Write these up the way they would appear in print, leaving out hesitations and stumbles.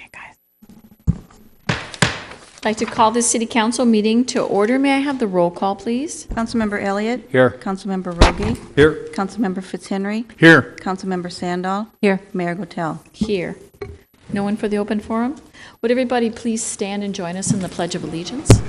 Okay, guys. I'd like to call this city council meeting to order. May I have the roll call, please? Councilmember Elliott. Here. Councilmember Rogie. Here. Councilmember Fitzhenry. Here. Councilmember Sandal. Here. Mayor Gotel. Here. No one for the open forum? Would everybody please stand and join us in the Pledge of Allegiance?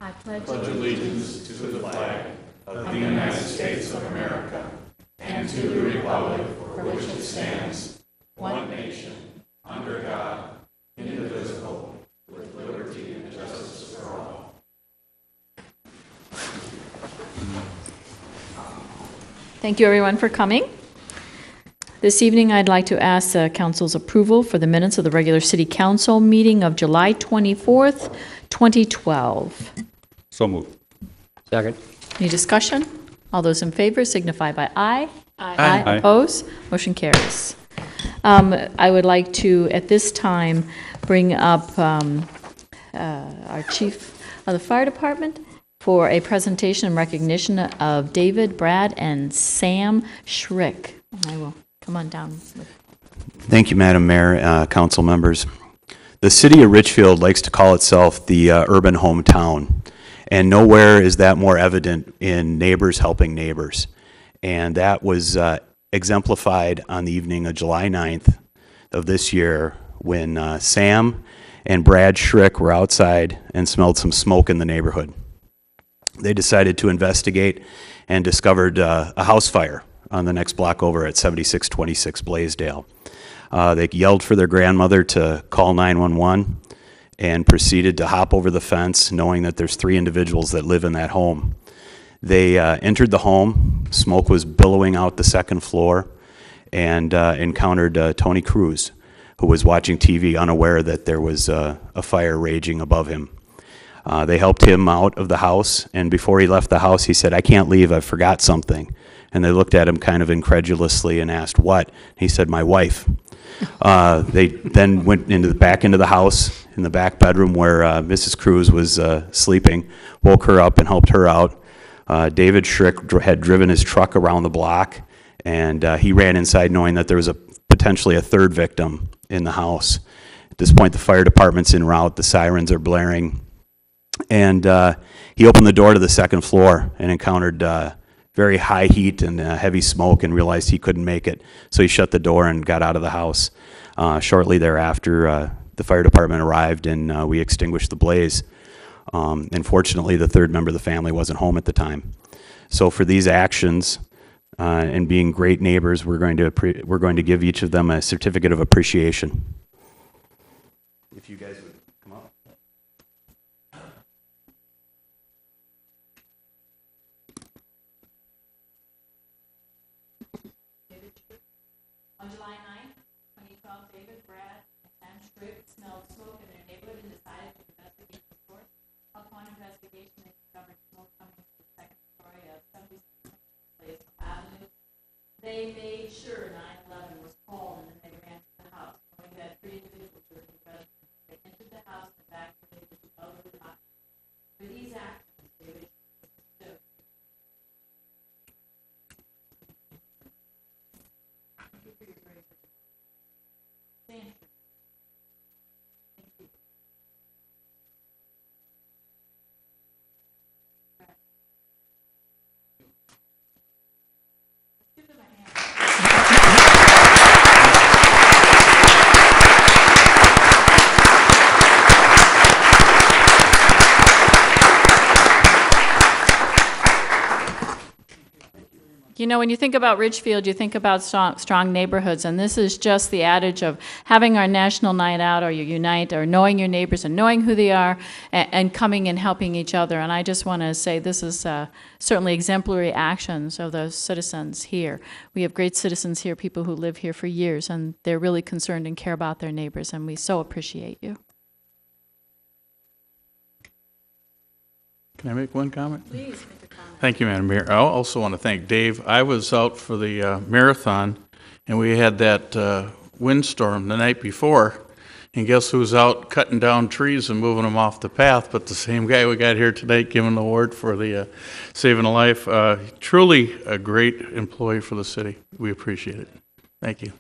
I pledge allegiance to the flag of the United States of America and to the republic for which it stands, one nation, under God, indivisible, with liberty and justice for all. Thank you, everyone, for coming. This evening, I'd like to ask Council's approval for the minutes of the regular City Council meeting of July 24th, 2012. So moved. Second. Any discussion? All those in favor signify by aye. Aye. Aye. Opposed? Motion carries. I would like to, at this time, bring up our chief of the fire department for a presentation and recognition of David, Brad, and Sam Schrick. I will come on down. Thank you, Madam Mayor, council members. The city of Richfield likes to call itself the urban hometown, and nowhere is that more evident in neighbors helping neighbors. And that was exemplified on the evening of July 9th of this year when Sam and Brad Schrick were outside and smelled some smoke in the neighborhood. They decided to investigate and discovered a house fire on the next block over at 7626 Blaisdell. They yelled for their grandmother to call 911 and proceeded to hop over the fence, knowing that there's 3 individuals that live in that home. They entered the home, smoke was billowing out the second floor, and encountered Tony Cruz, who was watching TV, unaware that there was a fire raging above him. They helped him out of the house, and before he left the house, he said, "I can't leave, I forgot something." And they looked at him kind of incredulously and asked, "What?" He said, "My wife." They then went back into the house, in the back bedroom where Mrs. Cruz was sleeping, woke her up and helped her out. David Schrick had driven his truck around the block, and he ran inside knowing that there was potentially a third victim in the house. At this point, the fire department's en route, the sirens are blaring, and he opened the door to the second floor and encountered very high heat and heavy smoke and realized he couldn't make it. So he shut the door and got out of the house. Shortly thereafter, the fire department arrived and we extinguished the blaze. Unfortunately, the third member of the family wasn't home at the time. So for these actions and being great neighbors, we're going to give each of them a certificate of appreciation. If you guys would come up. On July 9th, 2012, David, Brad, and Sam Schrick smelled smoke in their neighborhood and decided to investigate the source. Upon investigation, they discovered smoke coming from the second story of 76 Place Avenue. They made sure 911 was called, and then they ran to the house. Knowing that 3 individuals were in the residence, they entered the house and evacuated the elderly occupant. For these actions, David stood. Thank you for your grace. Sam Schrick. Thank you. Let's give them a hand. You know, when you think about Richfield, you think about strong neighborhoods, and this is just the adage of having our national night out, or you unite, or knowing your neighbors and knowing who they are, and coming and helping each other. And I just want to say this is certainly exemplary actions of the citizens here. We have great citizens here, people who live here for years, and they're really concerned and care about their neighbors, and we so appreciate you. Can I make one comment? Please make a comment. Thank you, Madam Mayor. I also want to thank Dave. I was out for the marathon, and we had that windstorm the night before, and guess who's out cutting down trees and moving them off the path? But the same guy we got here tonight giving the award for the saving a life. Truly a great employee for the city. We appreciate it. Thank you.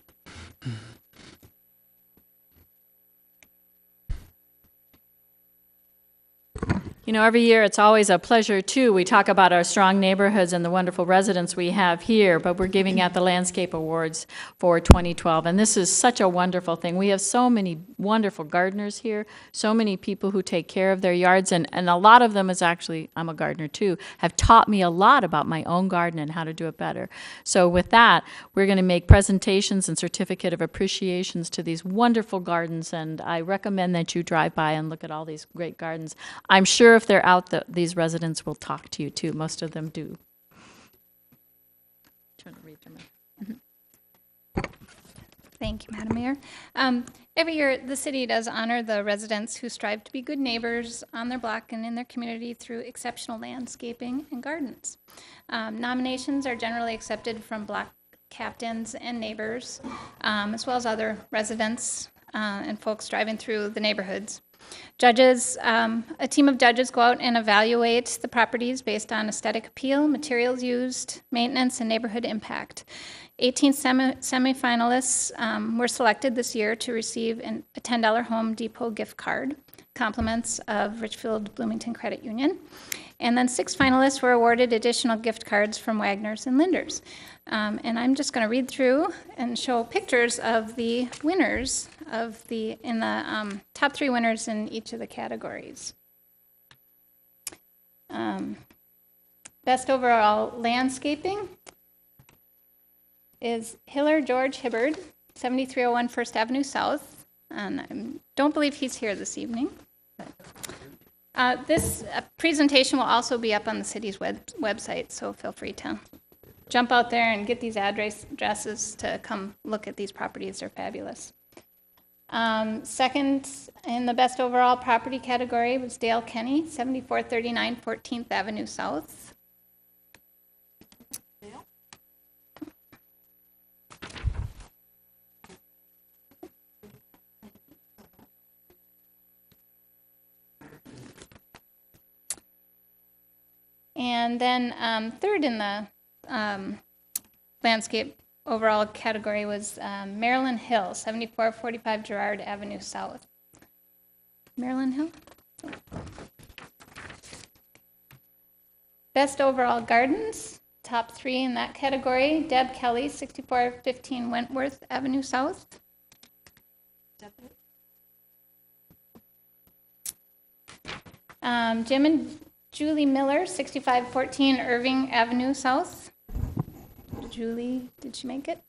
You know, every year it's always a pleasure, too. We talk about our strong neighborhoods and the wonderful residents we have here, but we're giving out the Landscape Awards for 2012, and this is such a wonderful thing. We have so many wonderful gardeners here, so many people who take care of their yards, and a lot of them is actually, I'm a gardener too, have taught me a lot about my own garden and how to do it better. So with that, we're going to make presentations and certificate of appreciations to these wonderful gardens, and I recommend that you drive by and look at all these great gardens. I'm sure if they're out, these residents will talk to you too. Most of them do. Trying to read them. Thank you, Madam Mayor. Every year, the city does honor the residents who strive to be good neighbors on their block and in their community through exceptional landscaping and gardens. Nominations are generally accepted from block captains and neighbors, as well as other residents and folks driving through the neighborhoods. Judges, a team of judges go out and evaluate the properties based on aesthetic appeal, materials used, maintenance, and neighborhood impact. 18 semifinalists were selected this year to receive a $10 Home Depot gift card, compliments of Richfield Bloomington Credit Union. And then 6 finalists were awarded additional gift cards from Wagner's and Linder's. And I'm just going to read through and show pictures of the winners of the top 3 winners in each of the categories. Best overall landscaping is Hiller George Hibbard, 7301 First Avenue South. And I don't believe he's here this evening. This presentation will also be up on the city's website, so feel free to jump out there and get these addresses to come look at these properties. They're fabulous. Second in the best overall property category was Dale Kenny, 7439 14th Avenue South. And then third in the landscape overall category was Marilyn Hill, 7445 Girard Avenue South. Marilyn Hill? Best overall gardens, top 3 in that category. Deb Kelly, 6415 Wentworth Avenue South. Jim and Julie Miller, 6514 Irving Avenue South. Julie, did she make it?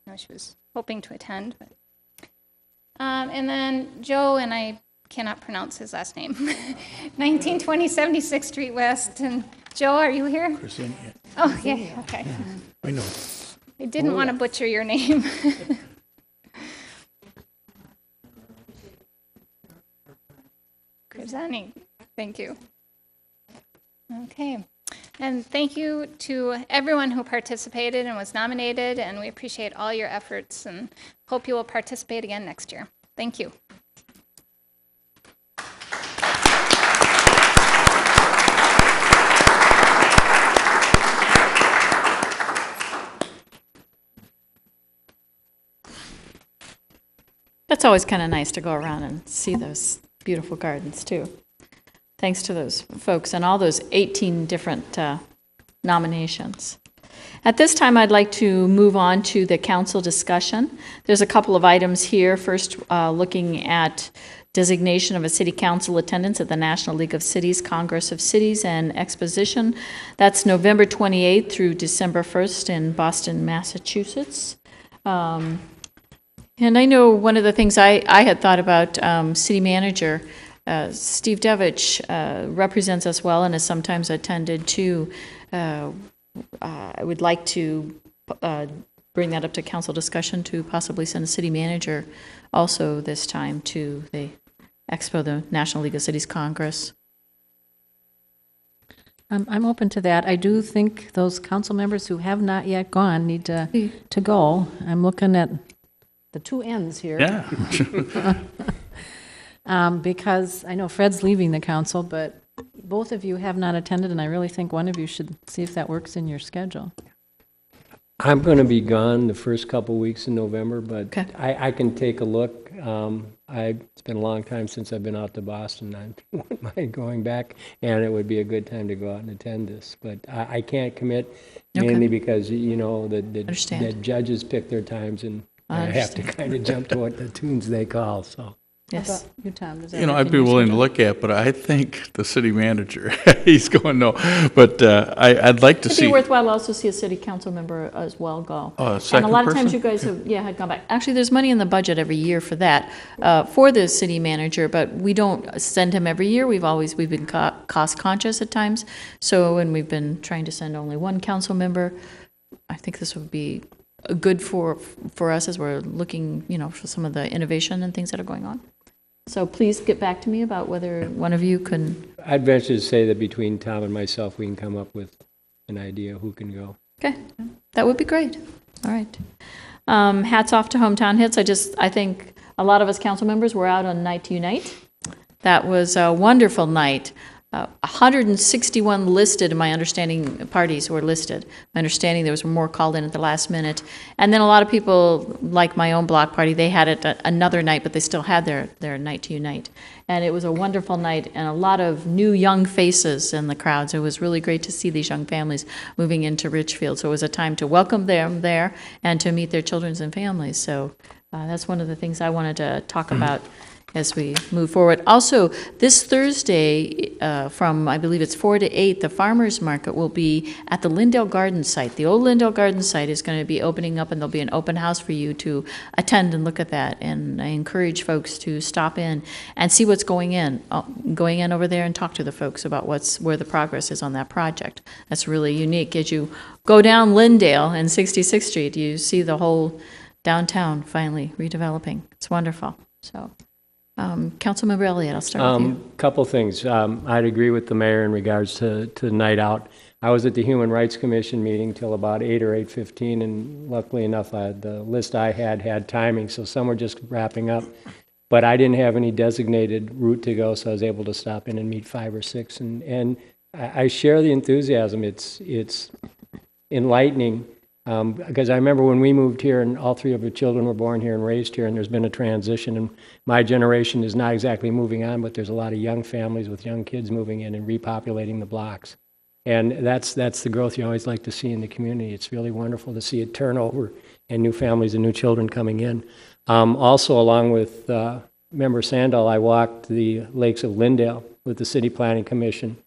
No, she was hoping to attend. But. And then Joe, and I cannot pronounce his last name, 1920 76th Street West. And Joe, are you here? Christine, yeah. Oh, yeah, okay. I know. I didn't want to butcher your name. Grisani, thank you. Okay, and thank you to everyone who participated and was nominated, and we appreciate all your efforts and hope you will participate again next year. Thank you. That's always kind of nice to go around and see those beautiful gardens, too. Thanks to those folks and all those 18 different nominations. At this time, I'd like to move on to the council discussion. There's a couple of items here. First, looking at designation of a city council attendance at the National League of Cities, Congress of Cities, and Exposition. That's November 28th through December 1st in Boston, Massachusetts. And I know one of the things I had thought about, city manager, Steve Devich represents us well and has sometimes attended too. I would like to bring that up to council discussion to possibly send a city manager also this time to the Expo, the National League of Cities Congress. I'm open to that. I do think those council members who have not yet gone need to go. I'm looking at the two ends here. Yeah. Because I know Fred's leaving the council, but both of you have not attended, and I really think one of you should see if that works in your schedule. I'm going to be gone the first couple weeks in November, but Okay. I can take a look. It's been a long time since I've been out to Boston. I wouldn't mind going back, and it would be a good time to go out and attend this. But I can't commit, mainly because, you know, the Understand. judges pick their times, and I I have to understand. kind of jump to what the tunes they call, so. Yes. You, Tom, does that You know, work I'd in be your willing to schedule? look at, but I think the city manager, he's going, no. But I'd like to It'd be see, worthwhile also see a city council member as well go. Oh, a And a second lot of times person? you guys have, had gone back. Actually, there's money in the budget every year for that, for the city manager, but we don't send him every year. We've been cost conscious at times. So, and we've been trying to send only one council member. I think this would be good for us as we're looking, for some of the innovation and things that are going on. So please get back to me about whether one of you can. I'd venture to say that between Tom and myself, we can come up with an idea who can go. Okay, that would be great. All right. Hats off to Hometown Hits. I think a lot of us council members were out on Night to Unite. That was a wonderful night. 161 listed, in my understanding, parties were listed. My understanding there was more called in at the last minute. And then a lot of people, like my own block party, they had it another night, but they still had their Night to Unite. And it was a wonderful night and a lot of new young faces in the crowds. It was really great to see these young families moving into Richfield. So it was a time to welcome them there and to meet their children and families. So that's one of the things I wanted to talk about as we move forward. Also, this Thursday, from, I believe it's 4 to 8, the farmers market will be at the Lindale Garden site. The old Lindale Garden site is going to be opening up, and there'll be an open house for you to attend and look at that. And I encourage folks to stop in and see what's going in over there and talk to the folks about where the progress is on that project. That's really unique. As you go down Lindale and 66th Street, you see the whole downtown finally redeveloping. It's wonderful. So. Councilmember Elliott, I'll start with you. Couple things. I'd agree with the mayor in regards to the night out. I was at the Human Rights Commission meeting till about 8 or 8:15, and luckily enough, the list I had timing, so some were just wrapping up. But I didn't have any designated route to go, so I was able to stop in and meet 5 or 6. And I share the enthusiasm. It's enlightening. Because I remember when we moved here and all 3 of our children were born here and raised here, and there's been a transition, and my generation is not exactly moving on, but there's a lot of young families with young kids moving in and repopulating the blocks. And that's the growth you always like to see in the community. It's really wonderful to see it turn over and new families and new children coming in. Also, along with Member Sandal, I walked the lakes of Lindale with the City Planning Commission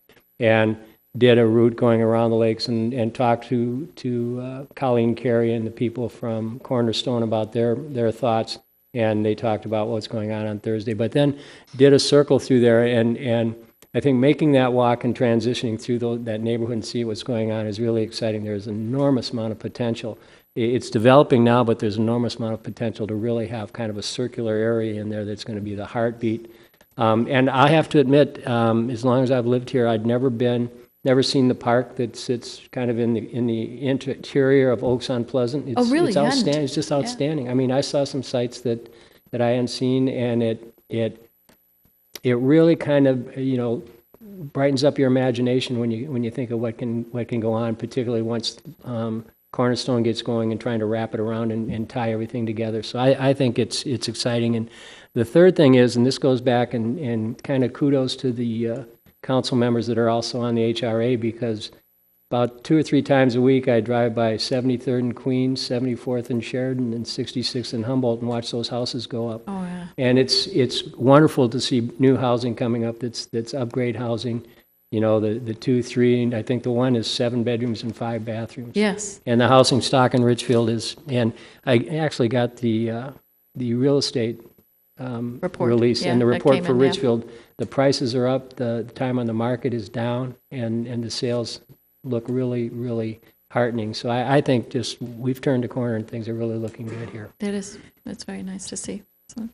and did a route going around the lakes and talked to Colleen Carey and the people from Cornerstone about their thoughts, and they talked about what's going on Thursday. But then did a circle through there, and I think making that walk and transitioning through that neighborhood and see what's going on is really exciting. There's an enormous amount of potential. It's developing now, but there's an enormous amount of potential to really have kind of a circular area in there that's going to be the heartbeat. And I have to admit, as long as I've lived here, I'd never seen the park that sits kind of in the interior of Oaks on Pleasant. It's, really? It's You hadn't? outstanding. It's just outstanding. Yeah. I mean, I saw some sites that I hadn't seen, and it really kind of brightens up your imagination when you think of what can go on, particularly once Cornerstone gets going and trying to wrap it around and tie everything together. So I think it's exciting. And the third thing is, and this goes back and kind of kudos to the council members that are also on the HRA, because about 2 or 3 times a week I drive by 73rd and Queens, 74th and Sheridan, and 66th and Humboldt and watch those houses go up. Oh, yeah. And it's wonderful to see new housing coming up that's upgrade housing. The 2, 3, and I think the one is 7 bedrooms and 5 bathrooms. Yes. And the housing stock in Richfield is, and I actually got the real estate Report. release, Yeah, and the that report came for in, yeah. Richfield, the prices are up, the time on the market is down, and the sales look really, really heartening. So I think just we've turned a corner and things are really looking good here. That is. That's very nice to see. So,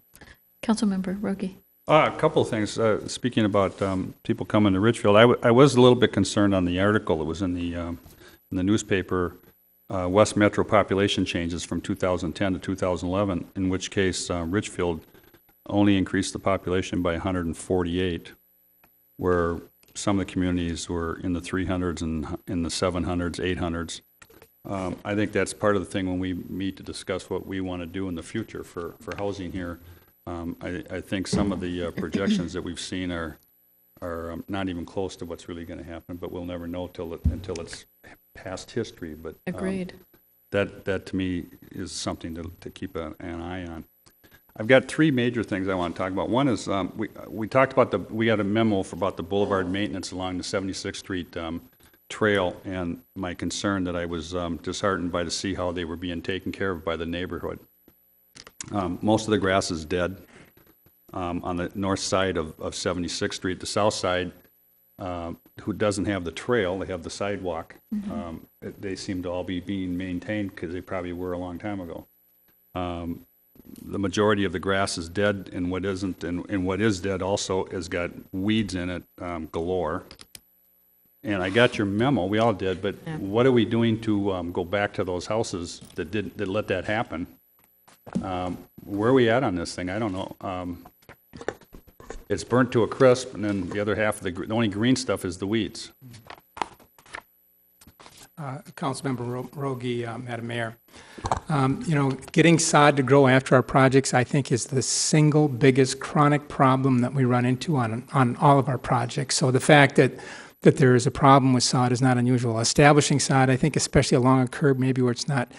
Councilmember Rogi. A couple of things. Speaking about people coming to Richfield, I was a little bit concerned on the article that was in the newspaper, West Metro population changes from 2010 to 2011, in which case Richfield only increased the population by 148, where some of the communities were in the 300s and in the 700s, 800s. I think that's part of the thing when we meet to discuss what we want to do in the future for housing here. I think some of the projections that we've seen are not even close to what's really going to happen, but we'll never know until it's past history. But Agreed. That to me is something to keep an eye on. I've got three major things I want to talk about. One is we talked about we got a memo about the boulevard maintenance along the 76th Street trail, and my concern that I was disheartened by to see how they were being taken care of by the neighborhood. Most of the grass is dead on the north side of 76th Street. The south side, who doesn't have the trail, they have the sidewalk. They seem to all be being maintained because they probably were a long time ago. The majority of the grass is dead, and what isn't, and what is dead also has got weeds in it galore. And I got your memo, we all did, but what are we doing to go back to those houses that let that happen? Where are we at on this thing? I don't know. It's burnt to a crisp, and then the other half of the only green stuff is the weeds. Councilmember Rogie, Madam Mayor. Getting sod to grow after our projects, I think, is the single biggest chronic problem that we run into on all of our projects. So the fact that there is a problem with sod is not unusual. Establishing sod, I think, especially along a curb, maybe where it's not,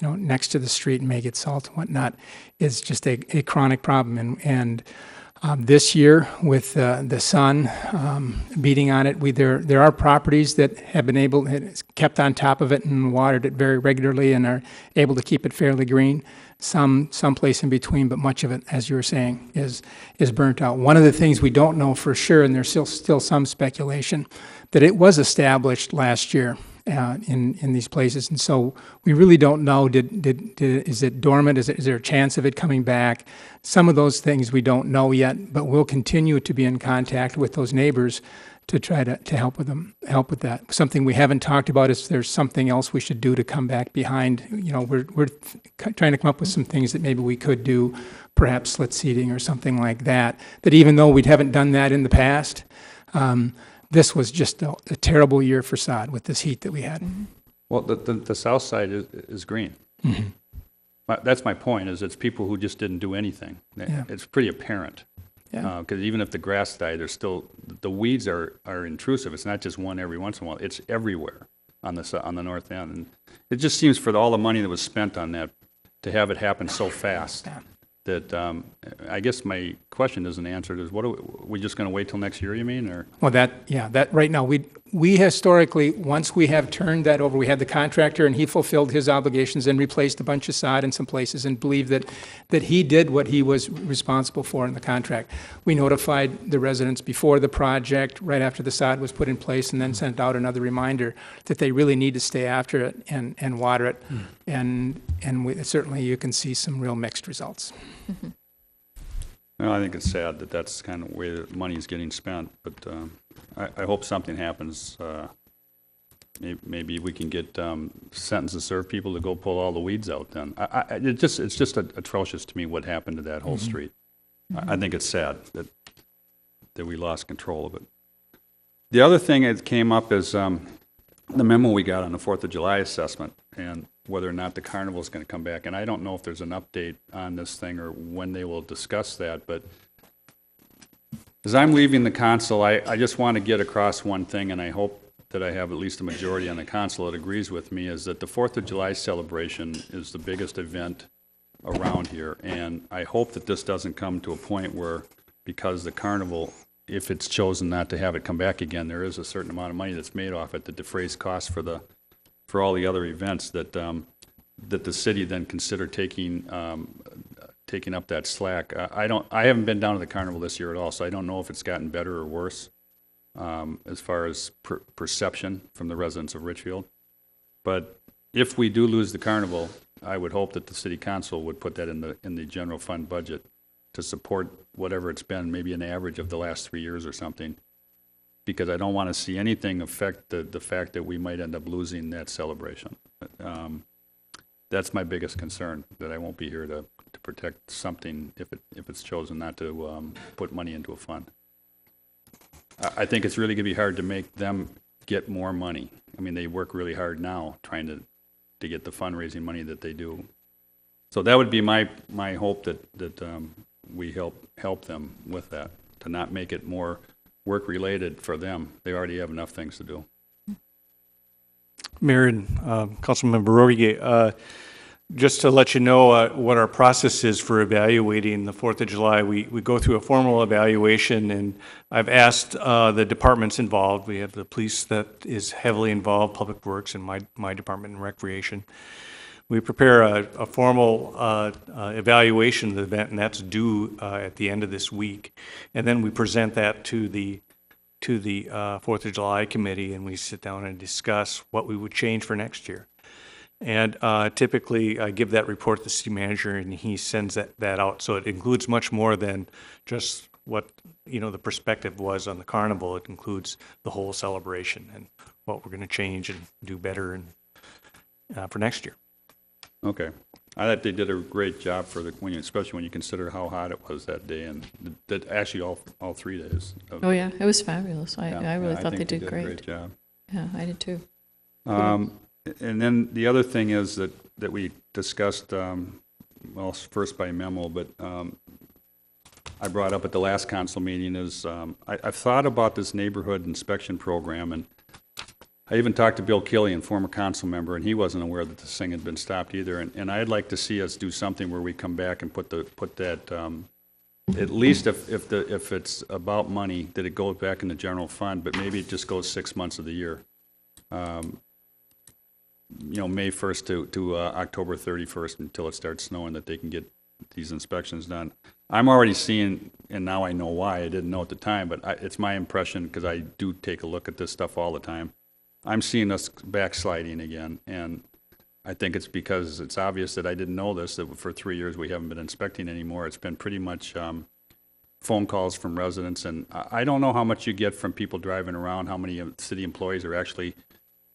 next to the street and may get salt and whatnot, is just a chronic problem. And this year, with the sun beating on it, there are properties that have been kept on top of it and watered it very regularly and are able to keep it fairly green. Some place in between, but much of it, as you were saying, is burnt out. One of the things we don't know for sure, and there's still some speculation, that it was established last year in these places, and so we really don't know. Is it dormant? Is there a chance of it coming back? Some of those things we don't know yet, but we'll continue to be in contact with those neighbors to try to help with that. Something we haven't talked about is there's something else we should do to come back behind. We're trying to come up with some things that maybe we could do, perhaps slit seeding or something like that. That even though we haven't done that in the past, this was just a terrible year for sod with this heat that we had. Well, the south side is green. Mm-hmm. That's my point, is it's people who just didn't do anything. Yeah. It's pretty apparent. Because even if the grass died, there's still, the weeds are intrusive. It's not just one every once in a while. It's everywhere on the north end. And it just seems for all the money that was spent on that, to have it happen so fast, that I guess my question isn't answered. Is we just going to wait till next year, you mean? Or? Well, that right now, we historically, once we have turned that over, we had the contractor and he fulfilled his obligations and replaced a bunch of sod in some places and believed that he did what he was responsible for in the contract. We notified the residents before the project, right after the sod was put in place, and then sent out another reminder that they really need to stay after it and water it. And certainly you can see some real mixed results. Mm-hmm. Well, I think it's sad that that's kind of the way that money is getting spent, but I hope something happens. Maybe we can get sentence to serve people to go pull all the weeds out then. It's just atrocious to me what happened to that whole street. Mm-hmm. I think it's sad that we lost control of it. The other thing that came up is the memo we got on the 4th of July assessment and whether or not the carnival is going to come back. And I don't know if there's an update on this thing or when they will discuss that, but as I'm leaving the council, I just want to get across one thing, and I hope that I have at least a majority on the council that agrees with me, is that the 4th of July celebration is the biggest event around here. And I hope that this doesn't come to a point where, because the carnival, if it's chosen not to have it come back again, there is a certain amount of money that's made off it that defrays costs for all the other events, that the city then consider taking up that slack. I haven't been down to the carnival this year at all, so I don't know if it's gotten better or worse as far as perception from the residents of Richfield. But if we do lose the carnival, I would hope that the city council would put that in the general fund budget to support whatever it's been, maybe an average of the last 3 years or something, because I don't want to see anything affect the fact that we might end up losing that celebration. That's my biggest concern, that I won't be here to protect something if it's chosen not to put money into a fund. I think it's really going to be hard to make them get more money. I mean, they work really hard now trying to to get the fundraising money that they do. So that would be my hope that we help them with that, to not make it more work-related for them. They already have enough things to do. Mayor and Councilmember Rogi, just to let you know what our process is for evaluating the 4th of July, we go through a formal evaluation, and I've asked the departments involved. We have the police that is heavily involved, Public Works, and my department in Recreation. We prepare a formal evaluation of the event, and that's due at the end of this week. And then we present that to the 4th of July committee, and we sit down and discuss what we would change for next year. And typically, I give that report to the city manager, and he sends that out. So it includes much more than just what the perspective was on the carnival. It includes the whole celebration and what we're going to change and do better and for next year. Okay. I thought they did a great job especially when you consider how hot it was that day, and that actually all 3 days. Oh, yeah, it was fabulous. I really thought think they did a great. great job. Yeah, I did too. And then the other thing is that we discussed, first by memo, but I brought up at the last council meeting is I've thought about this neighborhood inspection program, and I even talked to Bill Killian, former council member, and he wasn't aware that this thing had been stopped either. And I'd like to see us do something where we come back and put that at least if it's about money, that it goes back in the general fund, but maybe it just goes 6 months of the year. May 1st to October 31st until it starts snowing, that they can get these inspections done. I'm already seeing, and now I know why, I didn't know at the time, but it's my impression, because I do take a look at this stuff all the time, I'm seeing us backsliding again, and I think it's because it's obvious that I didn't know this, that for 3 years we haven't been inspecting anymore. It's been pretty much phone calls from residents, and I don't know how much you get from people driving around, how many city employees are actually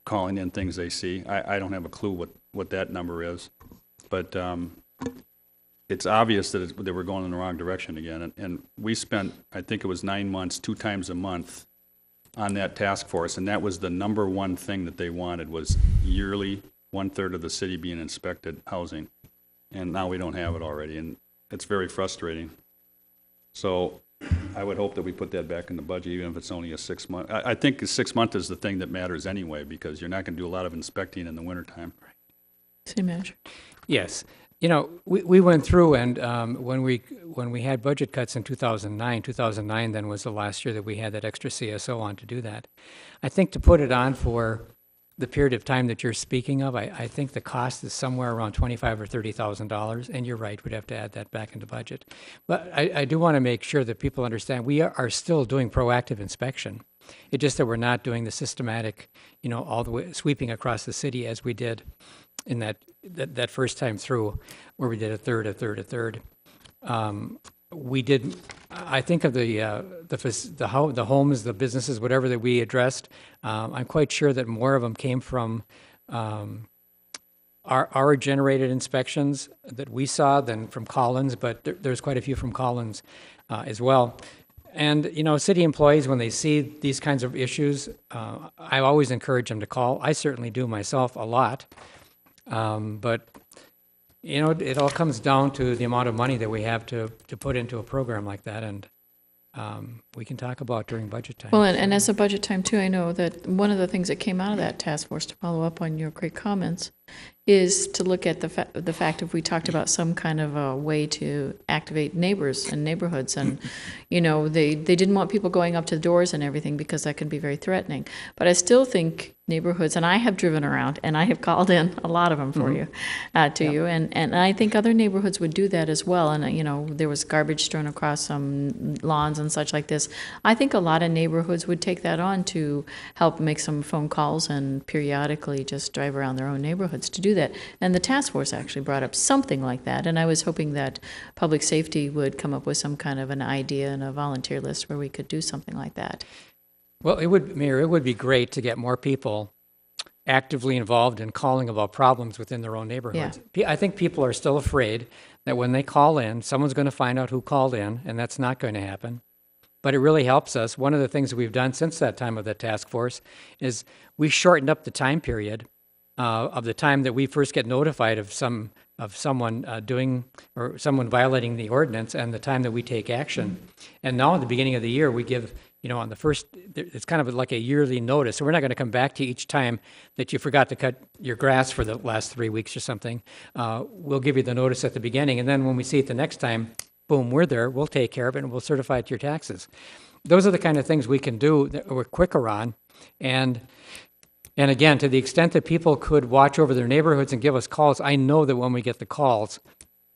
calling in things they see. I don't have a clue what that number is, but it's obvious that we're going in the wrong direction again. And we spent, I think it was 9 months, 2 times a month on that task force, and that was the number one thing that they wanted, was yearly 1/3 of the city being inspected housing. And now we don't have it already, and it's very frustrating. So I would hope that we put that back in the budget, even if it's only a 6 month. I think 6 month is the thing that matters anyway, because you're not going to do a lot of inspecting in the wintertime. City manager. Yes. We went through, and when we had budget cuts in 2009 then was the last year that we had that extra CSO on to do that. I think to put it on for the period of time that you're speaking of, I think the cost is somewhere around $25,000 or $30,000, and you're right, we'd have to add that back into budget. But I do want to make sure that people understand we are still doing proactive inspection. It's just that we're not doing the systematic, all the way sweeping across the city as we did in that first time through, where we did a third. We did. I think of the homes, the businesses, whatever that we addressed. I'm quite sure that more of them came from our generated inspections that we saw than from Collins, but there's quite a few from Collins as well. And, city employees, when they see these kinds of issues, I always encourage them to call. I certainly do myself a lot. But, it all comes down to the amount of money that we have to put into a program like that. And we can talk about during budget time. Well, and as a budget time, too, I know that one of the things that came out of that task force, to follow up on your great comments, is to look at the fact if we talked about some kind of a way to activate neighbors and neighborhoods. And, they didn't want people going up to the doors and everything because that can be very threatening. But I still think neighborhoods, and I have driven around, and I have called in a lot of them for you, you, and I think other neighborhoods would do that as well. And, there was garbage strewn across some lawns and such like this. I think a lot of neighborhoods would take that on to help make some phone calls and periodically just drive around their own neighborhoods to do that. And the task force actually brought up something like that, and I was hoping that public safety would come up with some kind of an idea and a volunteer list where we could do something like that. Well, Mayor, it would be great to get more people actively involved in calling about problems within their own neighborhoods. I think people are still afraid that when they call in, someone's going to find out who called in, and that's not going to happen. But it really helps us. One of the things that we've done since that time of the task force is we shortened up the time period of the time that we first get notified of someone doing or someone violating the ordinance and the time that we take action. And now at the beginning of the year, we give, on the first, it's kind of like a yearly notice. So we're not going to come back to you each time that you forgot to cut your grass for the last 3 weeks or something. We'll give you the notice at the beginning. And then when we see it the next time, boom, we're there. We'll take care of it and we'll certify it to your taxes. Those are the kind of things we can do that we're quicker on. And again, to the extent that people could watch over their neighborhoods and give us calls, I know that when we get the calls,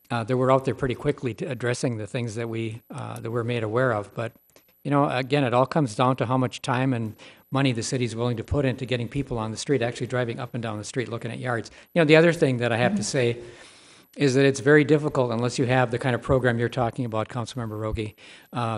that we're out there pretty quickly to addressing the things that we're made aware of. But again, it all comes down to how much time and money the city's willing to put into getting people on the street, actually driving up and down the street, looking at yards. The other thing that I have to say is that it's very difficult unless you have the kind of program you're talking about, Councilmember Rogi,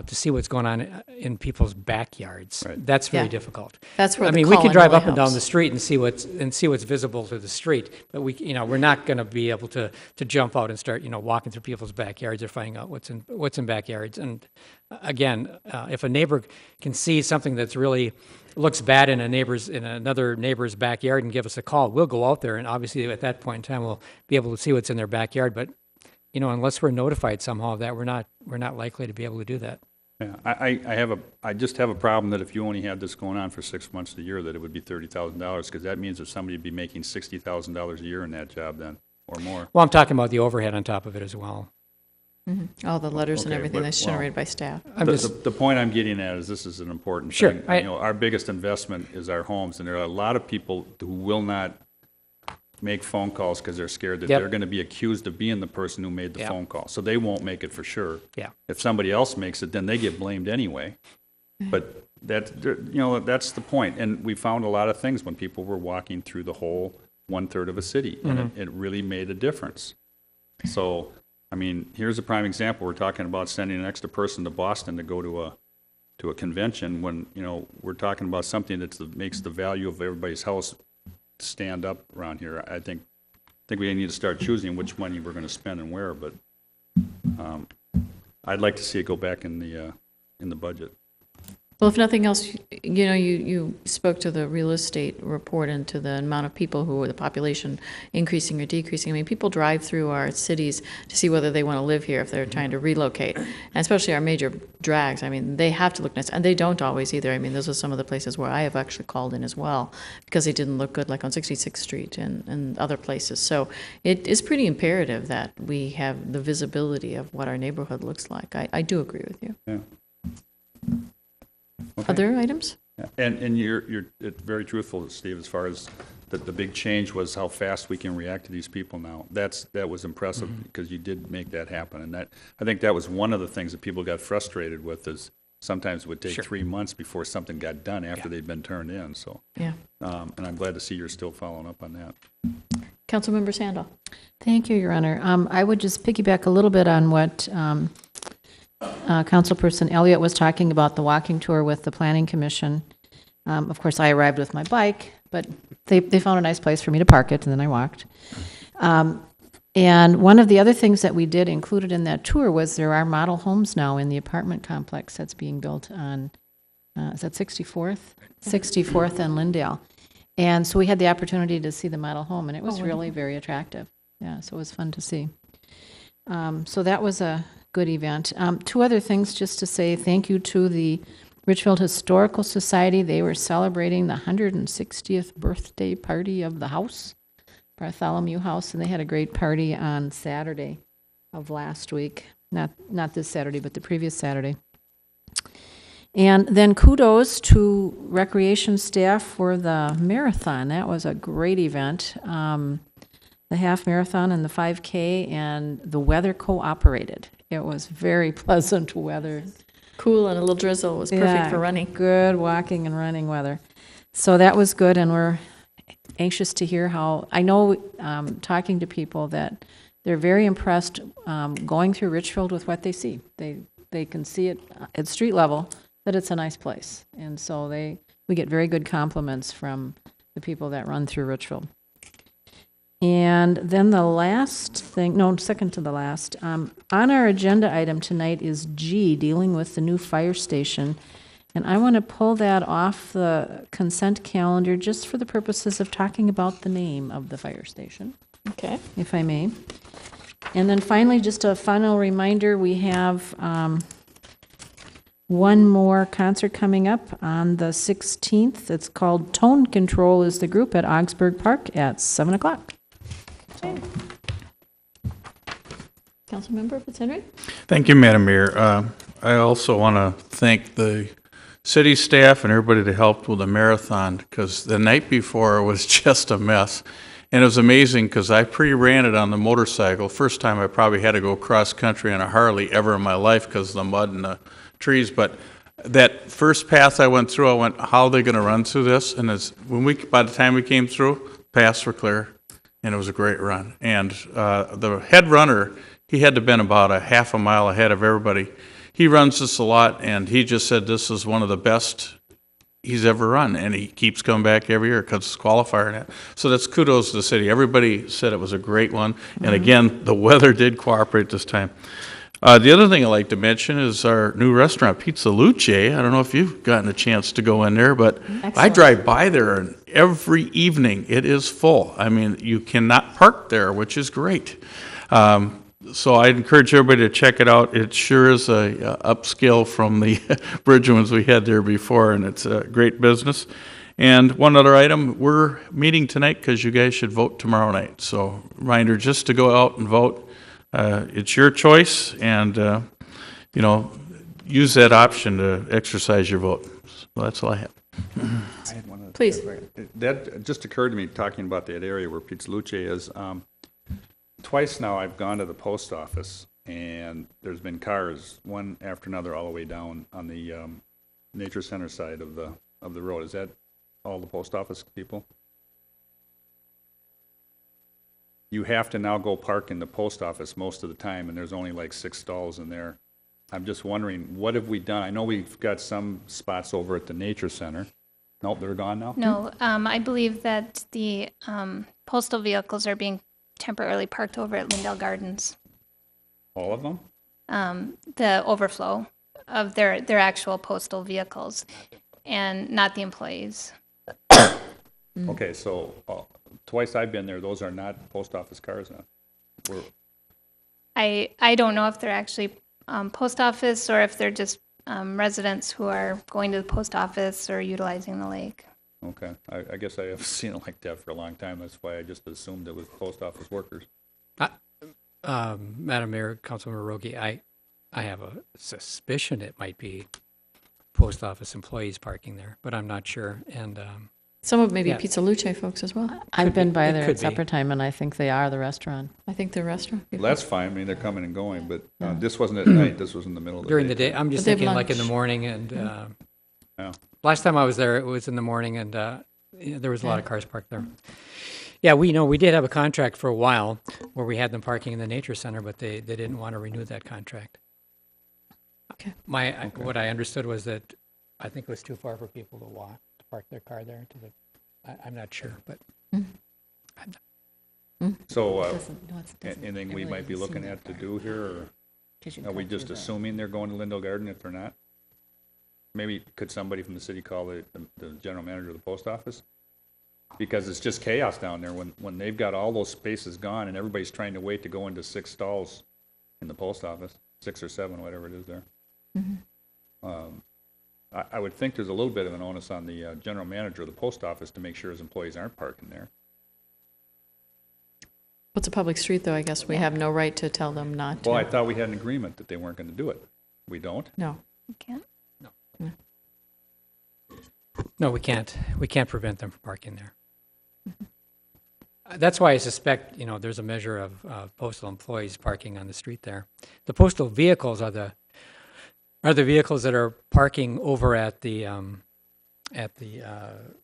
to see what's going on in people's backyards. Right. That's very difficult. That's where we can drive up and down the street and see what's visible to the street, but we're not going to be able to jump out and start walking through people's backyards or finding out what's in backyards. And again, if a neighbor can see something that's really looks bad in another neighbor's backyard and give us a call, we'll go out there, and obviously at that point in time we'll be able to see what's in their backyard. But unless we're notified somehow of that, we're not likely to be able to do that. Yeah, I just have a problem that if you only had this going on for 6 months of the year, that it would be $30,000, because that means that somebody would be making $60,000 a year in that job then, or more. Well, I'm talking about the overhead on top of it as well. Mm-hmm. All the letters and everything that's generated by staff. The point I'm getting at is this is an important thing. Our biggest investment is our homes, and there are a lot of people who will not make phone calls because they're scared that they're going to be accused of being the person who made the phone call. So they won't make it for sure. Yeah. If somebody else makes it, then they get blamed anyway. But that's the point. And we found a lot of things when people were walking through the whole 1/3 of a city, and it really made a difference. So, here's a prime example. We're talking about sending an extra person to Boston to go to a convention when, we're talking about something that makes the value of everybody's house stand up around here. I think we need to start choosing which money we're going to spend and where, but I'd like to see it go back in the budget. Well, if nothing else, you spoke to the real estate report and to the amount of people the population increasing or decreasing. People drive through our cities to see whether they want to live here if they're trying to relocate, and especially our major drags. They have to look nice, and they don't always either. Those are some of the places where I have actually called in as well because they didn't look good, like on 66th Street and other places. So it is pretty imperative that we have the visibility of what our neighborhood looks like. I do agree with you. Yeah. Okay. Other items? Yeah. And you're very truthful, Steve, as far as the big change was how fast we can react to these people now. That was impressive because you did make that happen. And I think that was one of the things that people got frustrated with, is sometimes it would take 3 months before something got done after they'd been turned in. So, and I'm glad to see you're still following up on that. Councilmember Sandal. Thank you, Your Honor. I would just piggyback a little bit on what Councilperson Elliott was talking about, the walking tour with the Planning Commission. Of course, I arrived with my bike, but they found a nice place for me to park it, and then I walked. And one of the other things that we did included in that tour was there are model homes now in the apartment complex that's being built on, is that 64th? 64th and Lyndale. And so we had the opportunity to see the model home, and it was really very attractive. Yeah, so it was fun to see. So that was a good event. Two other things just to say thank you to the Richfield Historical Society. They were celebrating the 160th birthday party of the house, Bartholomew House, and they had a great party on Saturday of last week. Not this Saturday, but the previous Saturday. And then kudos to recreation staff for the marathon. That was a great event. The half marathon and the 5K, and the weather cooperated. It was very pleasant weather. Cool, and a little drizzle was perfect for running. Good walking and running weather. So that was good, and we're anxious to hear how, I know talking to people that they're very impressed going through Richfield with what they see. They can see it at street level that it's a nice place. And so we get very good compliments from the people that run through Richfield. And then the last thing, no, second to the last, on our agenda item tonight is G, dealing with the new fire station. And I want to pull that off the consent calendar just for the purposes of talking about the name of the fire station, Okay. if I may. And then finally, just a final reminder, we have one more concert coming up on the 16th. It's called Tone Control is the group at Augsburg Park at 7 o'clock. Councilmember Fitzhenry? Thank you, Madam Mayor. I also want to thank the city staff and everybody that helped with the marathon, because the night before was just a mess. And it was amazing because I pre-ran it on the motorcycle. First time I probably had to go cross-country on a Harley ever in my life because of the mud and the trees. But that first path I went through, I went, how are they going to run through this? And by the time we came through, paths were clear, and it was a great run. And the head runner, he had to have been about a half a mile ahead of everybody. He runs this a lot, and he just said this is one of the best he's ever run, and he keeps coming back every year because it's qualifier in it. So that's kudos to the city. Everybody said it was a great one, and again, the weather did cooperate this time. The other thing I'd like to mention is our new restaurant, Pizza Luce. I don't know if you've gotten a chance to go in there, but I drive by there, and every evening it is full. I mean, you cannot park there, which is great. So I'd encourage everybody to check it out. It sure is a upscale from the bridge ones we had there before, and it's a great business. And one other item, we're meeting tonight because you guys should vote tomorrow night. So reminder just to go out and vote. It's your choice, and use that option to exercise your vote. So that's all I have. Please. That just occurred to me talking about that area where Pizza Luce is. Twice now I've gone to the post office, and there's been cars, one after another, all the way down on the nature center side of the road. Is that all the post office people? You have to now go park in the post office most of the time, and there's only like 6 stalls in there. I'm just wondering, what have we done? I know we've got some spots over at the nature center. Nope, they're gone now? No, I believe that the postal vehicles are being temporarily parked over at Lindell Gardens. All of them? The overflow of their actual postal vehicles, and not the employees. Okay, so twice I've been there, those are not post office cars now. I don't know if they're actually post office or if they're just residents who are going to the post office or utilizing the lake. Okay, I guess I have seen it like that for a long time. That's why I just assumed it was post office workers. Madam Mayor, Councilmember Rogi, I have a suspicion it might be post office employees parking there, but I'm not sure. And Some of maybe Pizza Luce folks as well. I've been by there at supper time, and I think they are the restaurant. I think they're restaurant people. Well, that's fine. I mean, they're coming and going, but this wasn't at night. This was in the middle of the during day. the day, I'm just But they have thinking like in the lunch. morning. And Yeah. last time I was there, it was in the morning, and there was a lot of cars parked there. Yeah, we did have a contract for a while where we had them parking in the nature center, but they didn't want to renew that contract. Okay. What I understood was that I think it was too far for people to walk, to park their car there. I'm not sure, but So anything we might be looking at to do here, or are we just assuming they're going to Lindell Garden if they're not? Maybe could somebody from the city call the general manager of the post office? Because it's just chaos down there when they've got all those spaces gone and everybody's trying to wait to go into 6 stalls in the post office, 6 or 7, whatever it is there. I would think there's a little bit of an onus on the general manager of the post office to make sure his employees aren't parking there. What's a public street, though? I guess we have no right to tell them not to. Well, I thought we had an agreement that they weren't going to do it. We don't? No. You can't. no, we can't. We can't prevent them from parking there. That's why I suspect, there's a measure of postal employees parking on the street there. The postal vehicles are the vehicles that are parking over at the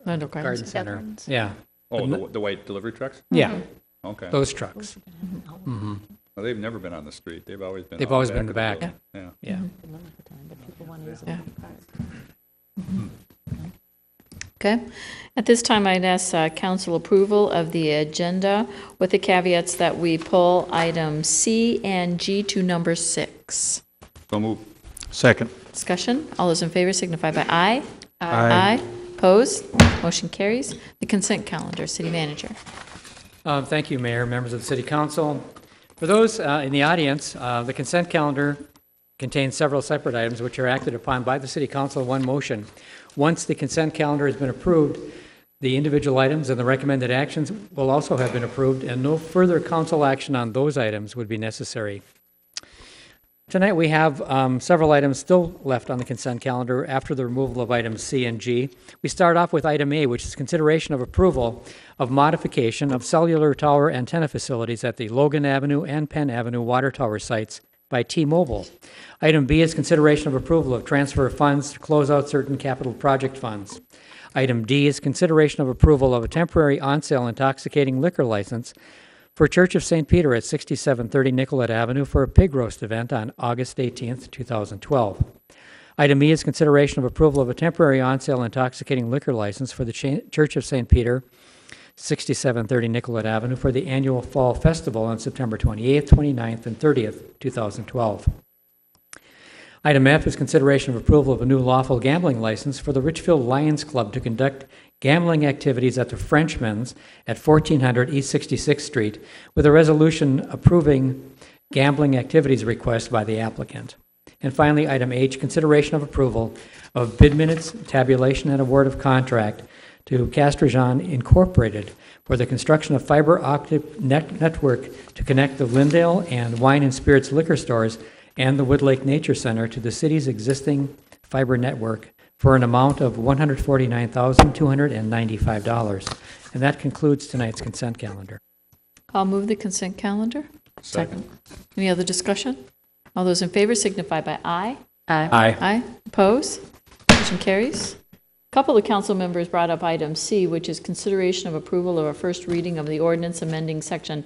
Lindell garden center. Gardens. Yeah. Oh, the white delivery trucks? Yeah. Okay. Those trucks. Well, they've never been on the street. They've always been. They've out always been in the of back. building. Yeah. Yeah. Okay. At this time, I'd ask council approval of the agenda with the caveats that we pull items C and G to number 6. So move. Second. Discussion? All those in favor signify by aye. Aye. Opposed? Motion carries. The consent calendar, City Manager. Thank you, Mayor, members of the City Council. For those in the audience, the consent calendar contains several separate items which are acted upon by the City Council in one motion. Once the consent calendar has been approved, the individual items and the recommended actions will also have been approved, and no further council action on those items would be necessary. Tonight we have several items still left on the consent calendar after the removal of items C and G. We start off with item A, which is consideration of approval of modification of cellular tower antenna facilities at the Logan Avenue and Penn Avenue water tower sites by T-Mobile. Item B is consideration of approval of transfer of funds to close out certain capital project funds. Item D is consideration of approval of a temporary on-sale intoxicating liquor license for Church of St. Peter at 6730 Nicollet Avenue for a pig roast event on August 18th, 2012. Item E is consideration of approval of a temporary on-sale intoxicating liquor license for the Church of St. Peter, 6730 Nicollet Avenue for the annual Fall Festival on September 28th, 29th, and 30th, 2012. Item F is consideration of approval of a new lawful gambling license for the Richfield Lions Club to conduct gambling activities at the Frenchman's at 1400 East 66th Street with a resolution approving gambling activities request by the applicant. And finally, item H, consideration of approval of bid minutes, tabulation, and award of contract to Castrajon Incorporated for the construction of fiber optic network to connect the Lindale and Wine and Spirits liquor stores and the Wood Lake Nature Center to the city's existing fiber network for an amount of $149,295. And that concludes tonight's consent calendar. I'll move the consent calendar. Second. Any other discussion? All those in favor signify by aye. Aye. Aye. Opposed? Motion carries. A couple of council members brought up item C, which is consideration of approval of a first reading of the ordinance amending section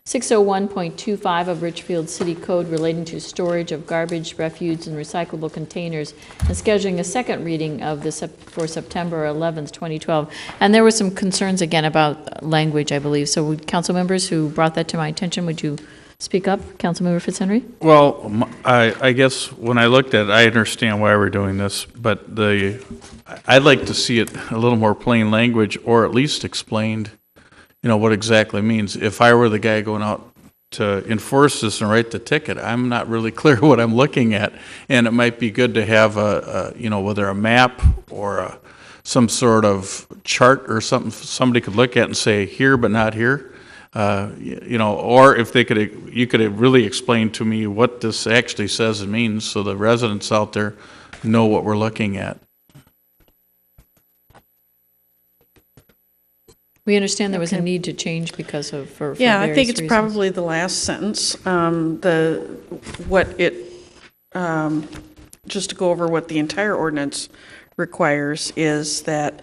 601.25 of Richfield City Code relating to storage of garbage, refuse, and recyclable containers, and scheduling a second reading of this for September 11th, 2012. And there were some concerns again about language, I believe. So would council members who brought that to my attention, would you speak up? Councilmember Fitzhenry? Well, I guess when I looked at it, I understand why we're doing this, but I'd like to see it a little more plain language, or at least explained, what exactly it means. If I were the guy going out to enforce this and write the ticket, I'm not really clear what I'm looking at, and it might be good to have whether a map or some sort of chart or something somebody could look at and say here but not here. Or if you could really explain to me what this actually says and means, so the residents out there know what we're looking at. We understand there was a need to change because of for Yeah, I think various it's reasons. probably the last sentence. Just to go over what the entire ordinance requires is that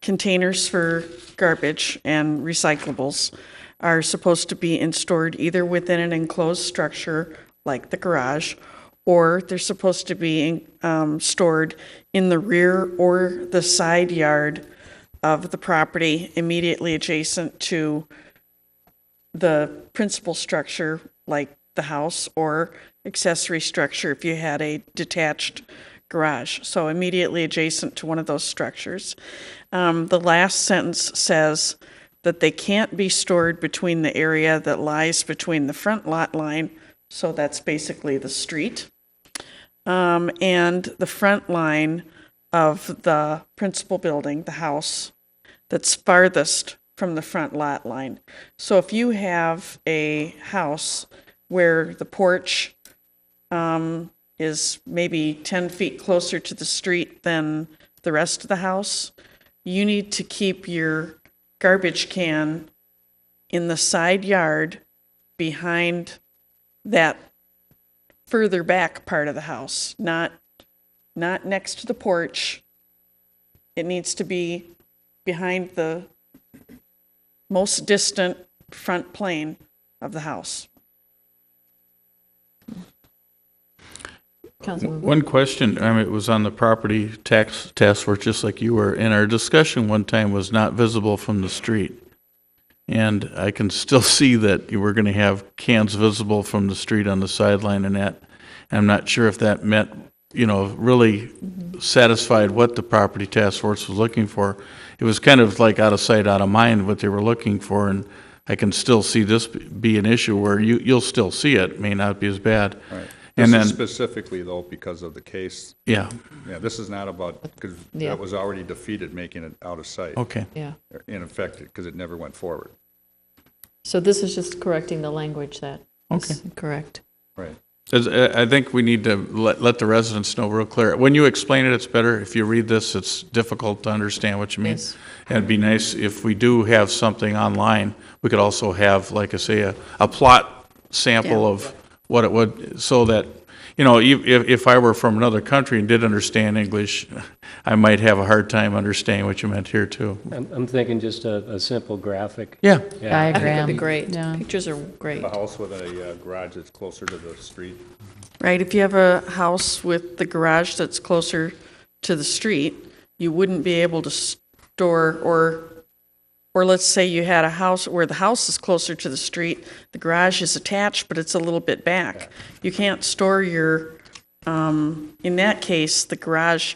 containers for garbage and recyclables are supposed to be stored either within an enclosed structure like the garage, or they're supposed to be stored in the rear or the side yard of the property immediately adjacent to the principal structure like the house, or accessory structure if you had a detached garage. So immediately adjacent to one of those structures. The last sentence says that they can't be stored between the area that lies between the front lot line, so that's basically the street, and the front line of the principal building, the house, that's farthest from the front lot line. So if you have a house where the porch is maybe 10 feet closer to the street than the rest of the house, you need to keep your garbage can in the side yard behind that further back part of the house, not next to the porch. It needs to be behind the most distant front plane of the house. One question, it was on the property tax task force, just like you were, and our discussion one time was not visible from the street. And I can still see that we're going to have cans visible from the street on the sideline and that. I'm not sure if that met, really satisfied what the property task force was looking for. It was kind of like out of sight, out of mind what they were looking for, and I can still see this be an issue where you'll still see it, may not be as bad. Right. And This is then, specifically, though, because of the case. yeah, Yeah, this is not about, because Yeah. that was already defeated, making it out of sight. okay. Yeah. In effect, because it never went forward. So this is just correcting the language that is correct. Right. I think we need to let the residents know real clear. When you explain it, it's better. If you read this, it's difficult to understand what you mean. Yes. And it'd be nice if we do have something online, we could also have, like I say, a plot sample of what it would, so that, if I were from another country and did understand English, I might have a hard time understanding what you meant here, too. I'm thinking just a simple graphic. Yeah. Yeah. I think Diagram. that'd be great. Yeah. Pictures are great. A house with a garage that's closer to the street. Right, if you have a house with the garage that's closer to the street, you wouldn't be able to store, or let's say you had a house where the house is closer to the street, the garage is attached, but it's a little bit back. You can't store your, in that case, the garage,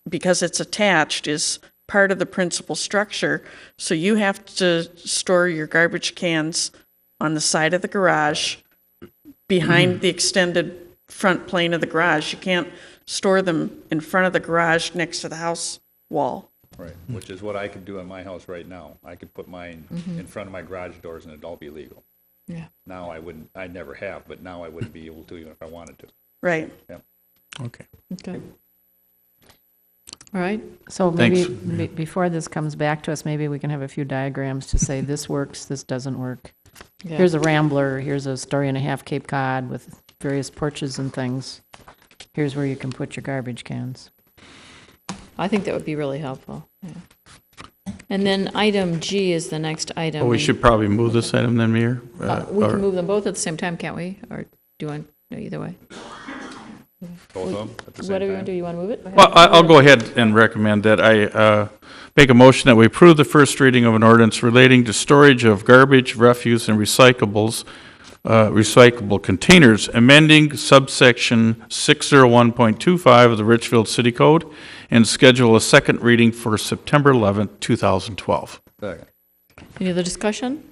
because it's attached, is part of the principal structure, so you have to store your garbage cans on the side of the garage, behind the extended front plane of the garage. You can't store them in front of the garage next to the house wall. Right, which is what I could do in my house right now. I could put mine in front of my garage doors and it'd all be legal. Yeah. Now I wouldn't, I never have, but now I wouldn't be able to even if I wanted to. Right. Okay. Okay. All right. So maybe Thanks. before this comes back to us, maybe we can have a few diagrams to say this works, this doesn't work. Yeah. Here's a Rambler, here's a story and a half Cape Cod with various porches and things. Here's where you can put your garbage cans. I think that would be really helpful. Yeah. And then item G is the next item. Well, we should probably move this item then, Mayor. We or- can move them both at the same time, can't we? Or do you want, no, either way? Both of them at the same What do you time? want to do? You want to move it? Well, I'll go ahead and recommend that I make a motion that we approve the first reading of an ordinance relating to storage of garbage, refuse, and recyclables, recyclable containers, amending subsection 601.25 of the Richfield City Code, and schedule a second reading for September 11th, 2012. Second. Any other discussion?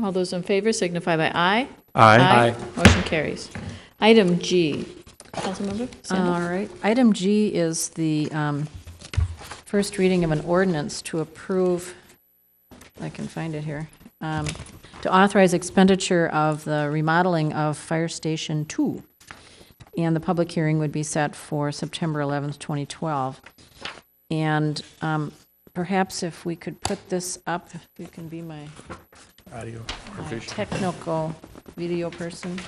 All those in favor signify by aye. Aye. Motion carries. Item G. Councilmember Sandal? All right. Item G is the first reading of an ordinance to approve, I can find it here, to authorize expenditure of the remodeling of Fire Station 2. And the public hearing would be set for September 11th, 2012. And perhaps if we could put this up, if you can be my technical video person.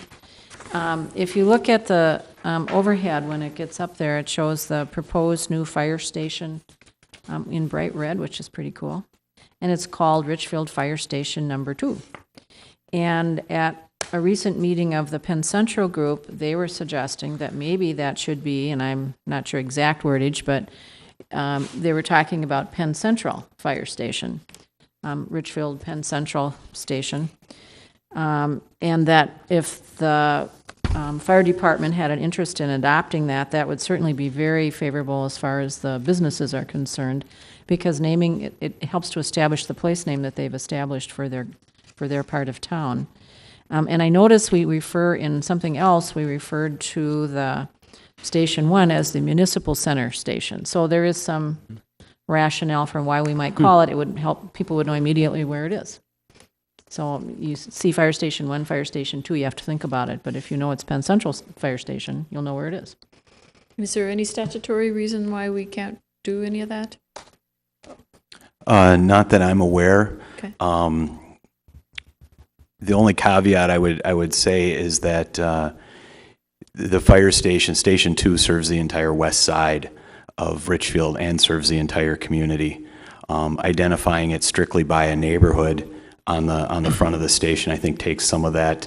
If you look at the overhead, when it gets up there, it shows the proposed new fire station in bright red, which is pretty cool. And it's called Richfield Fire Station Number 2. And at a recent meeting of the Penn Central Group, they were suggesting that maybe that should be, and I'm not sure exact wordage, but they were talking about Penn Central Fire Station, Richfield Penn Central Station. And that if the fire department had an interest in adopting that, that would certainly be very favorable as far as the businesses are concerned, because naming, it helps to establish the place name that they've established for their part of town. And I notice we refer, in something else, we referred to the Station 1 as the Municipal Center Station. So there is some rationale for why we might call it. It would help, people would know immediately where it is. So you see Fire Station 1, Fire Station 2, you have to think about it. But if you know it's Penn Central Fire Station, you'll know where it is. Is there any statutory reason why we can't do any of that? Not that I'm aware. Okay. The only caveat I would say is that the fire station, Station 2, serves the entire west side of Richfield and serves the entire community. Identifying it strictly by a neighborhood on the front of the station, I think, takes some of that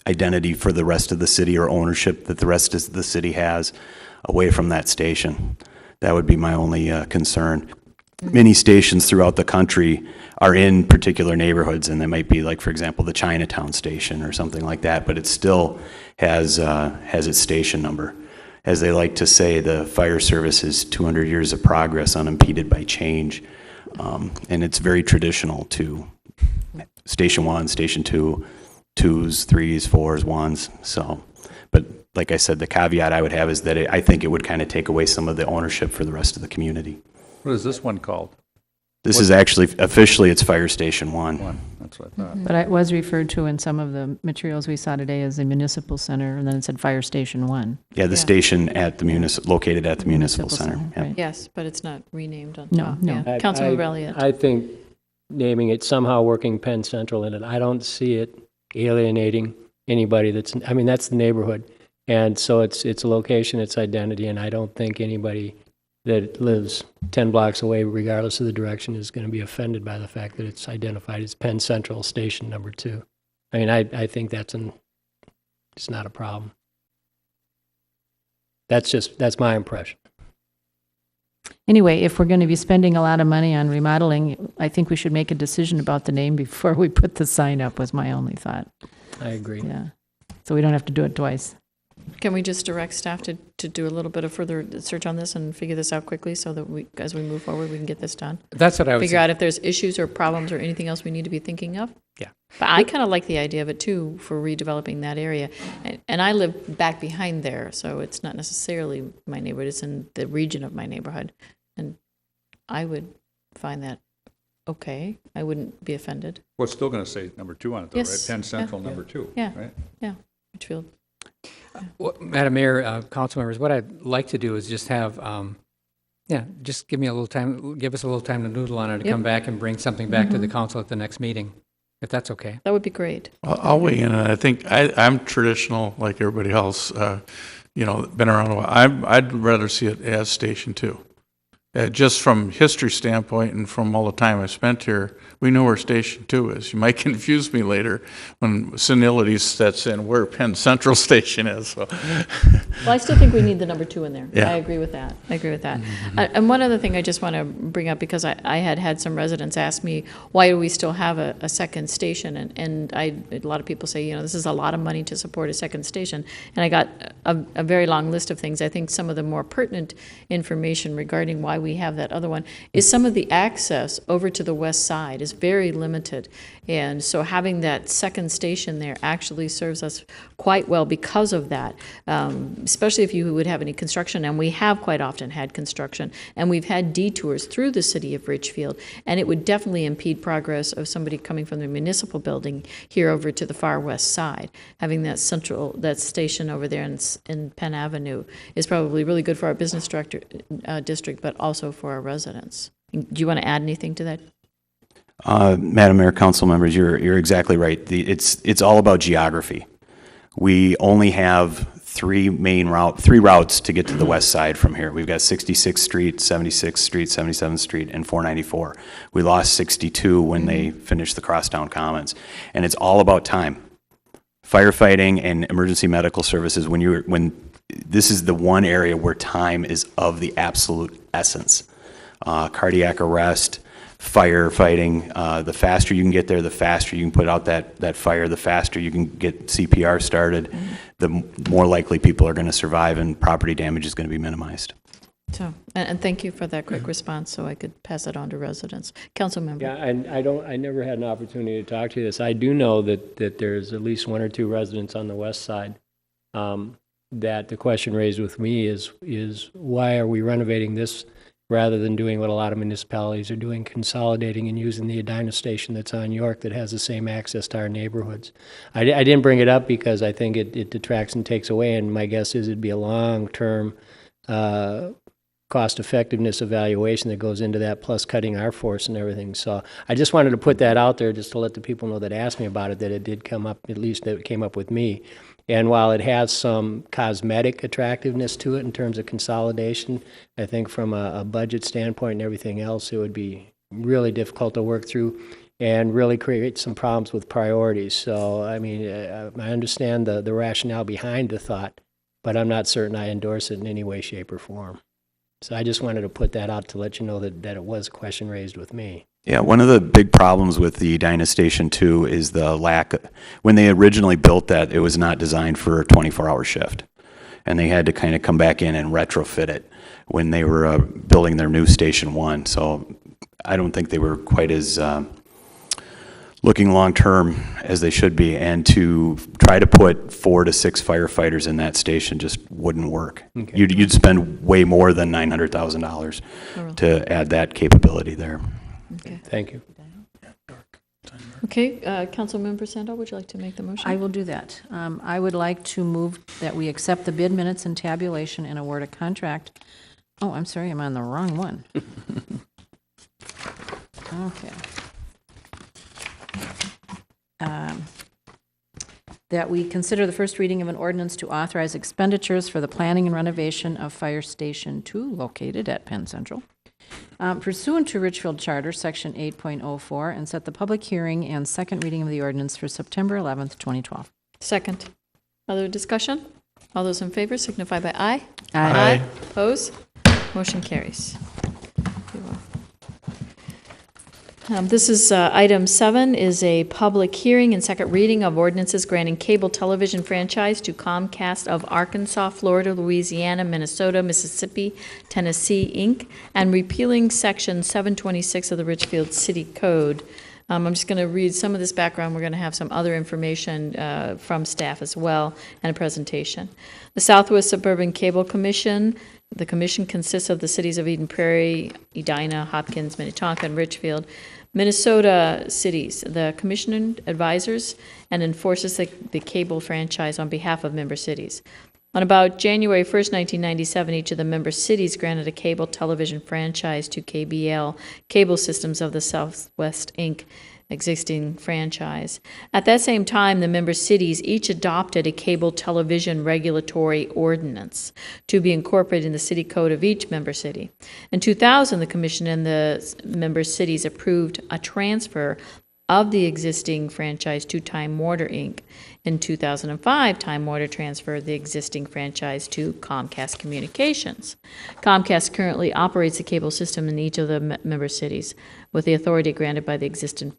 identity for the rest of the city, or ownership that the rest of the city has, away from that station. That would be my only concern. many stations throughout the country are in particular neighborhoods, and they might be like, for example, the Chinatown station or something like that, but it still has its station number. As they like to say, the fire service is 200 years of progress unimpeded by change, and it's very traditional to Station 1, Station 2, 2s, 3s, 4s, 1s, so, but like I said, the caveat I would have is that I think it would kind of take away some of the ownership for the rest of the community. What is this one called? This is actually, officially, it's Fire Station 1. That's what I thought. But it was referred to in some of the materials we saw today as the municipal center, and then it said Fire Station 1. Yeah, the station at the located at the municipal center. Yep. Right. Yes, but it's not renamed on No, top. no. Yeah. Councilmember Elliott. I think naming it somehow working Penn Central in it, I don't see it alienating anybody that's, I mean, that's the neighborhood. And so it's a location, it's identity, and I don't think anybody that lives 10 blocks away, regardless of the direction, is going to be offended by the fact that it's identified as Penn Central Station number 2. I mean, I think it's not a problem. That's my impression. Anyway, if we're going to be spending a lot of money on remodeling, I think we should make a decision about the name before we put the sign up, was my only thought. I agree. Yeah. So we don't have to do it twice. Can we just direct staff to do a little bit of further search on this and figure this out quickly so that we, as we move forward, we can get this done? That's what I would Figure say. out if there's issues or problems or anything else we need to be thinking of? Yeah. But I kind of like the idea of it too, for redeveloping that area. And I live back behind there, so it's not necessarily my neighborhood, it's in the region of my neighborhood. And I would find that okay. I wouldn't be offended. Well, it's still going to say number 2 on it, though, Yes. right? Penn Central, Yeah. number 2, Yeah. right? Yeah, Richfield. Well, Madam Mayor, council members, what I'd like to do is just have, just give me a little time, give us a little time to noodle on it, to Yep. come back and bring something back to the council at the next meeting, if that's okay. That would be great. I'll weigh in, and I think I'm traditional like everybody else, been around a while. I'd rather see it as Station 2. Just from history standpoint and from all the time I spent here, we know where Station 2 is. You might confuse me later when senility sets in where Penn Central Station is. So. Well, I still think we need the number 2 in there. Yeah. I agree with that. And one other thing I just want to bring up, because I had some residents ask me, why do we still have a second station? And a lot of people say, this is a lot of money to support a second station. And I got a very long list of things. I think some of the more pertinent information regarding why we have that other one is some of the access over to the west side is very limited. And so having that second station there actually serves us quite well because of that, especially if you would have any construction. And we have quite often had construction. And we've had detours through the city of Richfield. And it would definitely impede progress of somebody coming from the municipal building here over to the far west side. Having that station over there in Penn Avenue is probably really good for our business district, but also for our residents. Do you want to add anything to that? Madam Mayor, council members, you're exactly right. It's all about geography. We only have three routes to get to the west side from here. We've got 66th Street, 76th Street, 77th Street, and 494. We lost 62 when they finished the Crosstown Commons, and it's all about time. Firefighting and emergency medical services, when this is the one area where time is of the absolute essence. Cardiac arrest, firefighting, the faster you can get there, the faster you can put out that fire, the faster you can get CPR started, the more likely people are going to survive and property damage is going to be minimized. So, and thank you for that quick response, so I could pass it on to residents. Council member. Yeah, and I never had an opportunity to talk to you this. I do know that there's at least 1 or 2 residents on the west side that the question raised with me is why are we renovating this rather than doing what a lot of municipalities are doing, consolidating and using the Edina station that's on York that has the same access to our neighborhoods. I didn't bring it up because I think it detracts and takes away, and my guess is it'd be a long-term cost effectiveness evaluation that goes into that, plus cutting our force and everything. So I just wanted to put that out there just to let the people know that asked me about it, that it did come up, at least it came up with me. And while it has some cosmetic attractiveness to it in terms of consolidation, I think from a budget standpoint and everything else, it would be really difficult to work through and really create some problems with priorities. So, I mean, I understand the rationale behind the thought, but I'm not certain I endorse it in any way, shape, or form. So I just wanted to put that out to let you know that it was a question raised with me. Yeah, one of the big problems with the Edina Station 2 is the lack, when they originally built that, it was not designed for a 24-hour shift. And they had to kind of come back in and retrofit it when they were building their new Station 1. So I don't think they were quite as looking long-term as they should be. And to try to put 4 to 6 firefighters in that station just wouldn't work. Okay. You'd spend way more than $900,000 to add that capability there. Okay. Thank you. Okay, Councilmember Sandal, would you like to make the motion? I will do that. I would like to move that we accept the bid minutes and tabulation and award a contract. Oh, I'm sorry, I'm on the wrong one. Okay. That we consider the first reading of an ordinance to authorize expenditures for the planning and renovation of Fire Station 2 located at Penn Central, pursuant to Richfield Charter, Section 8.04, and set the public hearing and second reading of the ordinance for September 11th, 2012. Second. Other discussion? All those in favor signify by aye. Aye. Oppose? Motion carries. This is item 7 is a public hearing and second reading of ordinances granting cable television franchise to Comcast of Arkansas, Florida, Louisiana, Minnesota, Mississippi, Tennessee, Inc., and repealing Section 726 of the Richfield City Code. I'm just going to read some of this background. We're going to have some other information from staff as well and a presentation. The Southwest Suburban Cable Commission. The commission consists of the cities of Eden Prairie, Edina, Hopkins, Minnetonka, and Richfield. Minnesota cities. The commission advisors and enforces the cable franchise on behalf of member cities. On about January 1st, 1997, each of the member cities granted a cable television franchise to KBL Cable Systems of the Southwest, Inc., existing franchise. At that same time, the member cities each adopted a cable television regulatory ordinance to be incorporated in the city code of each member city. In 2000, the commission and the member cities approved a transfer of the existing franchise to Time Warner, Inc. In 2005, Time Warner transferred the existing franchise to Comcast Communications. Comcast currently operates the cable system in each of the member cities with the authority granted by the existing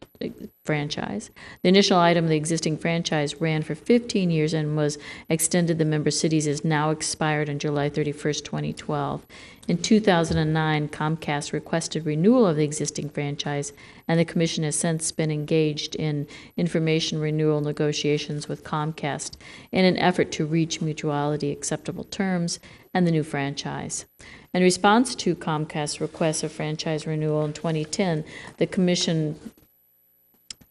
franchise. The initial item of the existing franchise ran for 15 years and was extended. The member cities is now expired on July 31st, 2012. In 2009, Comcast requested renewal of the existing franchise, and the commission has since been engaged in information renewal negotiations with Comcast in an effort to reach mutuality acceptable terms and the new franchise. In response to Comcast's request of franchise renewal in 2010, the commission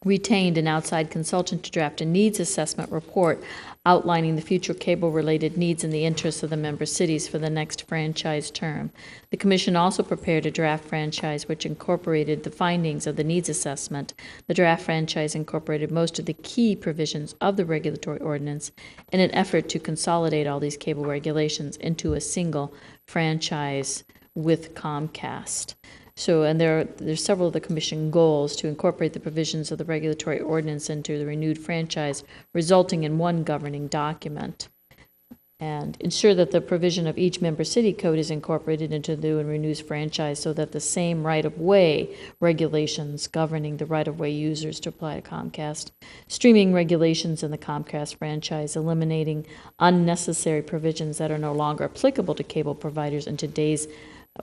retained an outside consultant to draft a needs assessment report outlining the future cable-related needs in the interests of the member cities for the next franchise term. The commission also prepared a draft franchise which incorporated the findings of the needs assessment. The draft franchise incorporated most of the key provisions of the regulatory ordinance in an effort to consolidate all these cable regulations into a single franchise with Comcast. So, and there's several of the commission goals to incorporate the provisions of the regulatory ordinance into the renewed franchise, resulting in one governing document, and ensure that the provision of each member city code is incorporated into the new and renewed franchise so that the same right-of-way regulations governing the right-of-way users to apply to Comcast, streaming regulations in the Comcast franchise, eliminating unnecessary provisions that are no longer applicable to cable providers in today's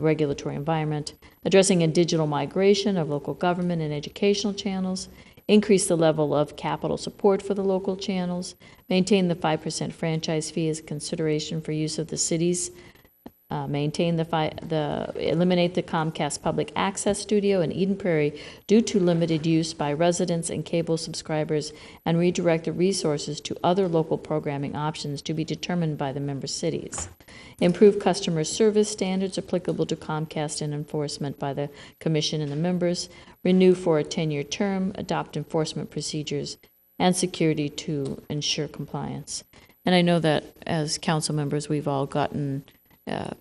regulatory environment, addressing a digital migration of local government and educational channels, increase the level of capital support for the local channels, maintain the 5% franchise fee as consideration for use of the cities, eliminate the Comcast Public Access Studio in Eden Prairie due to limited use by residents and cable subscribers, and redirect the resources to other local programming options to be determined by the member cities. Improve customer service standards applicable to Comcast and enforcement by the Commission and the members. Renew for a 10-year term. Adopt enforcement procedures and security to ensure compliance. And I know that as council members, we've all gotten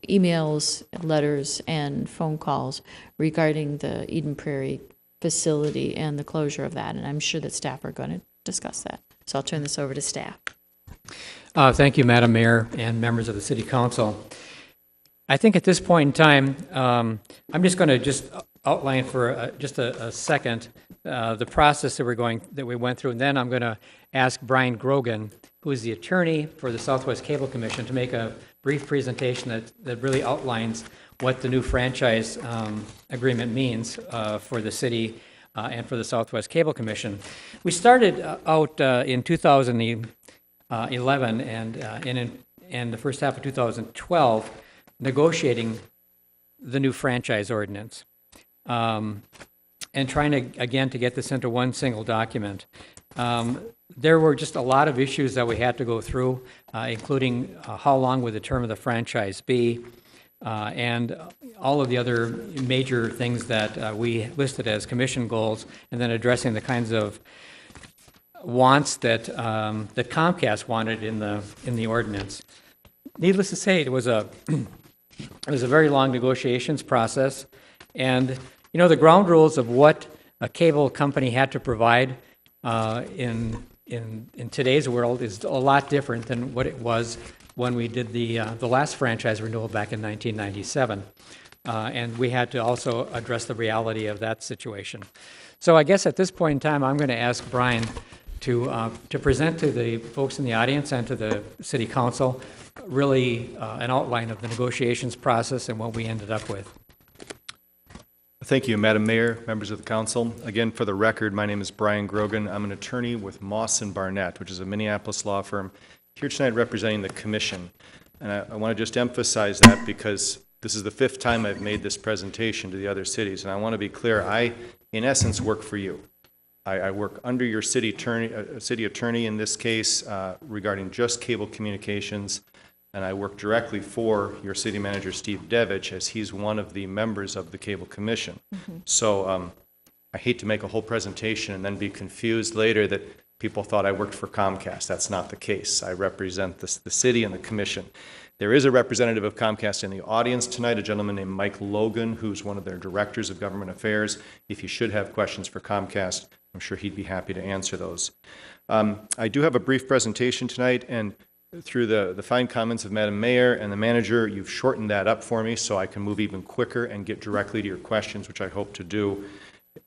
emails, letters, and phone calls regarding the Eden Prairie facility and the closure of that, and I'm sure that staff are going to discuss that. So I'll turn this over to staff. Thank you, Madam Mayor and members of the City Council. I think at this point in time, I'm just going to just outline for just a second the process that we went through, and then I'm going to ask Brian Grogan, who is the attorney for the Southwest Cable Commission, to make a brief presentation that really outlines what the new franchise agreement means for the city and for the Southwest Cable Commission. We started out in 2011 and in the first half of 2012 negotiating the new franchise ordinance and trying to get this into one single document. There were just a lot of issues that we had to go through, including how long would the term of the franchise be, and all of the other major things that we listed as commission goals, and then addressing the kinds of wants that that Comcast wanted in the ordinance. Needless to say, it was a very long negotiations process, and the ground rules of what a cable company had to provide in today's world is a lot different than what it was when we did the last franchise renewal back in 1997. And we had to also address the reality of that situation. So I guess at this point in time, I'm going to ask Brian to present to the folks in the audience and to the City Council really an outline of the negotiations process and what we ended up with. Thank you, Madam Mayor, members of the council. Again, for the record, my name is Brian Grogan. I'm an attorney with Moss & Barnett, which is a Minneapolis law firm, here tonight representing the commission. And I want to just emphasize that because this is the 5th time I've made this presentation to the other cities, and I want to be clear, I, in essence, work for you. I work under your city attorney in this case regarding just cable communications, and I work directly for your city manager, Steve Devich, as he's one of the members of the Cable Commission. Mm-hmm. So I hate to make a whole presentation and then be confused later that people thought I worked for Comcast. That's not the case. I represent the city and the commission. There is a representative of Comcast in the audience tonight, a gentleman named Mike Logan, who's one of their directors of government affairs. If you should have questions for Comcast, I'm sure he'd be happy to answer those. I do have a brief presentation tonight, and through the fine comments of Madam Mayor and the manager, you've shortened that up for me so I can move even quicker and get directly to your questions, which I hope to do.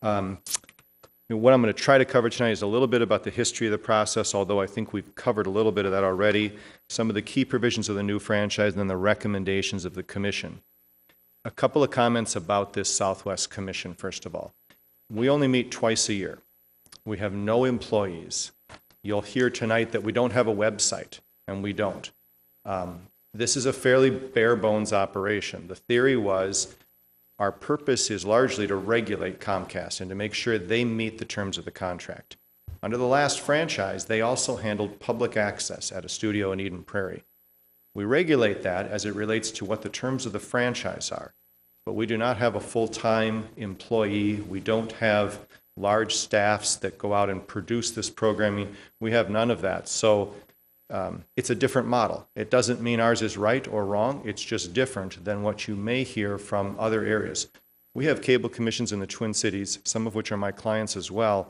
What I'm going to try to cover tonight is a little bit about the history of the process, although I think we've covered a little bit of that already, some of the key provisions of the new franchise, and then the recommendations of the commission. A couple of comments about this Southwest Commission, first of all. We only meet twice a year. We have no employees. You'll hear tonight that we don't have a website, and we don't. This is a fairly bare bones operation. The theory was our purpose is largely to regulate Comcast and to make sure they meet the terms of the contract. Under the last franchise, they also handled public access at a studio in Eden Prairie. We regulate that as it relates to what the terms of the franchise are, but we do not have a full-time employee. We don't have large staffs that go out and produce this programming. We have none of that. So it's a different model. It doesn't mean ours is right or wrong. It's just different than what you may hear from other areas. We have cable commissions in the Twin Cities, some of which are my clients as well,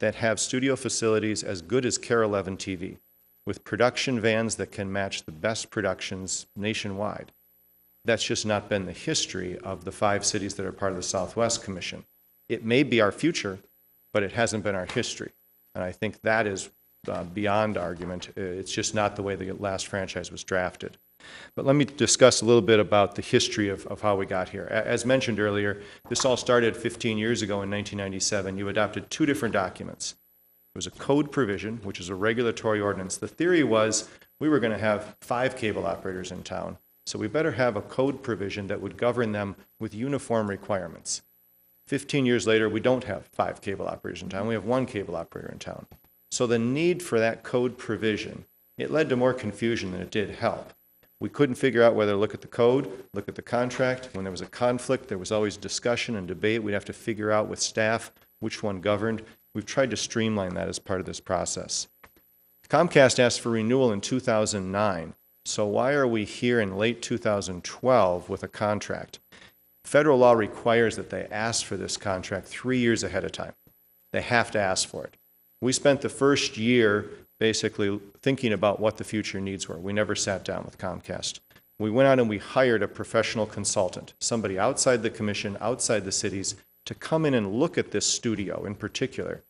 that have studio facilities as good as KARE 11 TV, with production vans that can match the best productions nationwide. That's just not been the history of the 5 cities that are part of the Southwest Commission. It may be our future, but it hasn't been our history. And I think that is beyond argument. It's just not the way the last franchise was drafted. But let me discuss a little bit about the history of how we got here. As mentioned earlier, this all started 15 years ago in 1997. You adopted 2 different documents. It was a code provision, which is a regulatory ordinance. The theory was we were going to have 5 cable operators in town, so we better have a code provision that would govern them with uniform requirements. 15 years later, we don't have 5 cable operators in town. We have 1 cable operator in town. So the need for that code provision, it led to more confusion than it did help. We couldn't figure out whether to look at the code, look at the contract. When there was a conflict, there was always discussion and debate. We'd have to figure out with staff which one governed. We've tried to streamline that as part of this process. Comcast asked for renewal in 2009. So why are we here in late 2012 with a contract? Federal law requires that they ask for this contract 3 years ahead of time. They have to ask for it. We spent the first year basically thinking about what the future needs were. We never sat down with Comcast. We went out and we hired a professional consultant, somebody outside the commission, outside the cities, to come in and look at this studio in particular.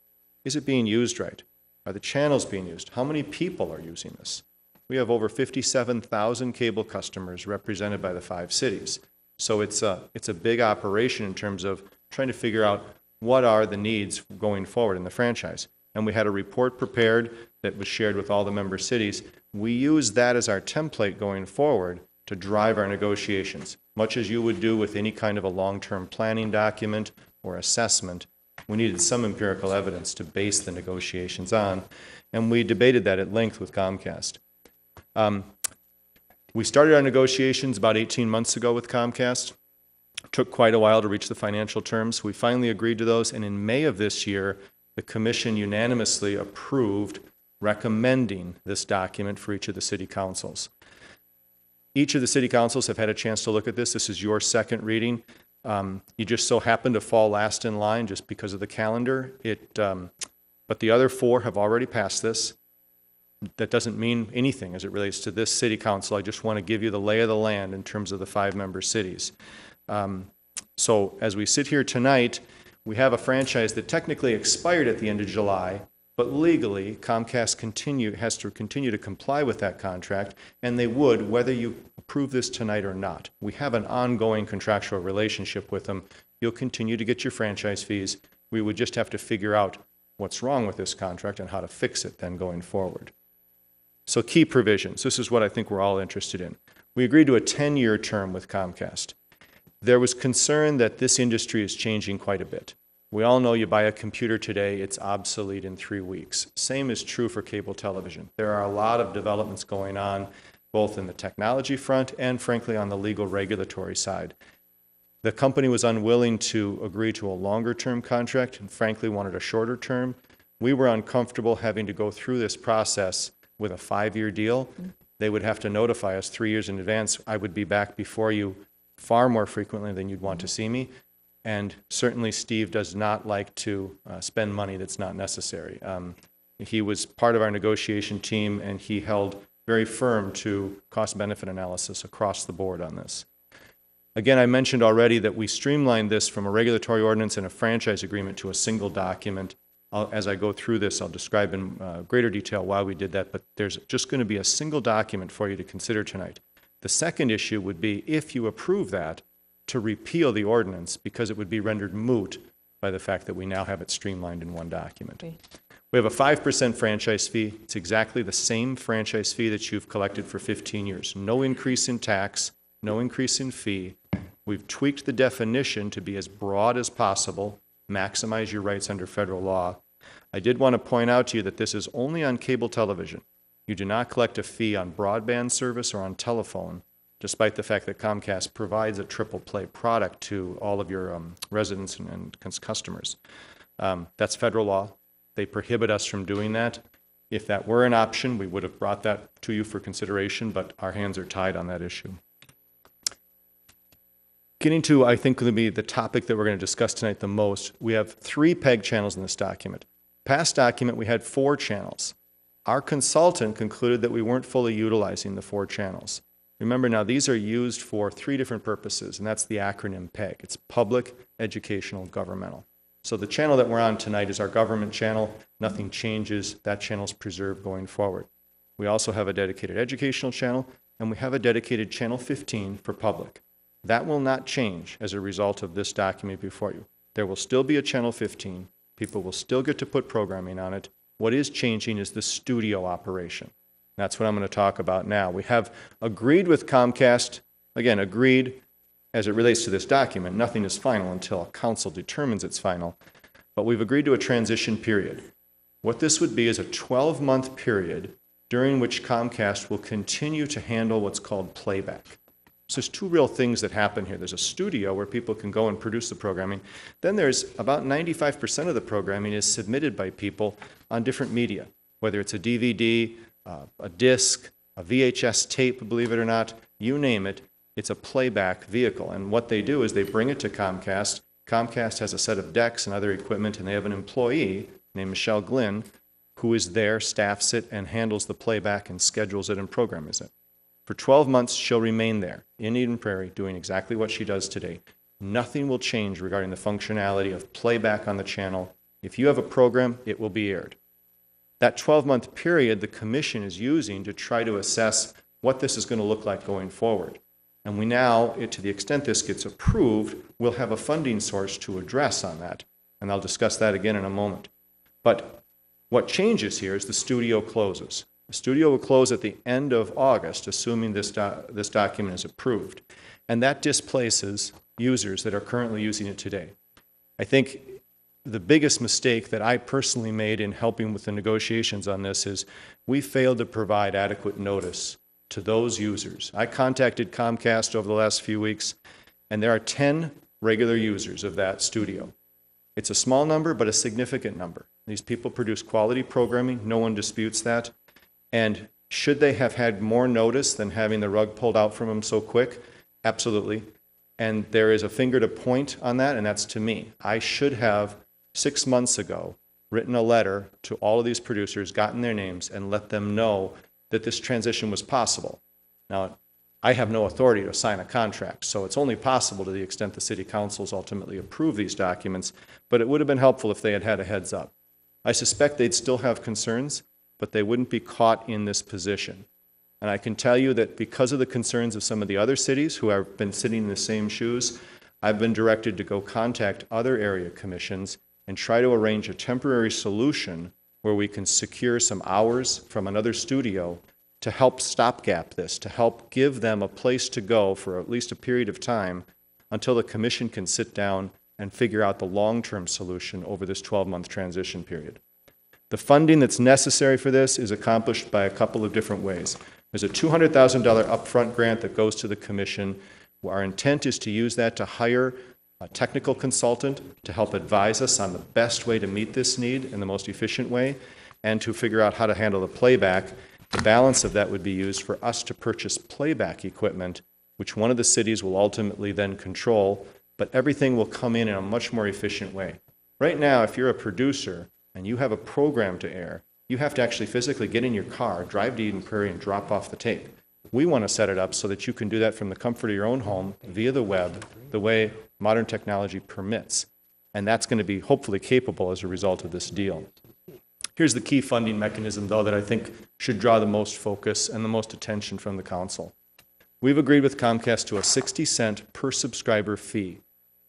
Is it being used right? Are the channels being used? How many people are using this? We have over 57,000 cable customers represented by the 5 cities. So it's a big operation in terms of trying to figure out what are the needs going forward in the franchise. And we had a report prepared that was shared with all the member cities. We used that as our template going forward to drive our negotiations. Much as you would do with any kind of a long-term planning document or assessment, we needed some empirical evidence to base the negotiations on, and we debated that at length with Comcast. We started our negotiations about 18 months ago with Comcast. Took quite a while to reach the financial terms. We finally agreed to those, and in May of this year, the Commission unanimously approved recommending this document for each of the city councils. Each of the city councils have had a chance to look at this. This is your second reading. You just so happened to fall last in line just because of the calendar. But the other 4 have already passed this. That doesn't mean anything as it relates to this city council. I just want to give you the lay of the land in terms of the 5-member cities. So as we sit here tonight, we have a franchise that technically expired at the end of July, but legally Comcast has to continue to comply with that contract, and they would whether you approve this tonight or not. We have an ongoing contractual relationship with them. You'll continue to get your franchise fees. We would just have to figure out what's wrong with this contract and how to fix it then going forward. So key provisions. This is what I think we're all interested in. We agreed to a 10-year term with Comcast. There was concern that this industry is changing quite a bit. We all know you buy a computer today, it's obsolete in 3 weeks. Same is true for cable television. There are a lot of developments going on, both in the technology front and frankly on the legal regulatory side. The company was unwilling to agree to a longer term contract and frankly wanted a shorter term. We were uncomfortable having to go through this process with a 5-year deal. They would have to notify us 3 years in advance. I would be back before you far more frequently than you'd want to see me. And certainly Steve does not like to spend money that's not necessary. He was part of our negotiation team and he held very firm to cost-benefit analysis across the board on this. Again, I mentioned already that we streamlined this from a regulatory ordinance and a franchise agreement to a single document. As I go through this, I'll describe in greater detail why we did that, but there's just going to be a single document for you to consider tonight. The second issue would be, if you approve that, to repeal the ordinance because it would be rendered moot by the fact that we now have it streamlined in one document. Okay. We have a 5% franchise fee. It's exactly the same franchise fee that you've collected for 15 years. No increase in tax, no increase in fee. We've tweaked the definition to be as broad as possible, maximize your rights under federal law. I did want to point out to you that this is only on cable television. You do not collect a fee on broadband service or on telephone, despite the fact that Comcast provides a triple play product to all of your residents and customers. That's federal law. They prohibit us from doing that. If that were an option, we would have brought that to you for consideration, but our hands are tied on that issue. Getting to, I think, going to be the topic that we're going to discuss tonight the most, we have 3 PEG channels in this document. Past document, we had 4 channels. Our consultant concluded that we weren't fully utilizing the 4 channels. Remember now, these are used for 3 different purposes, and that's the acronym PEG. It's public, educational, governmental. So the channel that we're on tonight is our government channel. Nothing changes. That channel is preserved going forward. We also have a dedicated educational channel, and we have a dedicated channel 15 for public. That will not change as a result of this document before you. There will still be a channel 15. People will still get to put programming on it. What is changing is the studio operation. That's what I'm going to talk about now. We have agreed with Comcast, again, agreed as it relates to this document. Nothing is final until council determines it's final, but we've agreed to a transition period. What this would be is a 12-month period during which Comcast will continue to handle what's called playback. So there's 2 real things that happen here. There's a studio where people can go and produce the programming. Then there's about 95% of the programming is submitted by people on different media, whether it's a DVD, a disc, a VHS tape, believe it or not, you name it, it's a playback vehicle. And what they do is they bring it to Comcast. Comcast has a set of decks and other equipment, and they have an employee named Michelle Glynn who is there, staffs it, and handles the playback and schedules it and programs it. For 12 months, she'll remain there in Eden Prairie doing exactly what she does today. Nothing will change regarding the functionality of playback on the channel. If you have a program, it will be aired. That 12-month period the commission is using to try to assess what this is going to look like going forward. And we now, to the extent this gets approved, will have a funding source to address on that. And I'll discuss that again in a moment. But what changes here is the studio closes. The studio will close at the end of August, assuming this document is approved. And that displaces users that are currently using it today. I think the biggest mistake that I personally made in helping with the negotiations on this is we failed to provide adequate notice to those users. I contacted Comcast over the last few weeks, and there are 10 regular users of that studio. It's a small number, but a significant number. These people produce quality programming. No one disputes that. And should they have had more notice than having the rug pulled out from them so quick? Absolutely. And there is a finger to point on that, and that's to me. I should have 6 months ago written a letter to all of these producers, gotten their names, and let them know that this transition was possible. Now, I have no authority to sign a contract, so it's only possible to the extent the city councils ultimately approve these documents, but it would have been helpful if they had had a heads up. I suspect they'd still have concerns, but they wouldn't be caught in this position. And I can tell you that because of the concerns of some of the other cities who have been sitting in the same shoes, I've been directed to go contact other area commissions and try to arrange a temporary solution where we can secure some hours from another studio to help stopgap this, to help give them a place to go for at least a period of time until the commission can sit down and figure out the long-term solution over this 12-month transition period. The funding that's necessary for this is accomplished by a couple of different ways. There's a $200,000 upfront grant that goes to the commission. Our intent is to use that to hire a technical consultant to help advise us on the best way to meet this need in the most efficient way and to figure out how to handle the playback. The balance of that would be used for us to purchase playback equipment, which one of the cities will ultimately then control, but everything will come in a much more efficient way. Right now, if you're a producer and you have a program to air, you have to actually physically get in your car, drive to Eden Prairie, and drop off the tape. We want to set it up so that you can do that from the comfort of your own home via the web, the way modern technology permits. And that's going to be hopefully capable as a result of this deal. Here's the key funding mechanism, though, that I think should draw the most focus and the most attention from the council. We've agreed with Comcast to a 60-cent per subscriber fee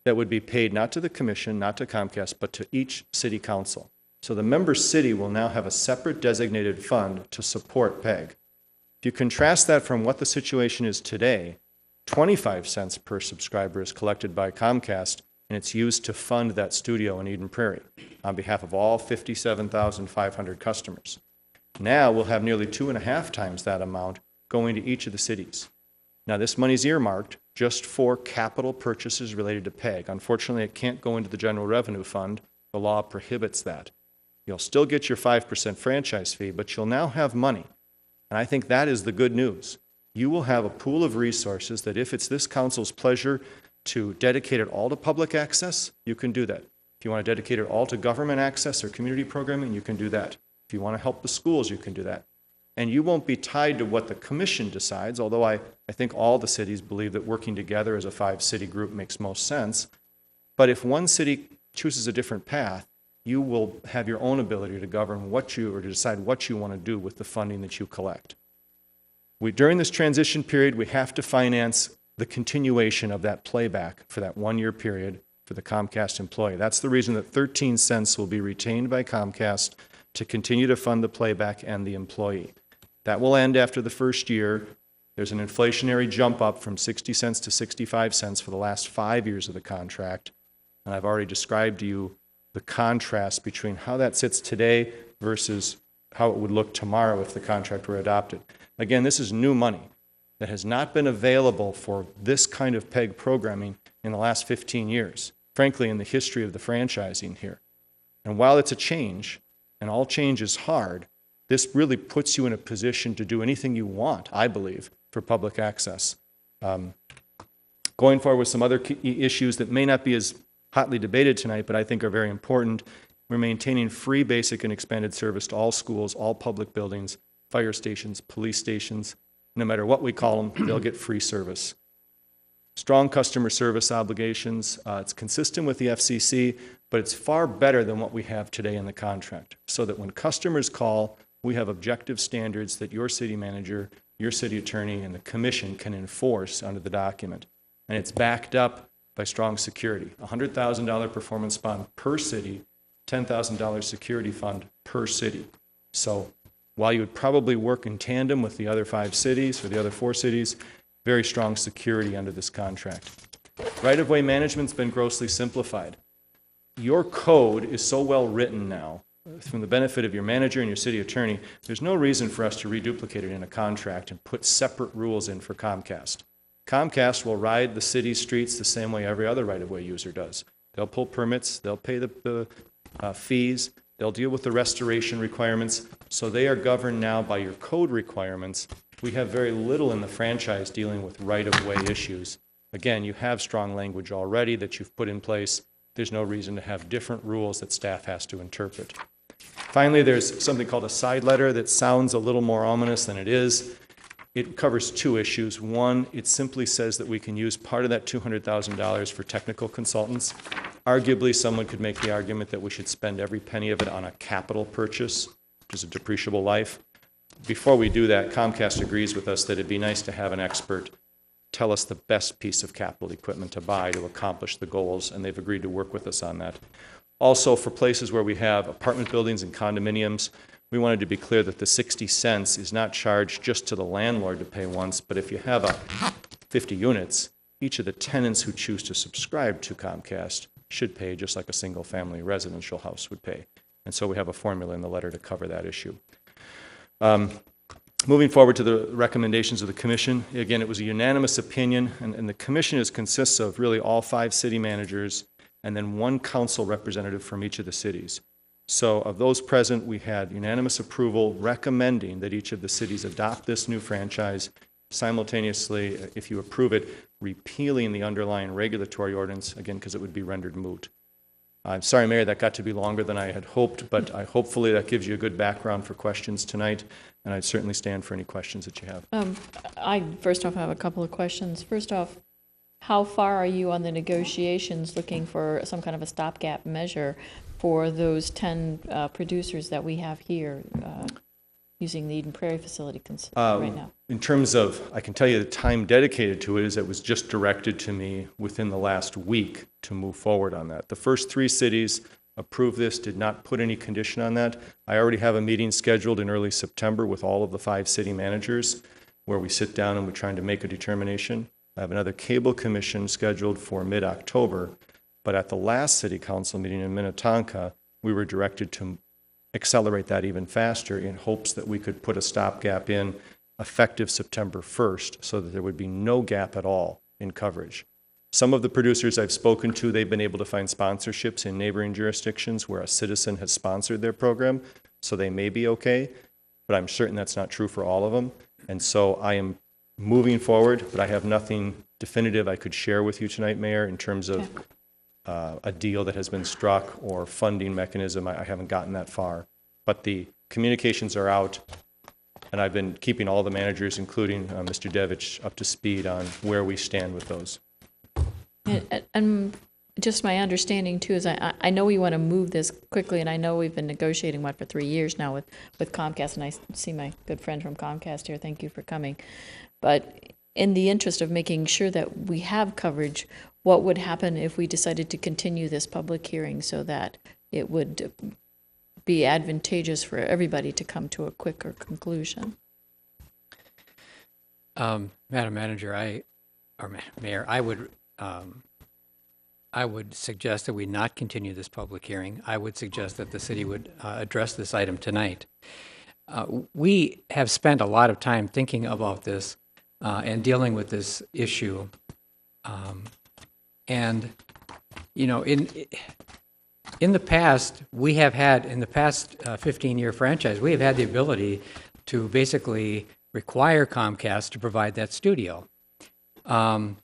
that would be paid not to the commission, not to Comcast, but to each city council. So the member city will now have a separate designated fund to support PEG. If you contrast that from what the situation is today, 25 cents per subscriber is collected by Comcast, and it's used to fund that studio in Eden Prairie on behalf of all 57,500 customers. Now we'll have nearly 2.5 times that amount going to each of the cities. Now this money is earmarked just for capital purchases related to PEG. Unfortunately, it can't go into the general revenue fund. The law prohibits that. You'll still get your 5% franchise fee, but you'll now have money. And I think that is the good news. You will have a pool of resources that if it's this council's pleasure to dedicate it all to public access, you can do that. If you want to dedicate it all to government access or community programming, you can do that. If you want to help the schools, you can do that. And you won't be tied to what the commission decides, although I think all the cities believe that working together as a 5-city group makes most sense. But if one city chooses a different path, you will have your own ability to govern or to decide what you want to do with the funding that you collect. During this transition period, we have to finance the continuation of that playback for that 1-year period for the Comcast employee. That's the reason that 13 cents will be retained by Comcast to continue to fund the playback and the employee. That will end after the first year. There's an inflationary jump up from 60 cents to 65 cents for the last 5 years of the contract. And I've already described to you the contrast between how that sits today versus how it would look tomorrow if the contract were adopted. Again, this is new money that has not been available for this kind of PEG programming in the last 15 years, frankly, in the history of the franchising here. And while it's a change, and all change is hard, this really puts you in a position to do anything you want, I believe, for public access. Going forward with some other key issues that may not be as hotly debated tonight, but I think are very important. We're maintaining free basic and expanded service to all schools, all public buildings, fire stations, police stations. No matter what we call them, they'll get free service. Strong customer service obligations. It's consistent with the FCC, but it's far better than what we have today in the contract. So that when customers call, we have objective standards that your city manager, your city attorney, and the commission can enforce under the document. And it's backed up by strong security. $100,000 performance bond per city, $10,000 security fund per city. So while you would probably work in tandem with the other 5 cities or the other 4 cities, very strong security under this contract. Right-of-way management's been grossly simplified. Your code is so well written now, from the benefit of your manager and your city attorney, there's no reason for us to reduplicate it in a contract and put separate rules in for Comcast. Comcast will ride the city's streets the same way every other right-of-way user does. They'll pull permits, they'll pay the fees, they'll deal with the restoration requirements, so they are governed now by your code requirements. We have very little in the franchise dealing with right-of-way issues. Again, you have strong language already that you've put in place. There's no reason to have different rules that staff has to interpret. Finally, there's something called a side letter that sounds a little more ominous than it is. It covers 2 issues. One, it simply says that we can use part of that $200,000 for technical consultants. Arguably, someone could make the argument that we should spend every penny of it on a capital purchase, which is a depreciable life. Before we do that, Comcast agrees with us that it'd be nice to have an expert tell us the best piece of capital equipment to buy to accomplish the goals, and they've agreed to work with us on that. Also, for places where we have apartment buildings and condominiums, we wanted to be clear that the 60 cents is not charged just to the landlord to pay once, but if you have 50 units, each of the tenants who choose to subscribe to Comcast should pay just like a single-family residential house would pay. And so we have a formula in the letter to cover that issue. Moving forward to the recommendations of the commission, again, it was a unanimous opinion, and the commission consists of really all 5 city managers and then 1 council representative from each of the cities. So of those present, we had unanimous approval recommending that each of the cities adopt this new franchise, simultaneously, if you approve it, repealing the underlying regulatory ordinance, again, because it would be rendered moot. I'm sorry, Mayor, that got to be longer than I had hoped, but hopefully that gives you a good background for questions tonight, and I'd certainly stand for any questions that you have. I first off have a couple of questions. First off, how far are you on the negotiations looking for some kind of a stopgap measure for those 10 producers that we have here using the Eden Prairie facility right now? In terms of, I can tell you the time dedicated to it is it was just directed to me within the last week to move forward on that. The first 3 cities approved this, did not put any condition on that. I already have a meeting scheduled in early September with all of the 5 city managers where we sit down and we're trying to make a determination. I have another cable commission scheduled for mid-October, but at the last city council meeting in Minnetonka, we were directed to accelerate that even faster in hopes that we could put a stopgap in effective September 1st so that there would be no gap at all in coverage. Some of the producers I've spoken to, they've been able to find sponsorships in neighboring jurisdictions where a citizen has sponsored their program, so they may be okay, but I'm certain that's not true for all of them. And so I am moving forward, but I have nothing definitive I could share with you tonight, Mayor, in terms of a deal that has been struck or funding mechanism. I haven't gotten that far. But the communications are out, and I've been keeping all the managers, including Mr. Devich, up to speed on where we stand with those. And just my understanding, too, is I know we want to move this quickly, and I know we've been negotiating, for 3 years now with Comcast, and I see my good friend from Comcast here. Thank you for coming. But in the interest of making sure that we have coverage, what would happen if we decided to continue this public hearing so that it would be advantageous for everybody to come to a quicker conclusion? Madam Manager, Mayor, I would suggest that we not continue this public hearing. I would suggest that the city would address this item tonight. We have spent a lot of time thinking about this and dealing with this issue. And, you know, in the past, we have had, in the past 15-year franchise, we have had the ability to basically require Comcast to provide that studio. And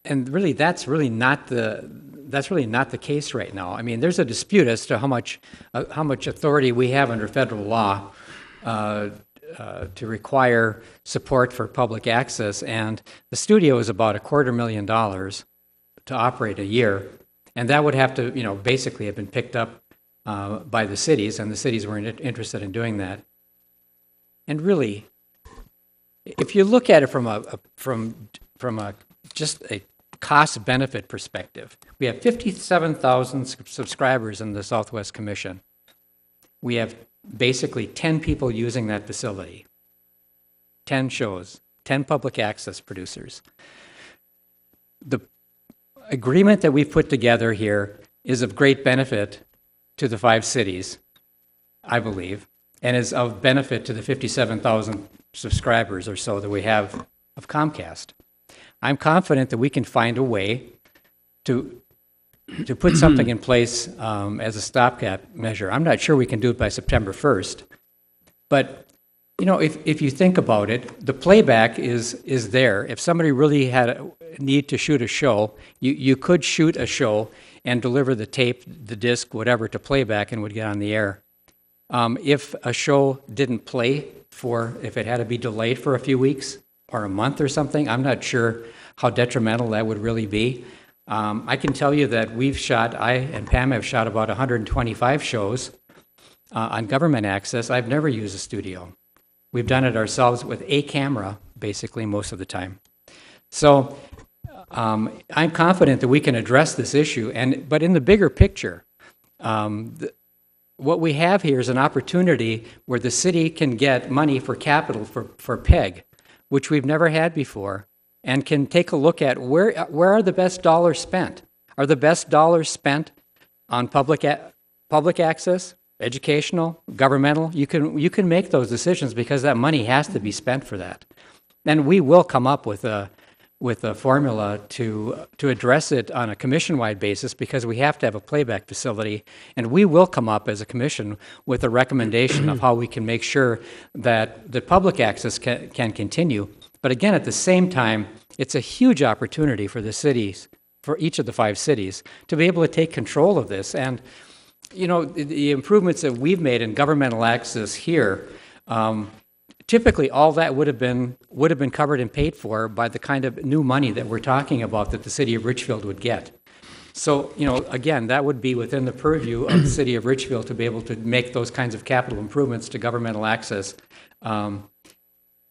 really, that's really not the case right now. I mean, there's a dispute as to how much authority we have under federal law to require support for public access, and the studio is about $250,000 to operate a year, and that would have to, basically have been picked up by the cities, and the cities weren't interested in doing that. And really, if you look at it from just a cost benefit perspective, we have 57,000 subscribers in the Southwest Commission. We have basically 10 people using that facility, 10 shows, 10 public access producers. The agreement that we've put together here is of great benefit to the 5 cities, I believe, and is of benefit to the 57,000 subscribers or so that we have of Comcast. I'm confident that we can find a way to put something in place as a stopgap measure. I'm not sure we can do it by September 1st, but if you think about it, the playback is there. If somebody really had a need to shoot a show, you could shoot a show and deliver the tape, the disc, whatever, to playback and would get on the air. If a show didn't play if it had to be delayed for a few weeks or a month or something, I'm not sure how detrimental that would really be. I can tell you that I and Pam have shot about 125 shows on government access. I've never used a studio. We've done it ourselves with a camera, basically, most of the time. So I'm confident that we can address this issue. But in the bigger picture, what we have here is an opportunity where the city can get money for capital for PEG, which we've never had before, and can take a look at where are the best dollars spent. Are the best dollars spent on public access, educational, governmental? You can make those decisions because that money has to be spent for that. And we will come up with a formula to address it on a commission-wide basis because we have to have a playback facility, and we will come up as a commission with a recommendation of how we can make sure that the public access can continue. But again, at the same time, it's a huge opportunity for the cities, for each of the 5 cities, to be able to take control of this. And the improvements that we've made in governmental access here, typically all that would have been covered and paid for by the kind of new money that we're talking about that the city of Richfield would get. So, again, that would be within the purview of the city of Richfield to be able to make those kinds of capital improvements to governmental access.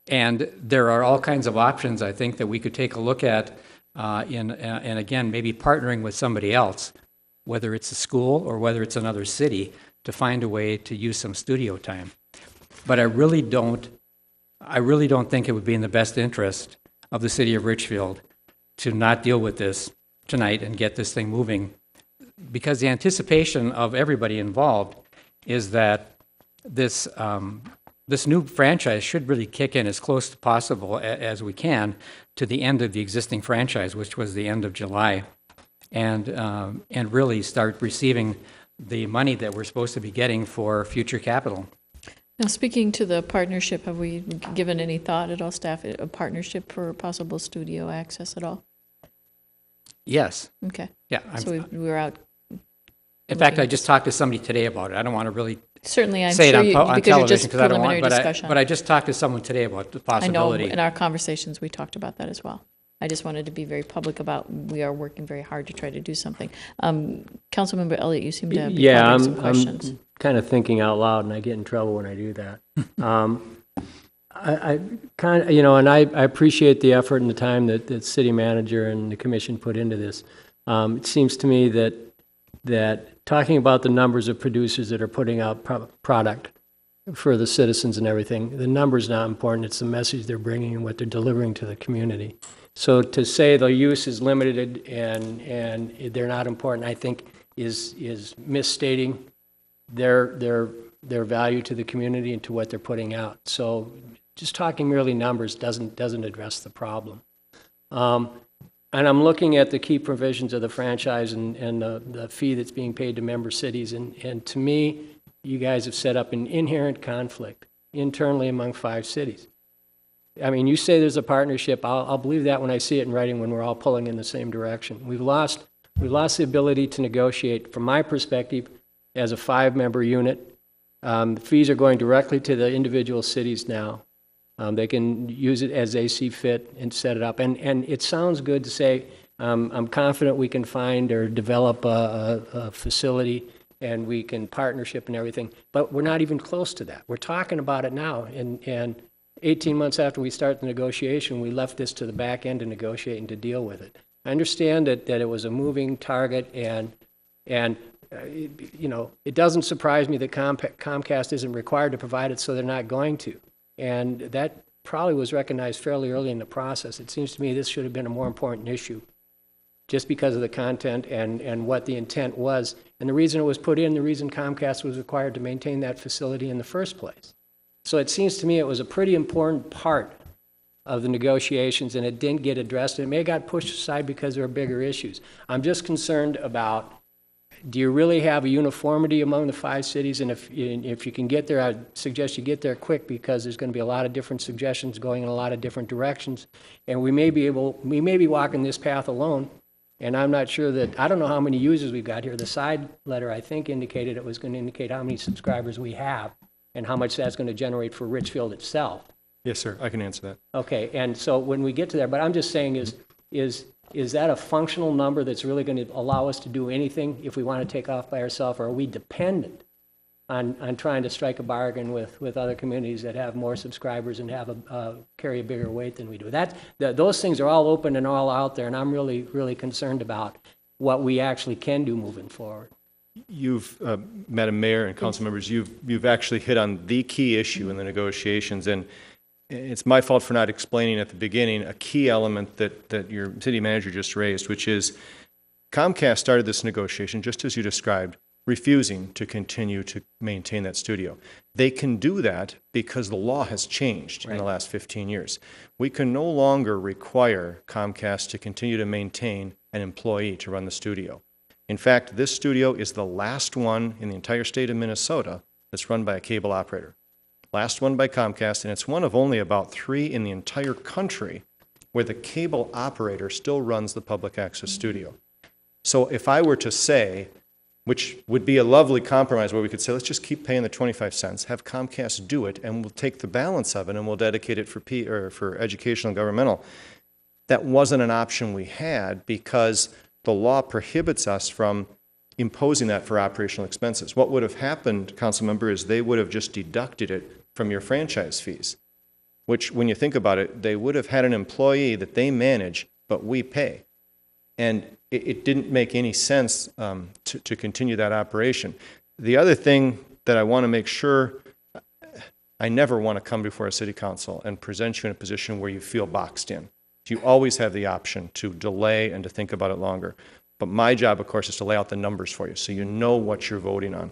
And there are all kinds of options, I think, that we could take a look at, and again, maybe partnering with somebody else, whether it's a school or whether it's another city, to find a way to use some studio time. But I really don't think it would be in the best interest of the city of Richfield to not deal with this tonight and get this thing moving, because the anticipation of everybody involved is that this new franchise should really kick in as close as possible as we can to the end of the existing franchise, which was the end of July, and really start receiving the money that we're supposed to be getting for future capital. Now, speaking to the partnership, have we given any thought at all, staff, a partnership for possible studio access at all? Yes. Okay. Yeah. So we're out. In fact, I just talked to somebody today about it. I don't want to really certainly I'm say sure it on because television you're just because I don't want. discussion. But I just talked to someone today about the possibility. I know in our conversations we talked about that as well. I just wanted to be very public about we are working very hard to try to do something. Councilmember Elliott, you seem to be having some questions. I'm kind of thinking out loud, and I get in trouble when I do that. I kind of, and I appreciate the effort and the time that the city manager and the commission put into this. It seems to me that talking about the numbers of producers that are putting out product for the citizens and everything, the number's not important. It's the message they're bringing and what they're delivering to the community. So to say the use is limited and they're not important, I think is misstating their value to the community and to what they're putting out. So just talking merely numbers doesn't address the problem. And I'm looking at the key provisions of the franchise and the fee that's being paid to member cities. And to me, you guys have set up an inherent conflict internally among 5 cities. I mean, you say there's a partnership. I'll believe that when I see it in writing, when we're all pulling in the same direction. We've lost the ability to negotiate, from my perspective, as a 5-member unit, The fees are going directly to the individual cities now. They can use it as they see fit and set it up. And it sounds good to say, I'm confident we can find or develop a facility and we can partnership and everything, but we're not even close to that. We're talking about it now, and 18 months after we start the negotiation, we left this to the back end to negotiate and to deal with it. I understand that it was a moving target, and you know, it doesn't surprise me that Comcast isn't required to provide it, so they're not going to. And that probably was recognized fairly early in the process. It seems to me this should have been a more important issue, just because of the content and what the intent was, and the reason it was put in, the reason Comcast was required to maintain that facility in the first place. So it seems to me it was a pretty important part of the negotiations, and it didn't get addressed. It may have got pushed aside because there are bigger issues. I'm just concerned about, do you really have a uniformity among the 5 cities? And if you can get there, I'd suggest you get there quick, because there's going to be a lot of different suggestions going in a lot of different directions. And we may be walking this path alone. And I'm not sure that, I don't know how many users we've got here. The side letter, I think, indicated it was going to indicate how many subscribers we have and how much that's going to generate for Richfield itself. Yes, sir, I can answer that. Okay, and so when we get to there, but I'm just saying is that a functional number that's really going to allow us to do anything if we want to take off by ourselves, or are we dependent on trying to strike a bargain with other communities that have more subscribers and have carry a bigger weight than we do? Those things are all open and all out there, and I'm really, really concerned about what we actually can do moving forward. You've, Madam Mayor and council members, you've actually hit on the key issue in the negotiations, and it's my fault for not explaining at the beginning a key element that your city manager just raised, which is Comcast started this negotiation, just as you described, refusing to continue to maintain that studio. They can do that because the law has changed in the last 15 years. We can no longer require Comcast to continue to maintain an employee to run the studio. In fact, this studio is the last one in the entire state of Minnesota that's run by a cable operator. Last one by Comcast, and it's one of only about 3 in the entire country where the cable operator still runs the public access studio. So if I were to say, which would be a lovely compromise where we could say, let's just keep paying the 25 cents, have Comcast do it, and we'll take the balance of it and we'll dedicate it for educational and governmental. That wasn't an option we had because the law prohibits us from imposing that for operational expenses. What would have happened, council member, is they would have just deducted it from your franchise fees, which, when you think about it, they would have had an employee that they manage, but we pay. And it didn't make any sense to continue that operation. The other thing that I want to make sure, I never want to come before a city council and present you in a position where you feel boxed in. You always have the option to delay and to think about it longer. But my job, of course, is to lay out the numbers for you so you know what you're voting on.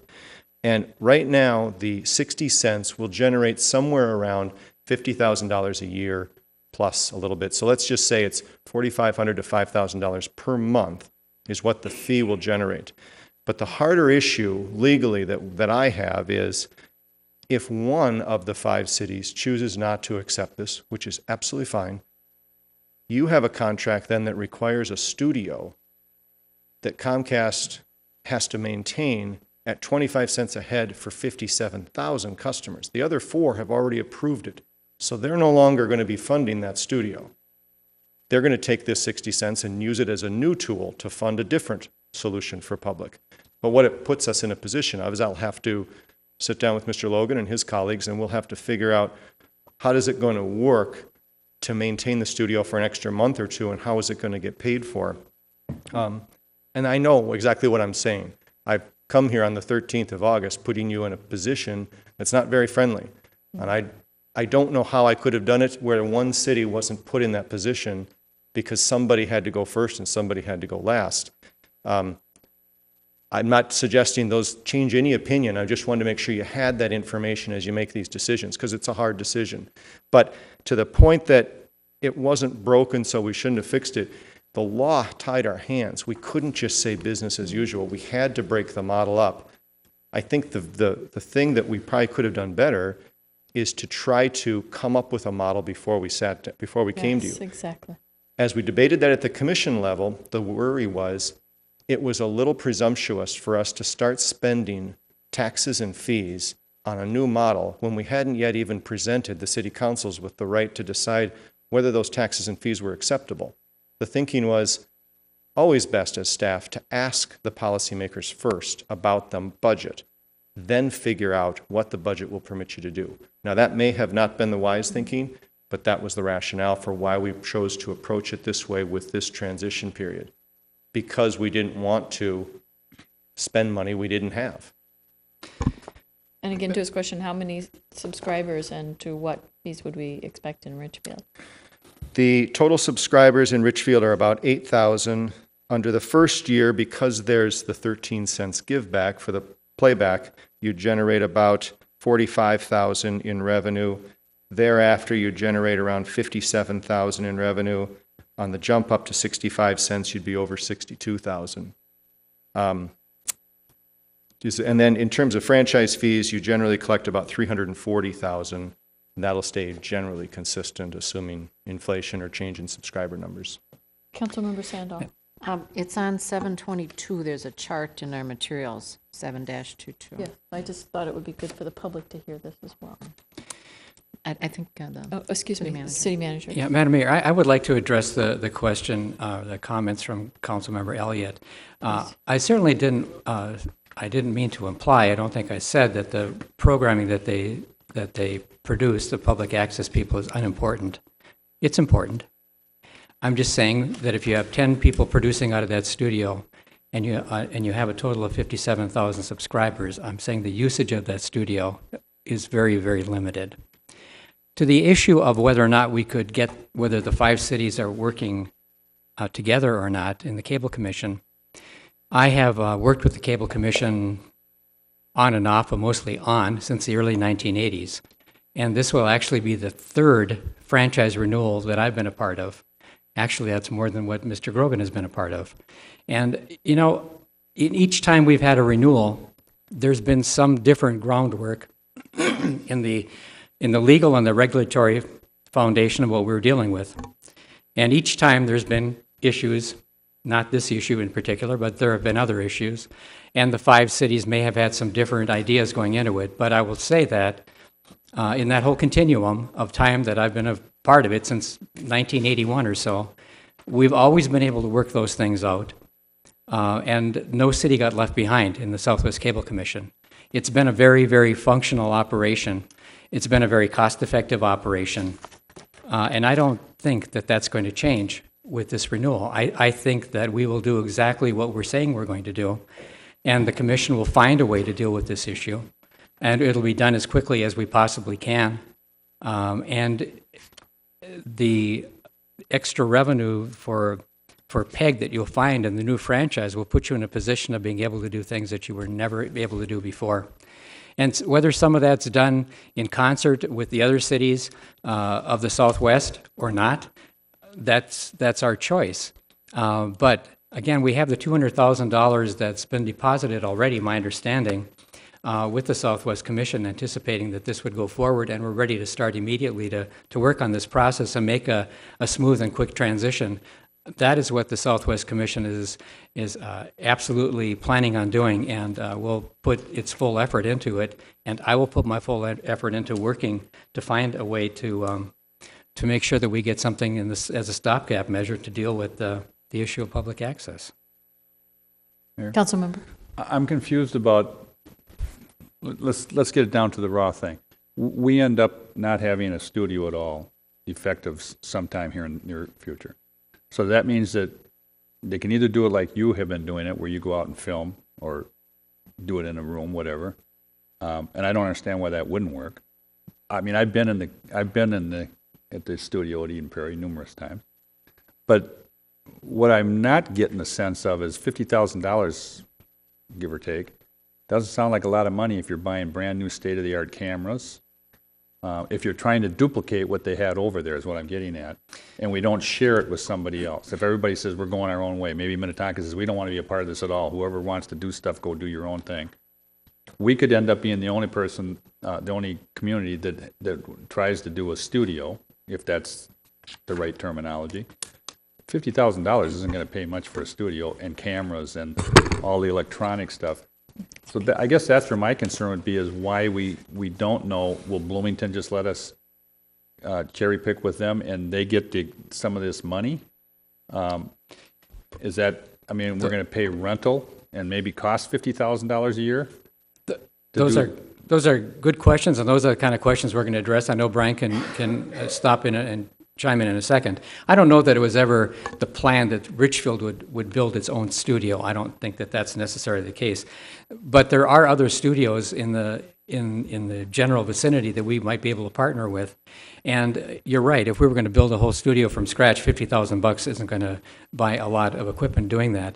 And right now, the 60 cents will generate somewhere around $50,000 a year plus a little bit. So let's just say it's $4,500 to $5,000 per month is what the fee will generate. But the harder issue legally that I have is if one of the 5 cities chooses not to accept this, which is absolutely fine, you have a contract then that requires a studio that Comcast has to maintain at 25 cents a head for 57,000 customers. The other 4 have already approved it. So they're no longer going to be funding that studio. They're going to take this 60 cents and use it as a new tool to fund a different solution for public. But what it puts us in a position of is I'll have to sit down with Mr. Logan and his colleagues, and we'll have to figure out how is it going to work to maintain the studio for an extra month or 2, and how is it going to get paid for. And I know exactly what I'm saying. I've come here on the 13th of August putting you in a position that's not very friendly. And I don't know how I could have done it where one city wasn't put in that position because somebody had to go first and somebody had to go last. I'm not suggesting those change any opinion. I just wanted to make sure you had that information as you make these decisions, because it's a hard decision. But to the point that it wasn't broken, so we shouldn't have fixed it, the law tied our hands. We couldn't just say business as usual. We had to break the model up. I think the thing that we probably could have done better is to try to come up with a model before we came to you. Yes, exactly. As we debated that at the commission level, the worry was it was a little presumptuous for us to start spending taxes and fees on a new model when we hadn't yet even presented the city councils with the right to decide whether those taxes and fees were acceptable. The thinking was always best as staff to ask the policymakers first about the budget, then figure out what the budget will permit you to do. Now, that may have not been the wise thinking, but that was the rationale for why we chose to approach it this way with this transition period, because we didn't want to spend money we didn't have. And again, to his question, how many subscribers and to what fees would we expect in Richfield? The total subscribers in Richfield are about 8,000. Under the first year, because there's the 13 cents give back for the playback, you generate about 45,000 in revenue. Thereafter, you generate around 57,000 in revenue. On the jump up to 65 cents, you'd be over 62,000. And then in terms of franchise fees, you generally collect about 340,000. And that'll stay generally consistent, assuming inflation or change in subscriber numbers. Councilmember Sandal. It's on 722. There's a chart in our materials, 7-22. Yeah, I just thought it would be good for the public to hear this as well. I think Excuse me, manager. City Manager. Yeah, Madam Mayor, I would like to address the question, the comments from Councilmember Elliott. I certainly didn't mean to imply, I don't think I said that the programming that they produce, the public access people, is unimportant. It's important. I'm just saying that if you have 10 people producing out of that studio and you have a total of 57,000 subscribers, I'm saying the usage of that studio is very, very limited. To the issue of whether or not we could get, whether the 5 cities are working together or not in the Cable Commission, I have worked with the Cable Commission on and off, but mostly on, since the early 1980s. And this will actually be the 3rd franchise renewal that I've been a part of. Actually, that's more than what Mr. Grogan has been a part of. And, you know, each time we've had a renewal, there's been some different groundwork in the legal and the regulatory foundation of what we're dealing with. And each time there's been issues, not this issue in particular, but there have been other issues. And the 5 cities may have had some different ideas going into it. But I will say that in that whole continuum of time that I've been a part of it since 1981 or so, we've always been able to work those things out. And no city got left behind in the Southwest Cable Commission. It's been a very, very functional operation. It's been a very cost-effective operation. And I don't think that that's going to change with this renewal. I think that we will do exactly what we're saying we're going to do, and the Commission will find a way to deal with this issue, and it'll be done as quickly as we possibly can. And the extra revenue for PEG that you'll find in the new franchise will put you in a position of being able to do things that you were never able to do before. And whether some of that's done in concert with the other cities of the Southwest or not, that's our choice. But again, we have the $200,000 that's been deposited already, my understanding, with the Southwest Commission, anticipating that this would go forward, and we're ready to start immediately to work on this process and make a smooth and quick transition. That is what the Southwest Commission is absolutely planning on doing, and will put its full effort into it. And I will put my full effort into working to find a way to make sure that we get something in this as a stopgap measure to deal with the issue of public access. Mayor? Councilmember. I'm confused about. Let's get it down to the raw thing. We end up not having a studio at all, effective sometime here in the near future. So that means that they can either do it like you have been doing it, where you go out and film, or do it in a room, whatever. And I don't understand why that wouldn't work. I mean, I've been at the studio at Eden Prairie numerous times, but what I'm not getting a sense of is $50,000, give or take. Doesn't sound like a lot of money if you're buying brand new state-of-the-art cameras. If you're trying to duplicate what they had over there is what I'm getting at, and we don't share it with somebody else. If everybody says we're going our own way, maybe Minnetonka says we don't want to be a part of this at all. Whoever wants to do stuff, go do your own thing. We could end up being the only person, the only community that tries to do a studio, if that's the right terminology. $50,000 isn't going to pay much for a studio and cameras and all the electronic stuff. So I guess that's where my concern would be, is why we don't know, will Bloomington just let us cherry pick with them and they get some of this money? Is that, I mean, we're going to pay rental and maybe cost $50,000 a year? Those are good questions, and those are the kind of questions we're going to address. I know Brian can stop in and chime in a second. I don't know that it was ever the plan that Richfield would build its own studio. I don't think that that's necessarily the case. But there are other studios in the general vicinity that we might be able to partner with. And you're right, if we were going to build a whole studio from scratch, $50,000 isn't going to buy a lot of equipment doing that.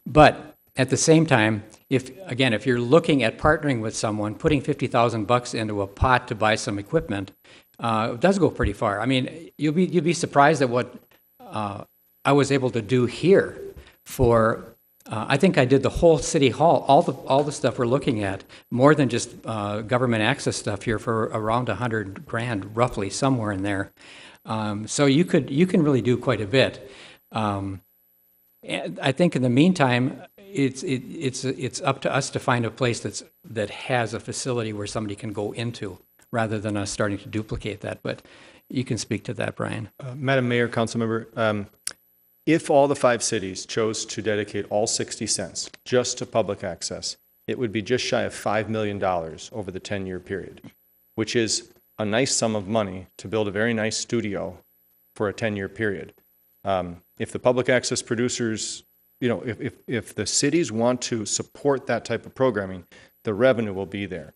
But at the same time, if you're looking at partnering with someone, putting $50,000 into a pot to buy some equipment, it does go pretty far. I mean, you'll be surprised at what I was able to do here for. I think I did the whole city hall, all the stuff we're looking at, more than just government access stuff here, for around $100,000, roughly, somewhere in there. So you can really do quite a bit. And I think in the meantime, it's up to us to find a place that has a facility where somebody can go into, rather than us starting to duplicate that. But you can speak to that, Brian. Madam Mayor, Councilmember, if all the 5 cities chose to dedicate all 60 cents just to public access, it would be just shy of $5 million over the 10-year period, which is a nice sum of money to build a very nice studio for a 10-year period. If the public access producers, if the cities want to support that type of programming, the revenue will be there.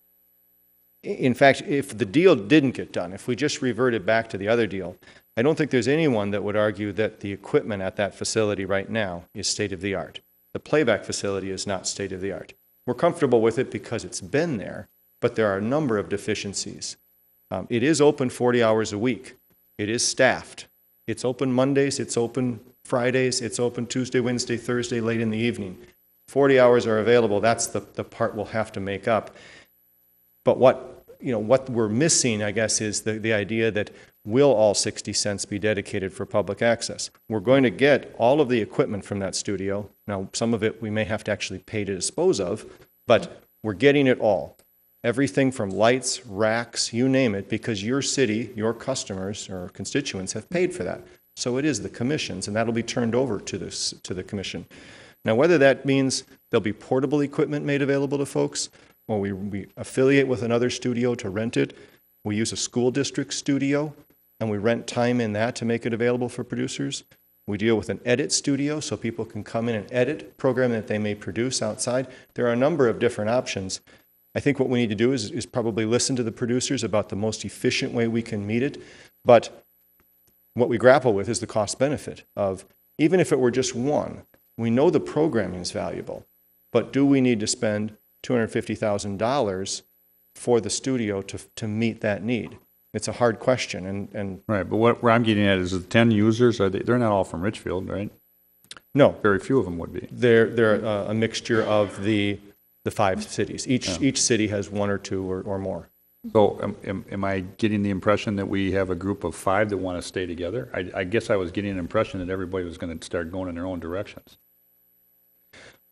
In fact, if the deal didn't get done, if we just reverted back to the other deal, I don't think there's anyone that would argue that the equipment at that facility right now is state-of-the-art. The playback facility is not state-of-the-art. We're comfortable with it because it's been there, but there are a number of deficiencies. It is open 40 hours a week. It is staffed. It's open Mondays, it's open Fridays, it's open Tuesday, Wednesday, Thursday, late in the evening. 40 hours are available. That's the part we'll have to make up. But what we're missing, I guess, is the idea that will all 60 cents be dedicated for public access? We're going to get all of the equipment from that studio. Now, some of it we may have to actually pay to dispose of, but we're getting it all. Everything from lights, racks, you name it, because your city, your customers or constituents have paid for that. So it is the commission's, and that'll be turned over to the commission. Now, whether that means there'll be portable equipment made available to folks, or we affiliate with another studio to rent it, we use a school district studio, and we rent time in that to make it available for producers. We deal with an edit studio so people can come in and edit programming that they may produce outside. There are a number of different options. I think what we need to do is probably listen to the producers about the most efficient way we can meet it. But what we grapple with is the cost benefit of, even if it were just one, we know the programming is valuable, but do we need to spend $250,000 for the studio to meet that need? It's a hard question. And right, but where I'm getting at is the 10 users, they're not all from Richfield, right? No. Very few of them would be. They're a mixture of the 5 cities. Each city has 1 or 2 or more. So am I getting the impression that we have a group of 5 that want to stay together? I guess I was getting an impression that everybody was going to start going in their own directions.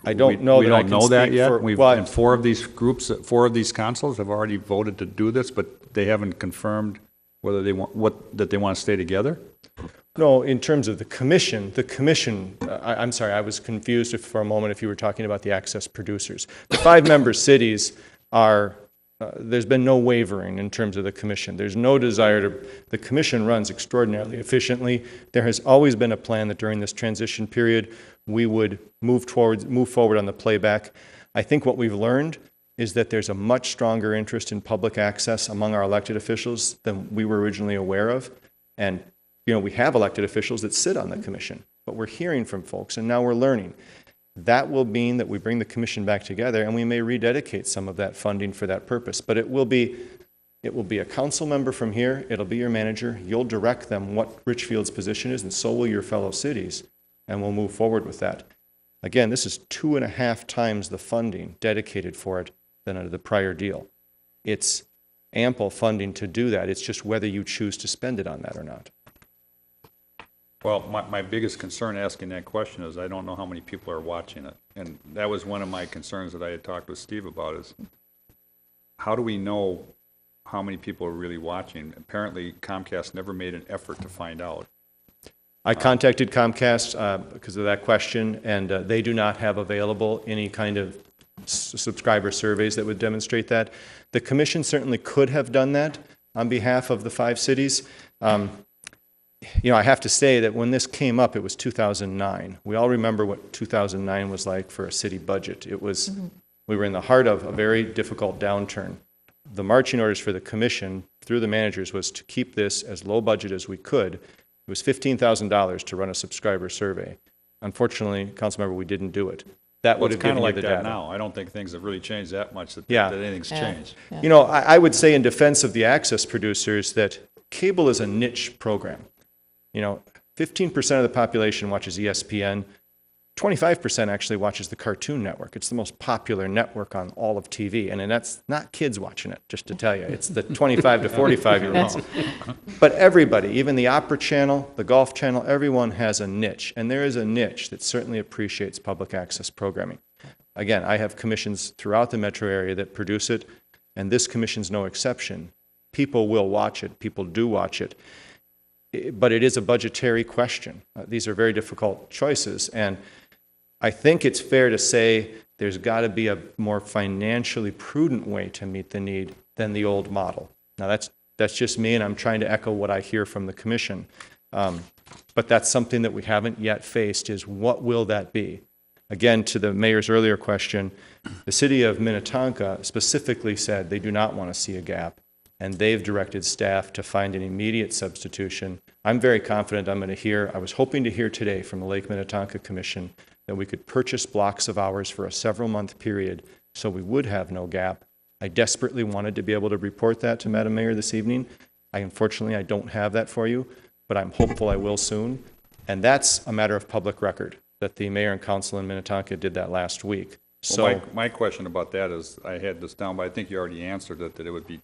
I don't know we that don't I can know that speak yet. for, And 4 of these groups, 4 of these councils have already voted to do this, but they haven't confirmed whether they want that they want to stay together. No, in terms of the commission, I'm sorry, I was confused for a moment if you were talking about the access producers. The 5-member cities are, there's been no wavering in terms of the commission. There's no desire the commission runs extraordinarily efficiently. There has always been a plan that during this transition period, we would move forward on the playback. I think what we've learned is that there's a much stronger interest in public access among our elected officials than we were originally aware of. And we have elected officials that sit on the commission, but we're hearing from folks, and now we're learning. That will mean that we bring the commission back together, and we may rededicate some of that funding for that purpose. But it will be a council member from here. It'll be your manager. You'll direct them what Richfield's position is, and so will your fellow cities, and we'll move forward with that. Again, this is 2.5 times the funding dedicated for it than under the prior deal. It's ample funding to do that. It's just whether you choose to spend it on that or not. Well, my biggest concern asking that question is I don't know how many people are watching it. And that was one of my concerns that I had talked with Steve about is how do we know how many people are really watching? Apparently Comcast never made an effort to find out. I contacted Comcast because of that question, and they do not have available any kind of subscriber surveys that would demonstrate that. The commission certainly could have done that on behalf of the 5 cities. You know, I have to say that when this came up, it was 2009. We all remember what 2009 was like for a city budget. It was, we were in the heart of a very difficult downturn. The marching orders for the commission through the managers was to keep this as low budget as we could. It was $15,000 to run a subscriber survey. Unfortunately, Councilmember, we didn't do it. That would have given you the data. It's kind of like that now. I don't think things have really changed that much that anything's changed. Yeah. You know, I would say in defense of the access producers that cable is a niche program. You know, 15% of the population watches ESPN. 25% actually watches the Cartoon Network. It's the most popular network on all of TV. And that's not kids watching it, just to tell you. It's the 25 to 45-year-olds. But everybody, even the Opera Channel, the Golf Channel, everyone has a niche. And there is a niche that certainly appreciates public access programming. Again, I have commissions throughout the metro area that produce it, and this commission's no exception. People will watch it. People do watch it. But it is a budgetary question. These are very difficult choices, and I think it's fair to say there's got to be a more financially prudent way to meet the need than the old model. Now, that's just me, and I'm trying to echo what I hear from the commission. But that's something that we haven't yet faced, is what will that be? Again, to the mayor's earlier question, the city of Minnetonka specifically said they do not want to see a gap, and they've directed staff to find an immediate substitution. I'm very confident I'm going to hear, I was hoping to hear today from the Lake Minnetonka Commission that we could purchase blocks of hours for a several-month period so we would have no gap. I desperately wanted to be able to report that to Madam Mayor this evening. Unfortunately, I don't have that for you, but I'm hopeful I will soon. And that's a matter of public record, that the mayor and council in Minnetonka did that last week. So Well, my question about that is, I had this down, but I think you already answered it, that it would be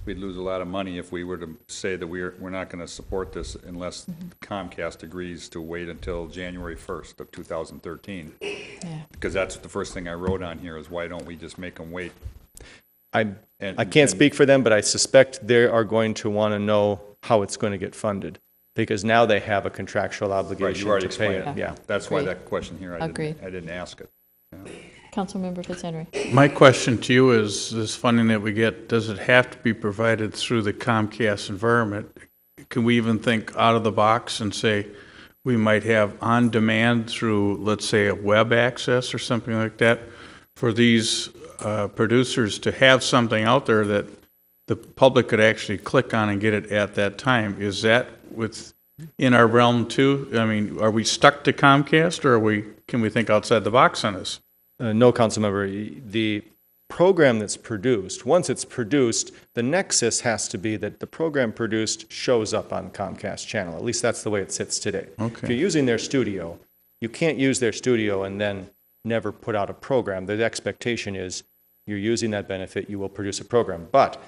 we'd lose a lot of money if we were to say that we're not going to support this unless Comcast agrees to wait until January 1st of 2013. Because that's the first thing I wrote on here is why don't we just make them wait? I can't speak for them, but I suspect they are going to want to know how it's going to get funded, because now they have a contractual obligation Right, you already to pay explained it. it. Yeah. That's why Agreed. that question here, I didn't ask it. Yeah. Councilmember Fitzhenry. My question to you is, this funding that we get, does it have to be provided through the Comcast environment? Can we even think out of the box and say we might have on-demand through, let's say, a web access or something like that, for these producers to have something out there that the public could actually click on and get it at that time? Is that within our realm too? I mean, are we stuck to Comcast, or can we think outside the box on this? No, Councilmember. The program that's produced, once it's produced, the nexus has to be that the program produced shows up on Comcast channel. At least that's the way it sits today. Okay. If you're using their studio, you can't use their studio and then never put out a program. The expectation is you're using that benefit, you will produce a program. But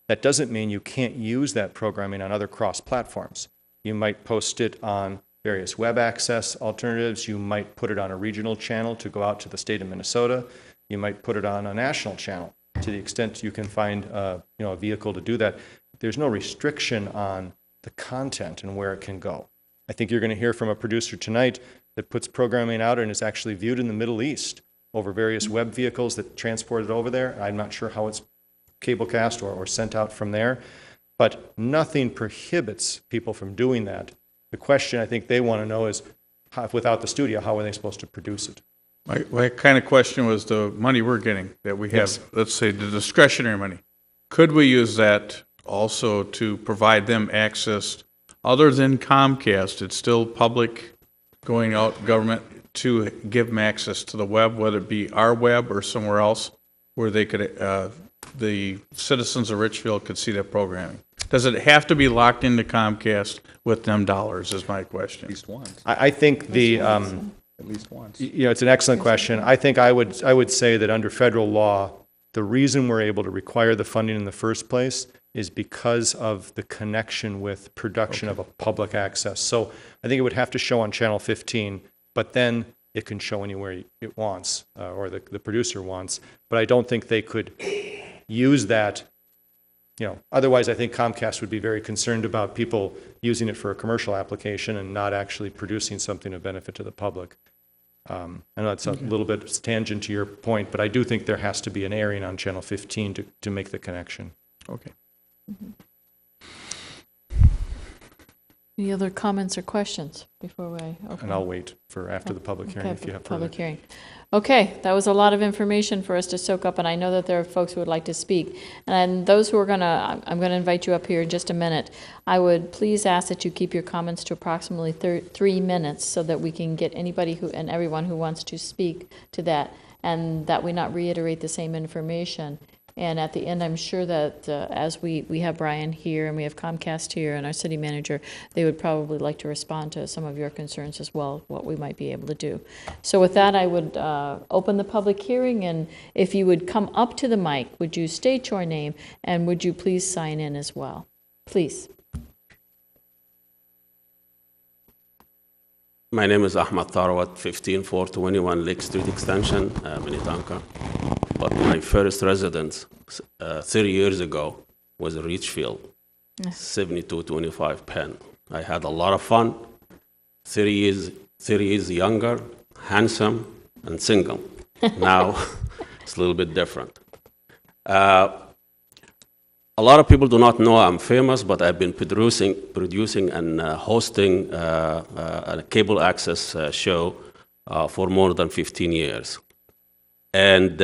that doesn't mean you can't use that programming on other cross-platforms. You might post it on various web access alternatives. You might put it on a regional channel to go out to the state of Minnesota. You might put it on a national channel to the extent you can find a vehicle to do that. There's no restriction on the content and where it can go. I think you're going to hear from a producer tonight that puts programming out and is actually viewed in the Middle East over various web vehicles that transport it over there. I'm not sure how it's cablecast or sent out from there, but nothing prohibits people from doing that. The question I think they want to know is, without the studio, how are they supposed to produce it? My kind of question was the money we're getting, that we have, Yes. let's say, the discretionary money. Could we use that also to provide them access, other than Comcast, it's still public, going out, government, to give them access to the web, whether it be our web or somewhere else, where they could, the citizens of Richfield could see that programming? Does it have to be locked into Comcast with them dollars, is my question. At least once. I think At least once. it's an excellent question. I think I would say that under federal law, the reason we're able to require the funding in the first place is because of the connection with production of a public access. So I think it would have to show on channel 15, but then it can show anywhere it wants, or the producer wants. But I don't think they could use that. Otherwise I think Comcast would be very concerned about people using it for a commercial application and not actually producing something of benefit to the public. I know that's a little bit tangent to your point, but I do think there has to be an airing on channel 15 to make the connection. Okay. Any other comments or questions before we open? And I'll wait for after the public hearing if you have public further. hearing. Okay, that was a lot of information for us to soak up, and I know that there are folks who would like to speak. And those who are I'm going to invite you up here in just a minute. I would please ask that you keep your comments to approximately 3 minutes so that we can get anybody and everyone who wants to speak to that, and that we not reiterate the same information. And at the end, I'm sure that as we have Brian here and we have Comcast here and our city manager, they would probably like to respond to some of your concerns as well, what we might be able to do. So with that, I would open the public hearing, and if you would come up to the mic, would you state your name and would you please sign in as well? Please. My name is Ahmad Tharawat, 15421 Lake Street Extension, Minnetonka. But my first residence 30 years ago was in Richfield, 7225 Penn. I had a lot of fun, 30 years younger, handsome, and single. Now, it's a little bit different. A lot of people do not know I'm famous, but I've been producing and hosting a cable access show for more than 15 years. And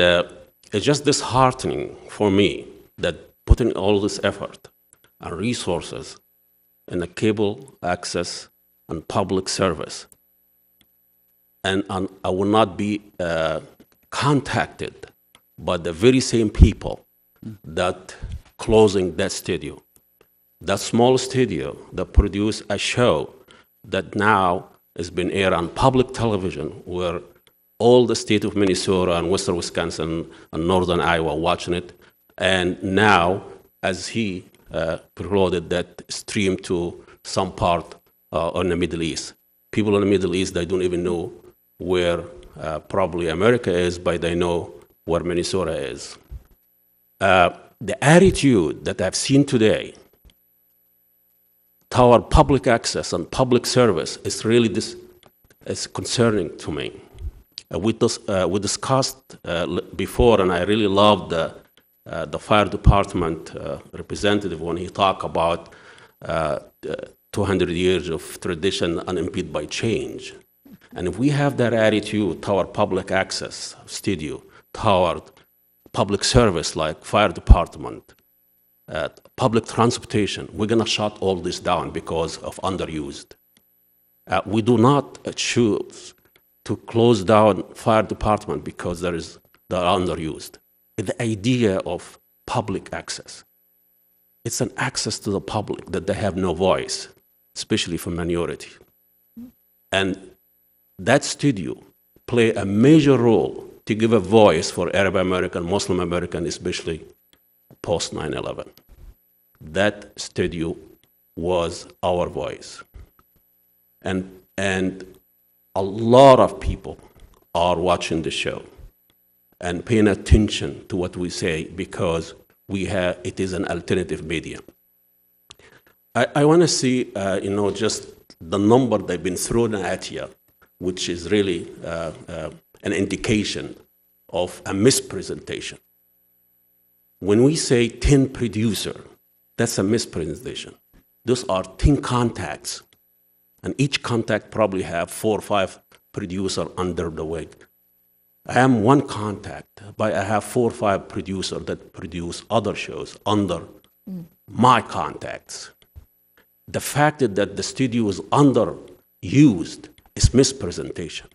it's just disheartening for me that putting all this effort and resources in a cable access and public service, and I will not be contacted by the very same people that closing that studio. That small studio that produced a show that now has been aired on public television where all the state of Minnesota and western Wisconsin and northern Iowa watching it. And now, as he preloaded that stream to some part in the Middle East. People in the Middle East, they don't even know where probably America is, but they know where Minnesota is. The attitude that I've seen today toward public access and public service is really is concerning to me. We discussed before, and I really loved the fire department representative when he talked about 200 years of tradition unimpeded by change. And if we have that attitude toward public access studio, toward public service like fire department, public transportation, we're going to shut all this down because of underused. We do not choose to close down fire department because they're underused. The idea of public access, it's an access to the public that they have no voice, especially for minority. And that studio play a major role to give a voice for Arab American, Muslim American, especially post 9/11. That studio was our voice. And a lot of people are watching the show and paying attention to what we say because it is an alternative medium. I want to see, just the number they've been thrown at you, which is really an indication of a mispresentation. When we say 10 producer, that's a mispresentation. Those are 10 contacts, and each contact probably have 4 or 5 producer under the wing. I am one contact, but I have 4 or 5 producers that produce other shows under my contacts. The fact that the studio is underused is mispresentation.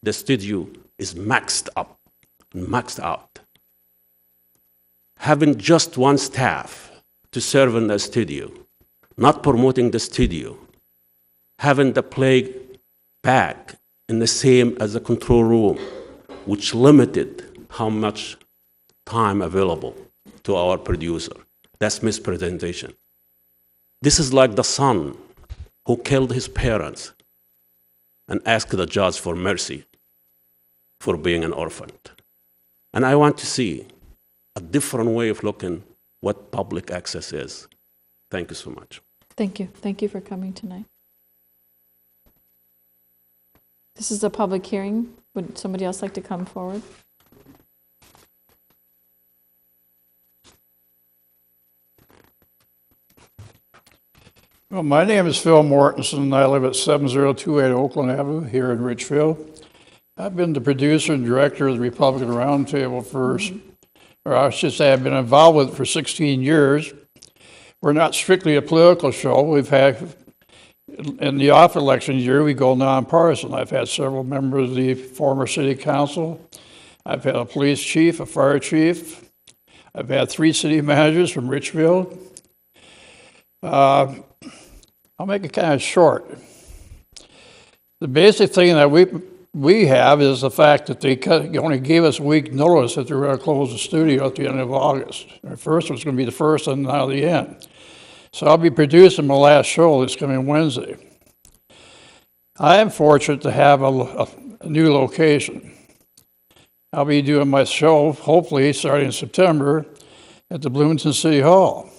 The studio is maxed out. Having just one staff to serve in the studio, not promoting the studio, having the play back in the same as the control room, which limited how much time available to our producer. That's mispresentation. This is like the son who killed his parents and asked the judge for mercy for being an orphan. And I want to see a different way of looking what public access is. Thank you so much. Thank you. Thank you for coming tonight. This is a public hearing. Would somebody else like to come forward? Well, my name is Phil Mortensen. I live at 7028 Oakland Avenue here in Richfield. I've been the producer and director of the Republican Roundtable or I should say I've been involved with it for 16 years. We're not strictly a political show. We've had, in the off election year, we go nonpartisan. I've had several members of the former city council. I've had a police chief, a fire chief. I've had 3 city managers from Richfield. I'll make it kind of short. The basic thing that we have is the fact that they only gave us a week notice that they were going to close the studio at the end of August. At first it was going to be the first and now the end. So I'll be producing my last show this coming Wednesday. I am fortunate to have a new location. I'll be doing my show, hopefully, starting in September at the Bloomington City Hall.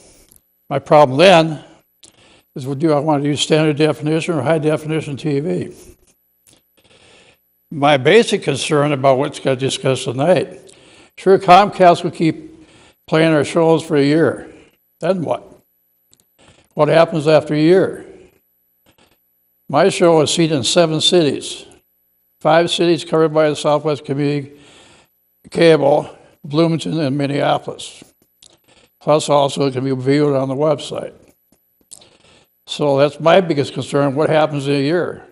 My problem then is, do I want to use standard definition or high definition TV? My basic concern about what's got discussed tonight, sure, Comcast will keep playing our shows for a year. Then what? What happens after a year? My show is seen in 7 cities. 5 cities covered by the Southwest Community Cable, Bloomington, and Minneapolis. Plus also it can be viewed on the website. So that's my biggest concern. What happens in a year?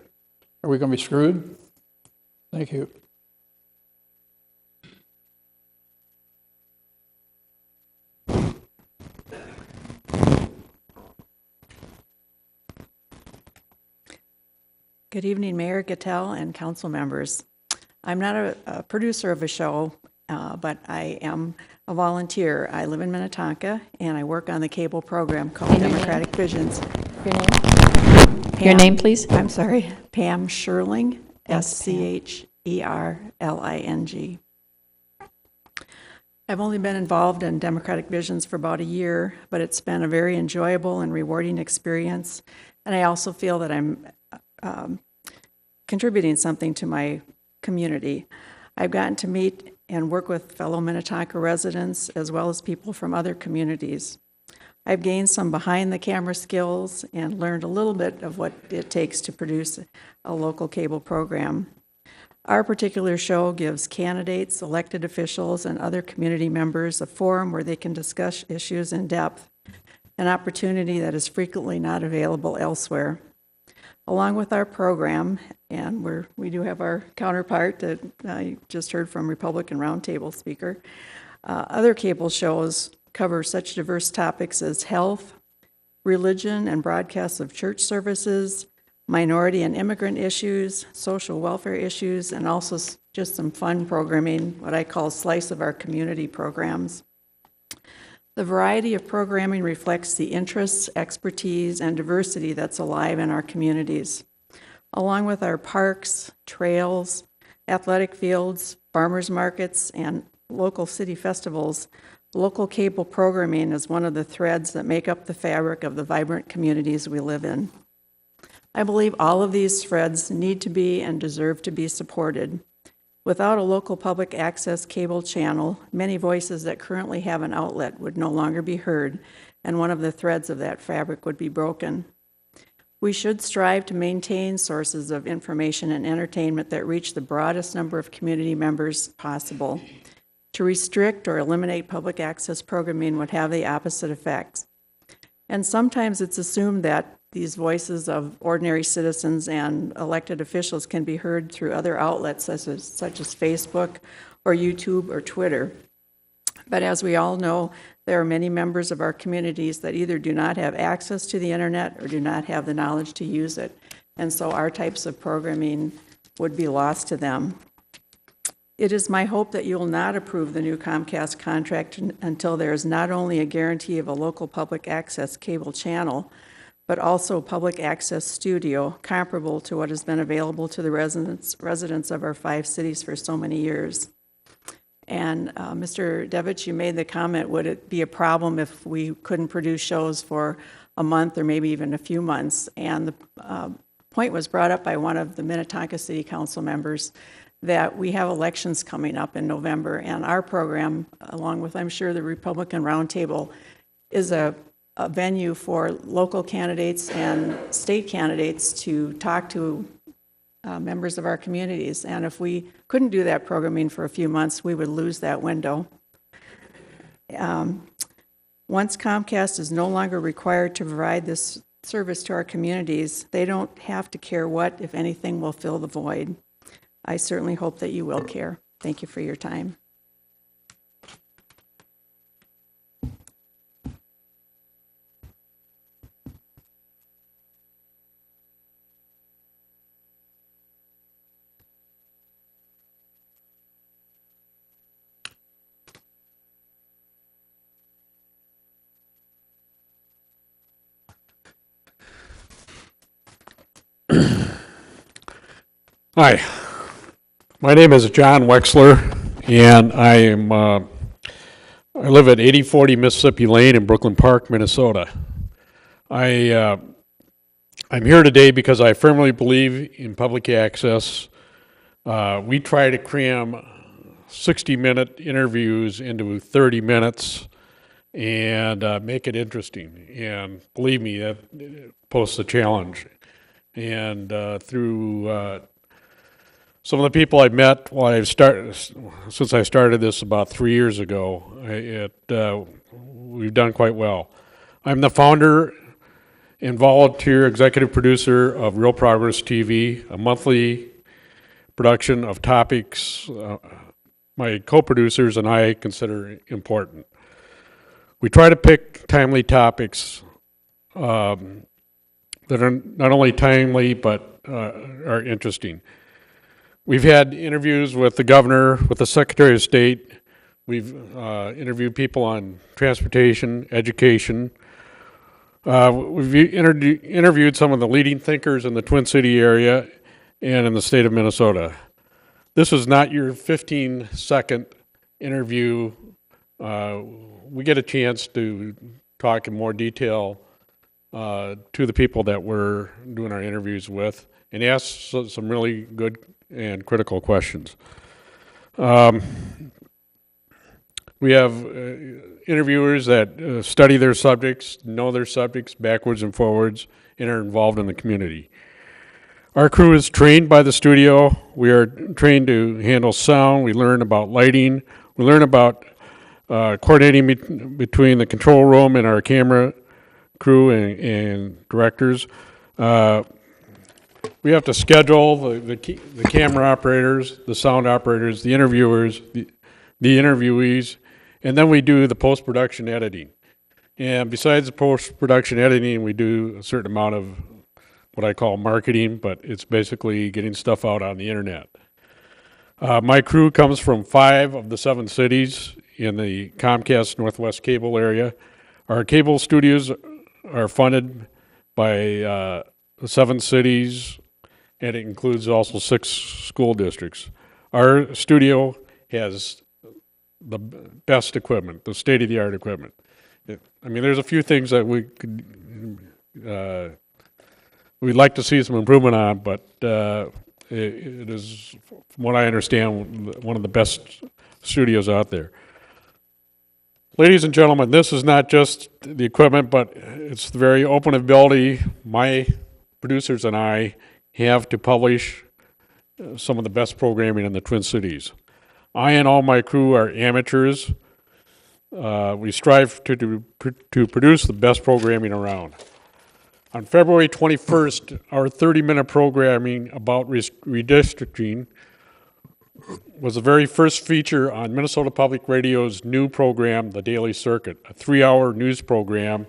Are we going to be screwed? Thank you. Good evening, Mayor Gattell and council members. I'm not a producer of a show, but I am a volunteer. I live in Minnetonka, and I work on the cable program called Democratic Visions. Your name? Your name, please? I'm sorry, Pam Scherling, Scherling. I've only been involved in Democratic Visions for about a year, but it's been a very enjoyable and rewarding experience, and I also feel that I'm contributing something to my community. I've gotten to meet and work with fellow Minnetonka residents as well as people from other communities. I've gained some behind-the-camera skills and learned a little bit of what it takes to produce a local cable program. Our particular show gives candidates, elected officials, and other community members a forum where they can discuss issues in depth, an opportunity that is frequently not available elsewhere. Along with our program, and we do have our counterpart that I just heard from Republican Roundtable speaker, other cable shows cover such diverse topics as health, religion and broadcasts of church services, minority and immigrant issues, social welfare issues, and also just some fun programming, what I call slice of our community programs. The variety of programming reflects the interests, expertise, and diversity that's alive in our communities. Along with our parks, trails, athletic fields, farmers markets, and local city festivals, local cable programming is one of the threads that make up the fabric of the vibrant communities we live in. I believe all of these threads need to be and deserve to be supported. Without a local public access cable channel, many voices that currently have an outlet would no longer be heard, and one of the threads of that fabric would be broken. We should strive to maintain sources of information and entertainment that reach the broadest number of community members possible. To restrict or eliminate public access programming would have the opposite effects. And sometimes it's assumed that these voices of ordinary citizens and elected officials can be heard through other outlets such as Facebook or YouTube or Twitter. But as we all know, there are many members of our communities that either do not have access to the internet or do not have the knowledge to use it. And so our types of programming would be lost to them. It is my hope that you will not approve the new Comcast contract until there is not only a guarantee of a local public access cable channel, but also public access studio comparable to what has been available to the residents of our 5 cities for so many years. And Mr. Devich, you made the comment, would it be a problem if we couldn't produce shows for a month or maybe even a few months? And the point was brought up by one of the Minnetonka City Council members that we have elections coming up in November, and our program, along with, I'm sure, the Republican Roundtable, is a venue for local candidates and state candidates to talk to members of our communities. And if we couldn't do that programming for a few months, we would lose that window. Once Comcast is no longer required to provide this service to our communities, they don't have to care what, if anything, will fill the void. I certainly hope that you will care. Thank you for your time. Hi, my name is John Wexler, and I live at 8040 Mississippi Lane in Brooklyn Park, Minnesota. I'm here today because I firmly believe in public access. We try to cram 60-minute interviews into 30 minutes and make it interesting. And believe me, that poses a challenge. And through some of the people I've met since I started this about 3 years ago, we've done quite well. I'm the founder and volunteer executive producer of Real Progress TV, a monthly production of topics my co-producers and I consider important. We try to pick timely topics that are not only timely but are interesting. We've had interviews with the governor, with the Secretary of State. We've interviewed people on transportation, education. We've interviewed some of the leading thinkers in the Twin City area and in the state of Minnesota. This is not your 15-second interview. We get a chance to talk in more detail to the people that we're doing our interviews with and ask some really good and critical questions. We have interviewers that study their subjects, know their subjects backwards and forwards, and are involved in the community. Our crew is trained by the studio. We are trained to handle sound. We learn about lighting. We learn about coordinating between the control room and our camera crew and directors. We have to schedule the camera operators, the sound operators, the interviewers, the interviewees, and then we do the post-production editing. And besides the post-production editing, we do a certain amount of what I call marketing, but it's basically getting stuff out on the internet. My crew comes from 5 of the 7 cities in the Comcast Northwest Cable area. Our cable studios are funded by the 7 cities, and it includes also 6 school districts. Our studio has the best equipment, the state-of-the-art equipment. I mean, there's a few things that we could, we'd like to see some improvement on, but it is, from what I understand, one of the best studios out there. Ladies and gentlemen, this is not just the equipment, but it's the very open ability my producers and I have to publish some of the best programming in the Twin Cities. I and all my crew are amateurs. We strive to produce the best programming around. On February 21st, our 30-minute programming about redistricting was the very first feature on Minnesota Public Radio's new program, The Daily Circuit, a 3-hour news program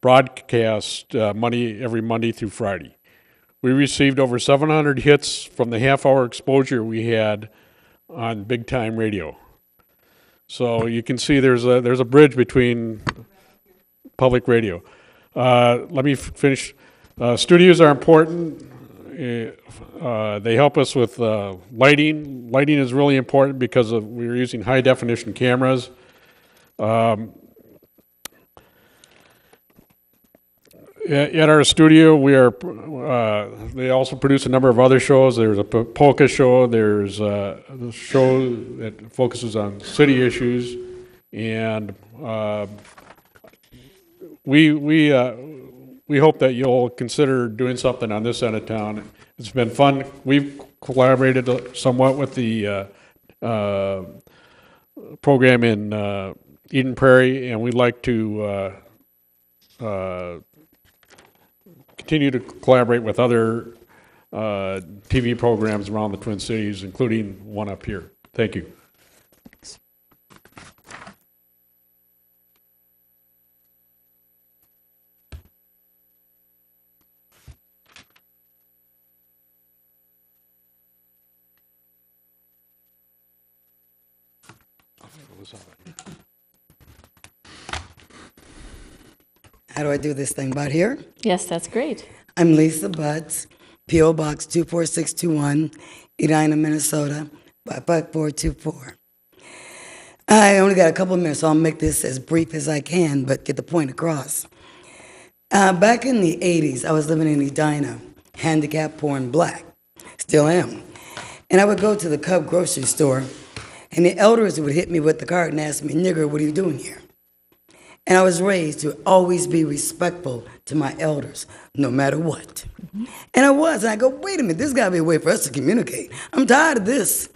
broadcast every Monday through Friday. We received over 700 hits from the half-hour exposure we had on big time radio. So you can see there's a bridge between public radio. Let me finish. Studios are important. They help us with lighting. Lighting is really important because we're using high definition cameras. At our studio, they also produce a number of other shows. There's a polka show. There's a show that focuses on city issues, and we hope that you'll consider doing something on this end of town. It's been fun. We've collaborated somewhat with the program in Eden Prairie, and we'd like to continue to collaborate with other TV programs around the Twin Cities, including one up here. Thank you. How do I do this thing? About here? Yes, that's great. I'm Lisa Butts, P.O. Box 24621, Edina, Minnesota, 55424. I only got a couple of minutes, so I'll make this as brief as I can, but get the point across. Back in the 80s, I was living in Edina, handicapped, poor, and black. Still am. And I would go to the Cub grocery store, and the elders would hit me with the cart and ask me, "Nigger, what are you doing here?" And I was raised to always be respectful to my elders, no matter what. And I was, and I go, wait a minute, there's got to be a way for us to communicate. I'm tired of this.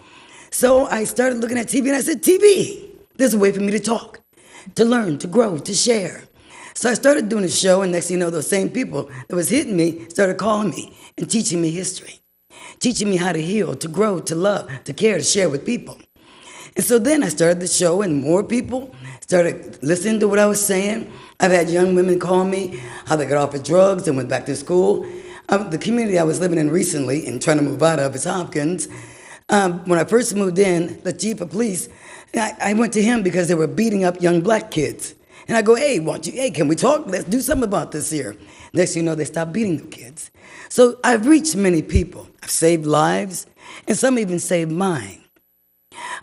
So I started looking at TV, and I said, TV, there's a way for me to talk, to learn, to grow, to share. So I started doing a show, and next thing you know, those same people that was hitting me started calling me and teaching me history, teaching me how to heal, to grow, to love, to care, to share with people. And so then I started the show, and more people started listening to what I was saying. I've had young women call me how they got off of drugs and went back to school. The community I was living in recently and trying to move out of is Hopkins. When I first moved in, the chief of police, I went to him because they were beating up young black kids. And I go, hey, can we talk? Let's do something about this here. Next thing you know, they stopped beating the kids. So I've reached many people. I've saved lives, and some even saved mine.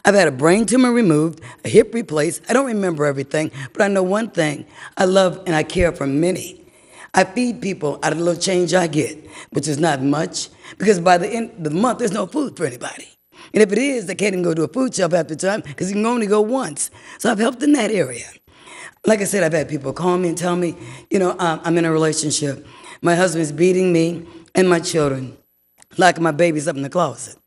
I've had a brain tumor removed, a hip replaced. I don't remember everything, but I know one thing. I love and I care for many. I feed people out of the little change I get, which is not much, because by the end of the month, there's no food for anybody. And if it is, they can't even go to a food shop after time, because you can only go once. So I've helped in that area. Like I said, I've had people call me and tell me, I'm in a relationship. My husband's beating me and my children, locking my babies up in the closet.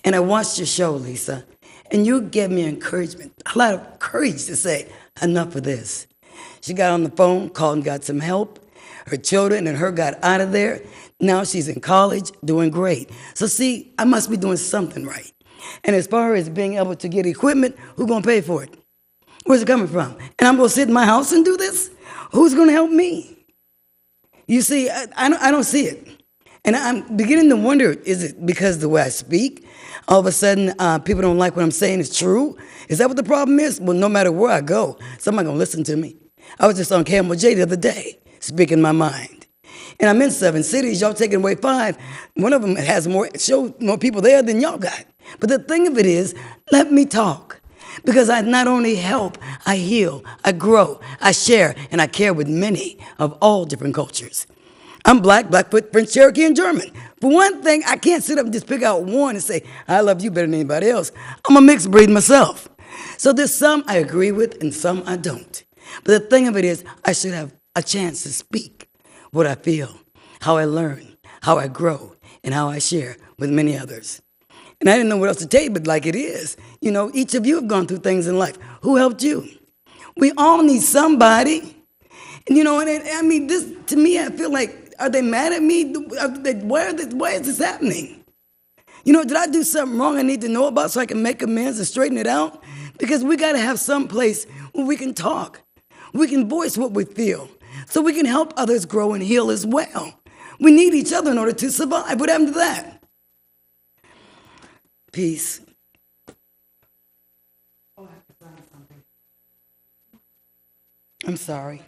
And I watched your show, Lisa. And you gave me encouragement, a lot of courage to say, enough of this. She got on the phone, called and got some help. Her children and her got out of there. Now she's in college, doing great. So see, I must be doing something right. And as far as being able to get equipment, who's going to pay for it? Where's it coming from? And I'm going to sit in my house and do this? Who's going to help me? You see, I don't see it. And I'm beginning to wonder, is it because of the way I speak? All of a sudden, people don't like what I'm saying is true? Is that what the problem is? Well, no matter where I go, somebody's going to listen to me. I was just on Camel J the other day, speaking my mind. And I'm in 7 cities. Y'all taking away 5. One of them has more people there than y'all got. But the thing of it is, let me talk. Because I not only help, I heal, I grow, I share, and I care with many of all different cultures. I'm black, Blackfoot, French, Cherokee, and German. For one thing, I can't sit up and just pick out one and say, I love you better than anybody else. I'm a mixed breed myself. So there's some I agree with and some I don't. But the thing of it is, I should have a chance to speak what I feel, how I learn, how I grow, and how I share with many others. And I didn't know what else to tell you, but like it is, each of you have gone through things in life. Who helped you? We all need somebody. And this, to me, I feel like, are they mad at me? Why is this happening? Did I do something wrong I need to know about so I can make amends and straighten it out? Because we got to have some place where we can talk. We can voice what we feel so we can help others grow and heal as well. We need each other in order to survive. What happened to that? Peace. I'm sorry.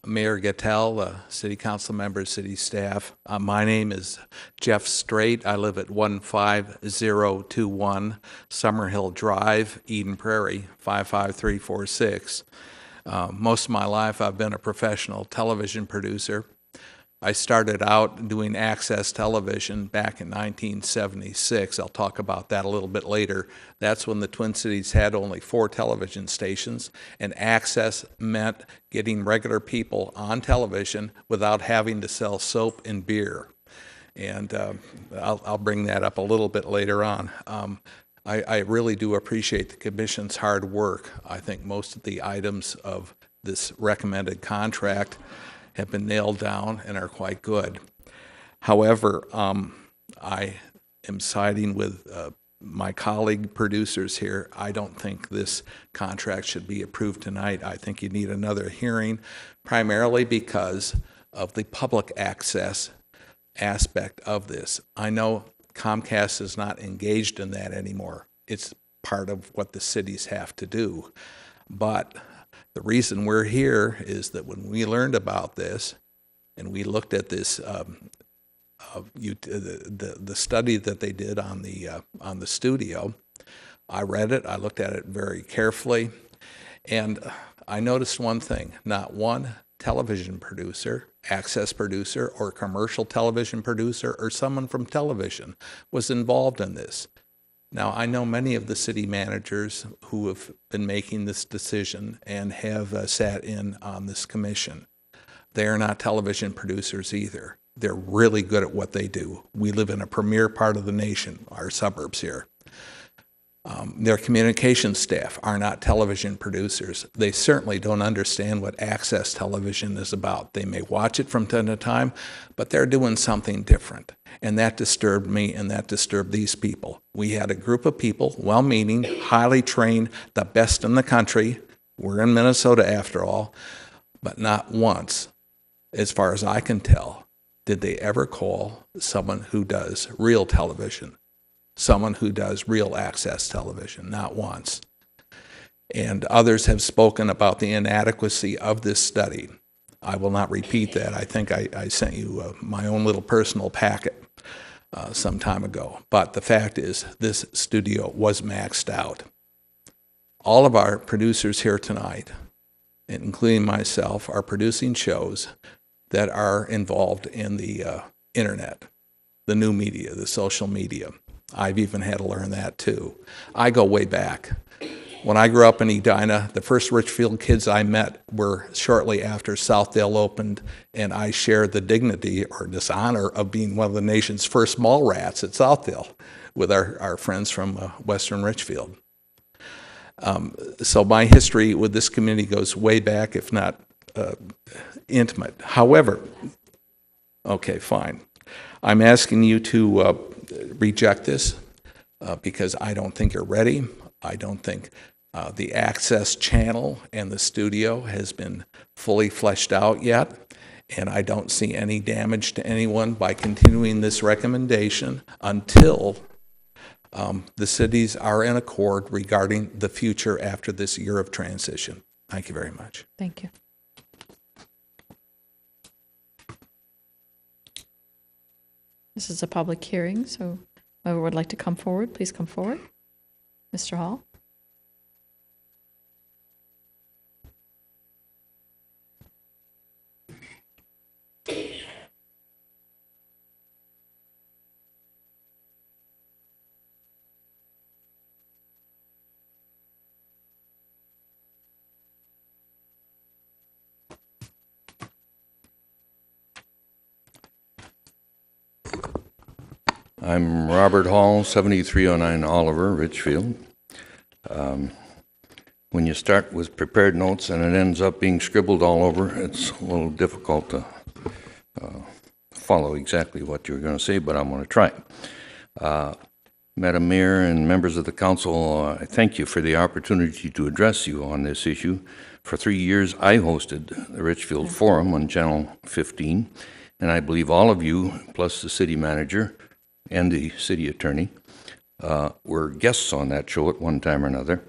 Mayor Gattell, city council members, city staff. My name is Jeff Straight. I live at 15021 Summerhill Drive, Eden Prairie, 55346. Most of my life I've been a professional television producer. I started out doing access television back in 1976. I'll talk about that a little bit later. That's when the Twin Cities had only 4 television stations, and access meant getting regular people on television without having to sell soap and beer. And I'll bring that up a little bit later on. I really do appreciate the Commission's hard work. I think most of the items of this recommended contract have been nailed down and are quite good. However, I am siding with my colleague producers here. I don't think this contract should be approved tonight. I think you need another hearing, primarily because of the public access aspect of this. I know Comcast is not engaged in that anymore. It's part of what the cities have to do. But the reason we're here is that when we learned about this and we looked at this, the study that they did on the studio, I read it, I looked at it very carefully, and I noticed one thing: not one television producer, access producer, or commercial television producer, or someone from television was involved in this. Now, I know many of the city managers who have been making this decision and have sat in on this commission. They are not television producers either. They're really good at what they do. We live in a premier part of the nation, our suburbs here. Their communications staff are not television producers. They certainly don't understand what access television is about. They may watch it from time to time, but they're doing something different. And that disturbed me, and that disturbed these people. We had a group of people, well-meaning, highly trained, the best in the country. We're in Minnesota after all, but not once, as far as I can tell, did they ever call someone who does real television, someone who does real access television, not once. And others have spoken about the inadequacy of this study. I will not repeat that. I think I sent you my own little personal packet some time ago. But the fact is, this studio was maxed out. All of our producers here tonight, including myself, are producing shows that are involved in the internet, the new media, the social media. I've even had to learn that too. I go way back. When I grew up in Edina, the first Richfield kids I met were shortly after Southdale opened, and I shared the dignity or dishonor of being one of the nation's first mall rats at Southdale with our friends from Western Richfield. So my history with this community goes way back, if not intimate. However, okay, fine. I'm asking you to reject this because I don't think you're ready. I don't think the access channel and the studio has been fully fleshed out yet, and I don't see any damage to anyone by continuing this recommendation until the cities are in accord regarding the future after this year of transition. Thank you very much. Thank you. This is a public hearing, so whoever would like to come forward, please come forward. Mr. Hall. I'm Robert Hall, 7309 Oliver, Richfield. When you start with prepared notes and it ends up being scribbled all over, it's a little difficult to follow exactly what you're going to say, but I'm going to try. Madam Mayor and members of the council, I thank you for the opportunity to address you on this issue. For 3 years, I hosted the Richfield Forum on Channel 15, and I believe all of you, plus the city manager and the city attorney, were guests on that show at one time or another.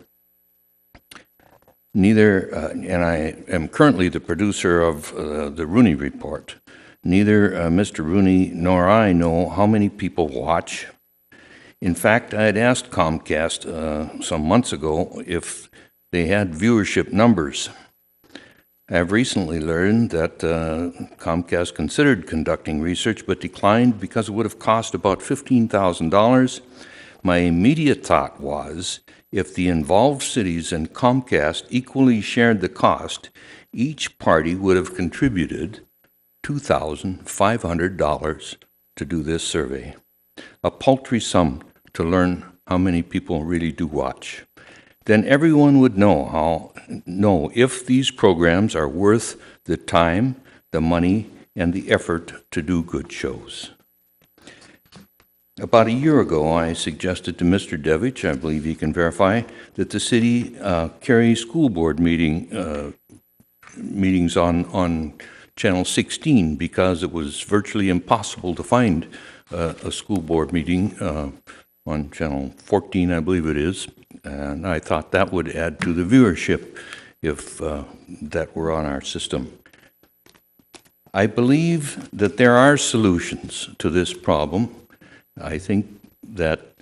And I am currently the producer of the Rooney Report. Neither Mr. Rooney nor I know how many people watch. In fact, I had asked Comcast some months ago if they had viewership numbers. I have recently learned that Comcast considered conducting research but declined because it would have cost about $15,000. My immediate thought was, if the involved cities and Comcast equally shared the cost, each party would have contributed $2,500 to do this survey. A paltry sum to learn how many people really do watch. Then everyone would know if these programs are worth the time, the money, and the effort to do good shows. About a year ago, I suggested to Mr. Devich, I believe he can verify, that the city carry school board meetings on Channel 16 because it was virtually impossible to find a school board meeting on Channel 14, I believe it is, and I thought that would add to the viewership if that were on our system. I believe that there are solutions to this problem. I think that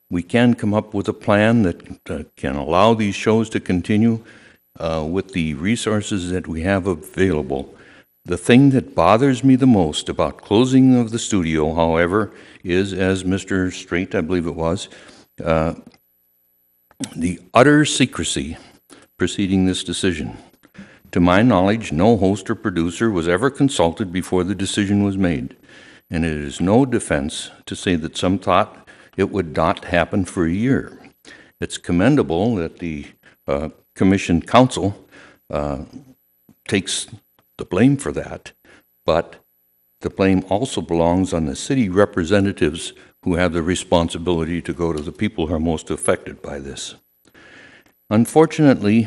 we can come up with a plan that can allow these shows to continue with the resources that we have available. The thing that bothers me the most about closing of the studio, however, is, as Mr. Straight, I believe it was, the utter secrecy preceding this decision. To my knowledge, no host or producer was ever consulted before the decision was made, and it is no defense to say that some thought it would not happen for a year. It's commendable that the Commission Council takes the blame for that, but the blame also belongs on the city representatives who have the responsibility to go to the people who are most affected by this. Unfortunately,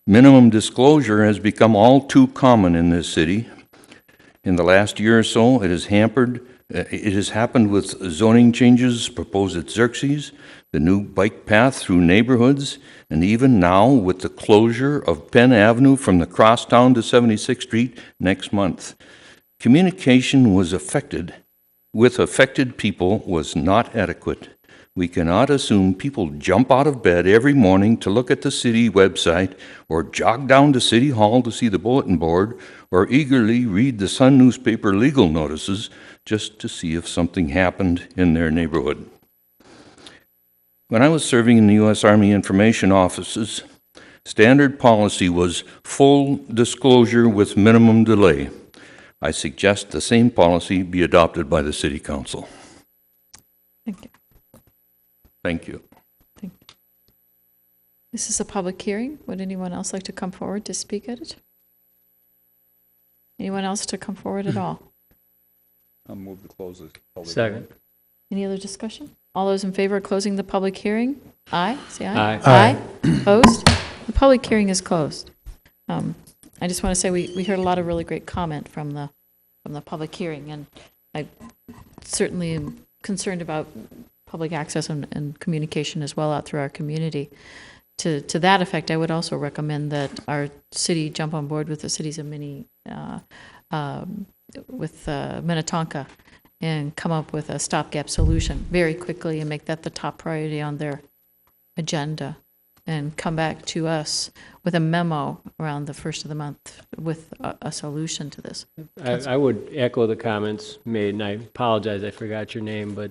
minimum disclosure has become all too common in this city. In the last year or so, it has happened with zoning changes proposed at Xerxes, the new bike path through neighborhoods, and even now with the closure of Penn Avenue from the crosstown to 76th Street next month. Communication with affected people was not adequate. We cannot assume people jump out of bed every morning to look at the city website or jog down to City Hall to see the bulletin board or eagerly read the Sun newspaper legal notices just to see if something happened in their neighborhood. When I was serving in the U.S. Army Information Offices, standard policy was full disclosure with minimum delay. I suggest the same policy be adopted by the City Council. Thank you. Thank you. Thank you. This is a public hearing. Would anyone else like to come forward to speak at it? Anyone else to come forward at all? I'll move to close the public Second. hearing. Any other discussion? All those in favor of closing the public hearing? Aye. Say aye. Aye. Aye. Opposed? The public hearing is closed. I just want to say we heard a lot of really great comment from the public hearing, and I certainly am concerned about public access and communication as well out through our community. To that effect, I would also recommend that our city jump on board with the cities of Minnetonka and come up with a stopgap solution very quickly and make that the top priority on their agenda and come back to us with a memo around the first of the month with a solution to this. I would echo the comments made, and I apologize, I forgot your name, but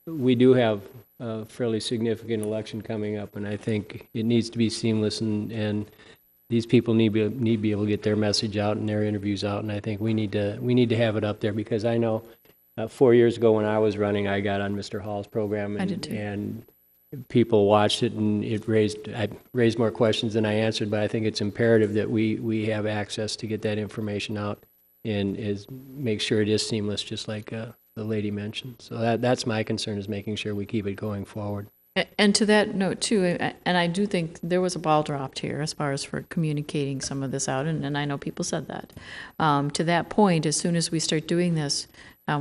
we do have a fairly significant election coming up, and I think it needs to be seamless, and these people need to be able to get their message out and their interviews out, and I think we need to have it up there, because I know 4 years ago when I was running, I got on Mr. Hall's program, I did too. And people watched it, and I raised more questions than I answered, but I think it's imperative that we have access to get that information out and make sure it is seamless, just like the lady mentioned. So that's my concern, is making sure we keep it going forward. And to that note too, and I do think there was a ball dropped here as far as for communicating some of this out, and I know people said that. To that point, as soon as we start doing this,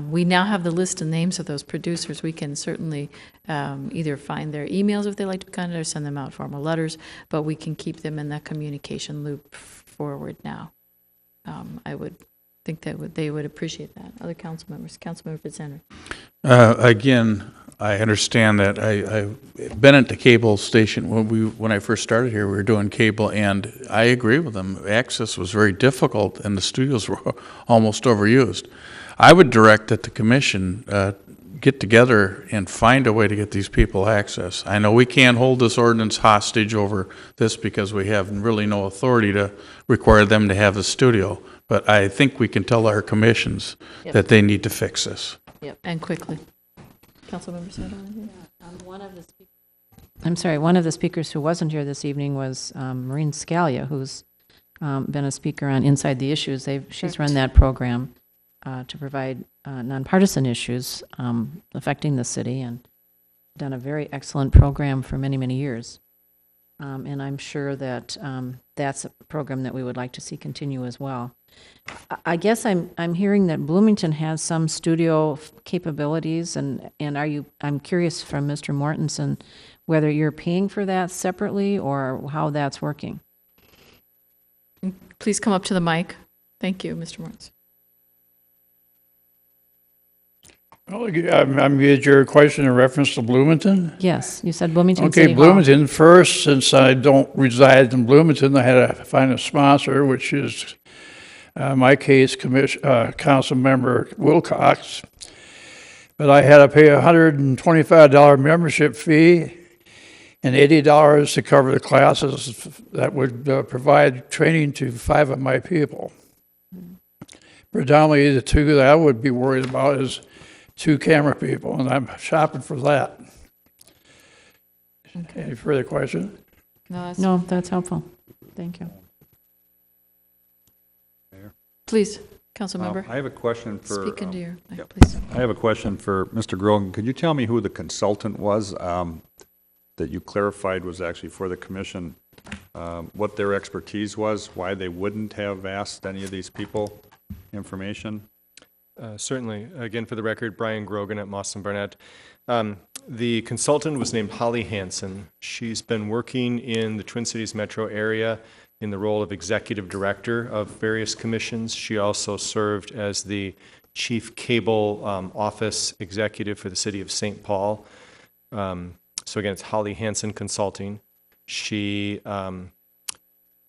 we now have the list and names of those producers. We can certainly either find their emails if they like to be contacted or send them out formal letters, but we can keep them in that communication loop forward now. I would think that they would appreciate that. Other council members, Councilmember Fitzhenry. Again, I understand that. I've been at the cable station when I first started here. We were doing cable, and I agree with them. Access was very difficult, and the studios were almost overused. I would direct that the commission get together and find a way to get these people access. I know we can't hold this ordinance hostage over this because we have really no authority to require them to have a studio, but I think we can tell our commissions that they need to fix this. Yep, and quickly. Councilmember Sanders? I'm sorry, one of the speakers who wasn't here this evening was Maureen Scalia, who's been a speaker on Inside the Issues. She's run that program to provide nonpartisan issues affecting the city, and done a very excellent program for many, many years. And I'm sure that that's a program that we would like to see continue as well. I guess I'm hearing that Bloomington has some studio capabilities, and I'm curious from Mr. Mortensen whether you're paying for that separately or how that's working. Please come up to the mic. Thank you, Mr. Mortensen. Well, I'm with your question in reference to Bloomington. Yes, you said Bloomington Okay, City Hall. Bloomington first, since I don't reside in Bloomington, I had to find a sponsor, which is, my case, Council Member Wilcox. But I had to pay a $125 membership fee and $80 to cover the classes that would provide training to 5 of my people. Predominantly, the two that I would be worried about is 2 camera people, and I'm shopping for that. Okay. Any further questions? No, that's helpful. Thank you. Mayor? Please, council member. I have a question for... Speak into your mic, please. I have a question for Mr. Grogan. Could you tell me who the consultant was that you clarified was actually for the commission, what their expertise was, why they wouldn't have asked any of these people information? Certainly. Again, for the record, Brian Grogan at Moss & Barnett. The consultant was named Holly Hansen. She's been working in the Twin Cities metro area in the role of executive director of various commissions. She also served as the chief cable office executive for the city of St. Paul. So again, it's Holly Hansen Consulting. She followed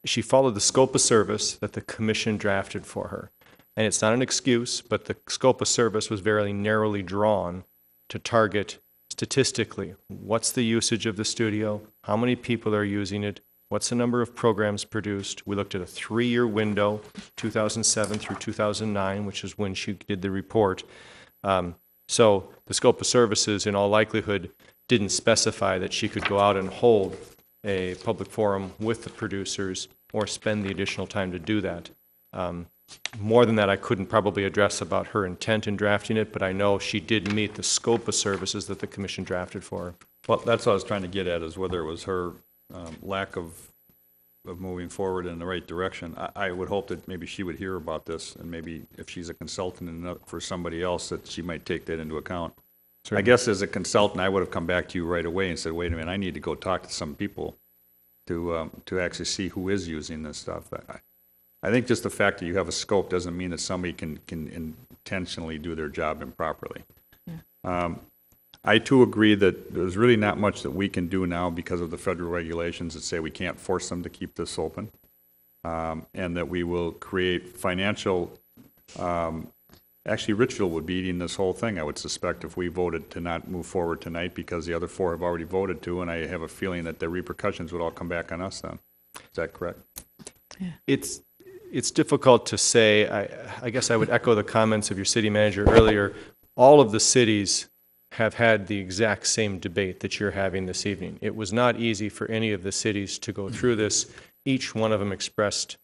the scope of service that the commission drafted for her. And it's not an excuse, but the scope of service was very narrowly drawn to target statistically what's the usage of the studio, how many people are using it, what's the number of programs produced. We looked at a 3-year window, 2007 through 2009, which is when she did the report. So the scope of services, in all likelihood, didn't specify that she could go out and hold a public forum with the producers or spend the additional time to do that. More than that, I couldn't probably address about her intent in drafting it, but I know she did meet the scope of services that the commission drafted for her. Well, that's what I was trying to get at, is whether it was her lack of moving forward in the right direction. I would hope that maybe she would hear about this, and maybe if she's a consultant for somebody else, that she might take that into account. Certainly. I guess as a consultant, I would have come back to you right away and said, wait a minute, I need to go talk to some people to actually see who is using this stuff. I think just the fact that you have a scope doesn't mean that somebody can intentionally do their job improperly. Yeah. I too agree that there's really not much that we can do now because of the federal regulations that say we can't force them to keep this open, and that we will create financial, actually Richfield would be eating this whole thing, I would suspect, if we voted to not move forward tonight, because the other 4 have already voted to, and I have a feeling that the repercussions would all come back on us then. Is that correct? Yeah. It's difficult to say. I guess I would echo the comments of your city manager earlier. All of the cities have had the exact same debate that you're having this evening. It was not easy for any of the cities to go through this. Each one of them expressed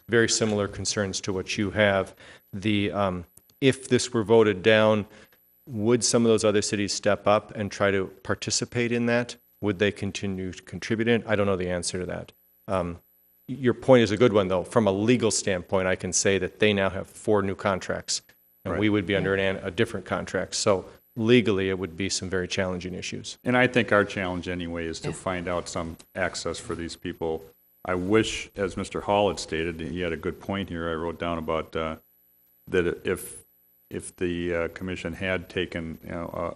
very similar concerns to what you have. If this were voted down, Would some of those other cities step up and try to participate in that? Would they continue to contribute in it? I don't know the answer to that. Your point is a good one, though. From a legal standpoint, I can say that they now have 4 new contracts, and we would be under a different contract. So legally, it would be some very challenging issues. And I think our challenge anyway is to find out some access for these people. I wish, as Mr. Hall had stated, he had a good point here I wrote down about that if the commission had taken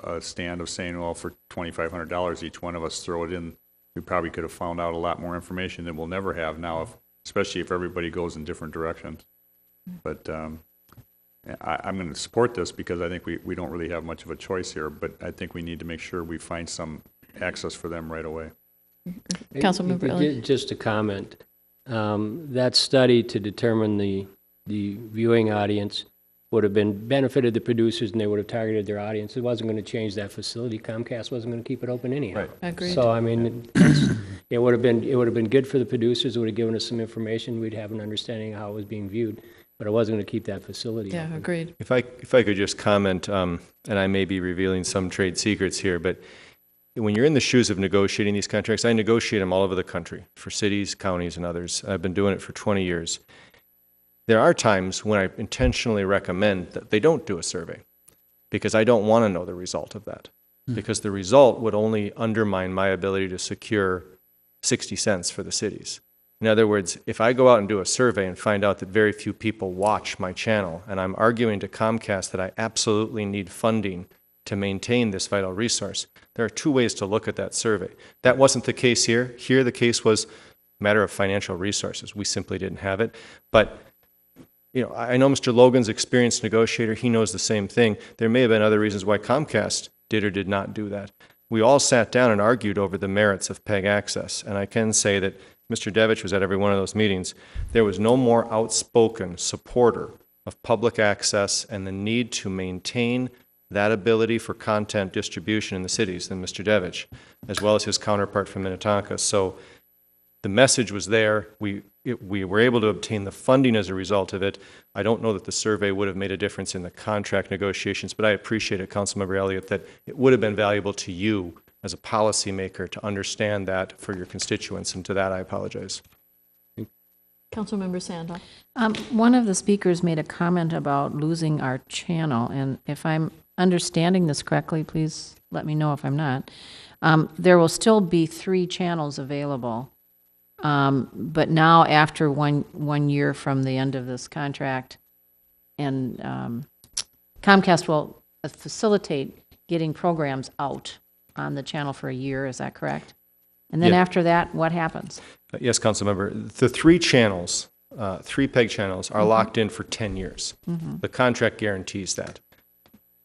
a stand of saying, well, for $2,500 each one of us throw it in, we probably could have found out a lot more information than we'll never have now, especially if everybody goes in different directions. But I'm going to support this because I think we don't really have much of a choice here, but I think we need to make sure we find some access for them right away. Councilmember Elliott. Just a comment. That study to determine the viewing audience would have benefited the producers, and they would have targeted their audience. It wasn't going to change that facility. Comcast wasn't going to keep it open anyhow. Right. Agreed. So I mean, it would have been good for the producers. It would have given us some information. We'd have an understanding of how it was being viewed, but it wasn't going to keep that facility Yeah, open. agreed. If I could just comment, and I may be revealing some trade secrets here, but when you're in the shoes of negotiating these contracts, I negotiate them all over the country for cities, counties, and others. I've been doing it for 20 years. There are times when I intentionally recommend that they don't do a survey because I don't want to know the result of that. Because the result would only undermine my ability to secure 60 cents for the cities. In other words, if I go out and do a survey and find out that very few people watch my channel, and I'm arguing to Comcast that I absolutely need funding to maintain this vital resource, there are 2 ways to look at that survey. That wasn't the case here. Here the case was a matter of financial resources. We simply didn't have it. But I know Mr. Logan's experienced negotiator. He knows the same thing. There may have been other reasons why Comcast did or did not do that. We all sat down and argued over the merits of PEG access, and I can say that Mr. Devich was at every one of those meetings. There was no more outspoken supporter of public access and the need to maintain that ability for content distribution in the cities than Mr. Devich, as well as his counterpart from Minnetonka. So the message was there. We were able to obtain the funding as a result of it. I don't know that the survey would have made a difference in the contract negotiations, but I appreciate it, Councilmember Elliott, that it would have been valuable to you as a policymaker to understand that for your constituents, and to that I apologize. Councilmember Sandal. One of the speakers made a comment about losing our channel, and if I'm understanding this correctly, please let me know if I'm not. There will still be 3 channels available. But now, after one year from the end of this contract, and Comcast will facilitate getting programs out on the channel for a year, is that correct? And then after that, what happens? Yes, Councilmember. The 3 channels, 3 PEG channels, are locked in for 10 years. The contract guarantees that.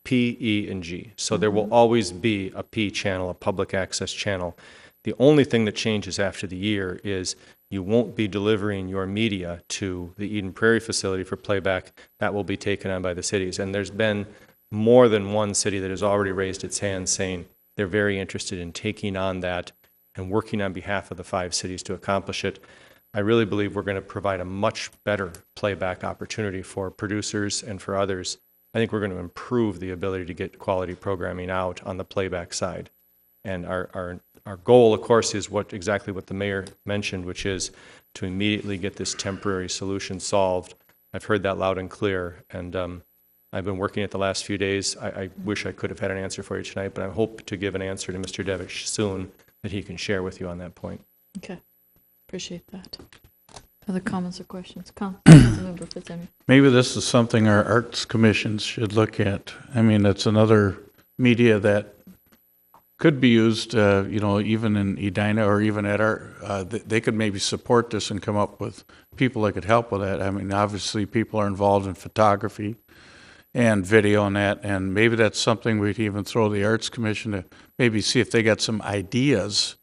P, E, and G. So there will always be a P channel, a public access channel. The only thing that changes after the year is you won't be delivering your media to the Eden Prairie facility for playback. That will be taken on by the cities. And there's been more than one city that has already raised its hand saying they're very interested in taking on that and working on behalf of the 5 cities to accomplish it. I really believe we're going to provide a much better playback opportunity for producers and for others. I think we're going to improve the ability to get quality programming out on the playback side. And our goal, of course, is exactly what the mayor mentioned, which is to immediately get this temporary solution solved. I've heard that loud and clear, and I've been working it the last few days. I wish I could have had an answer for you tonight, but I hope to give an answer to Mr. Devich soon that he can share with you on that point. Okay, appreciate that. Other comments or questions? Councilmember Fitzhenry. Maybe this is something our arts commissions should look at. I mean, it's another media that could be used, even in Edina or even at our, they could maybe support this and come up with people that could help with that. I mean, obviously people are involved in photography and video and that, and maybe that's something we'd even throw the Arts Commission to maybe see if they got some ideas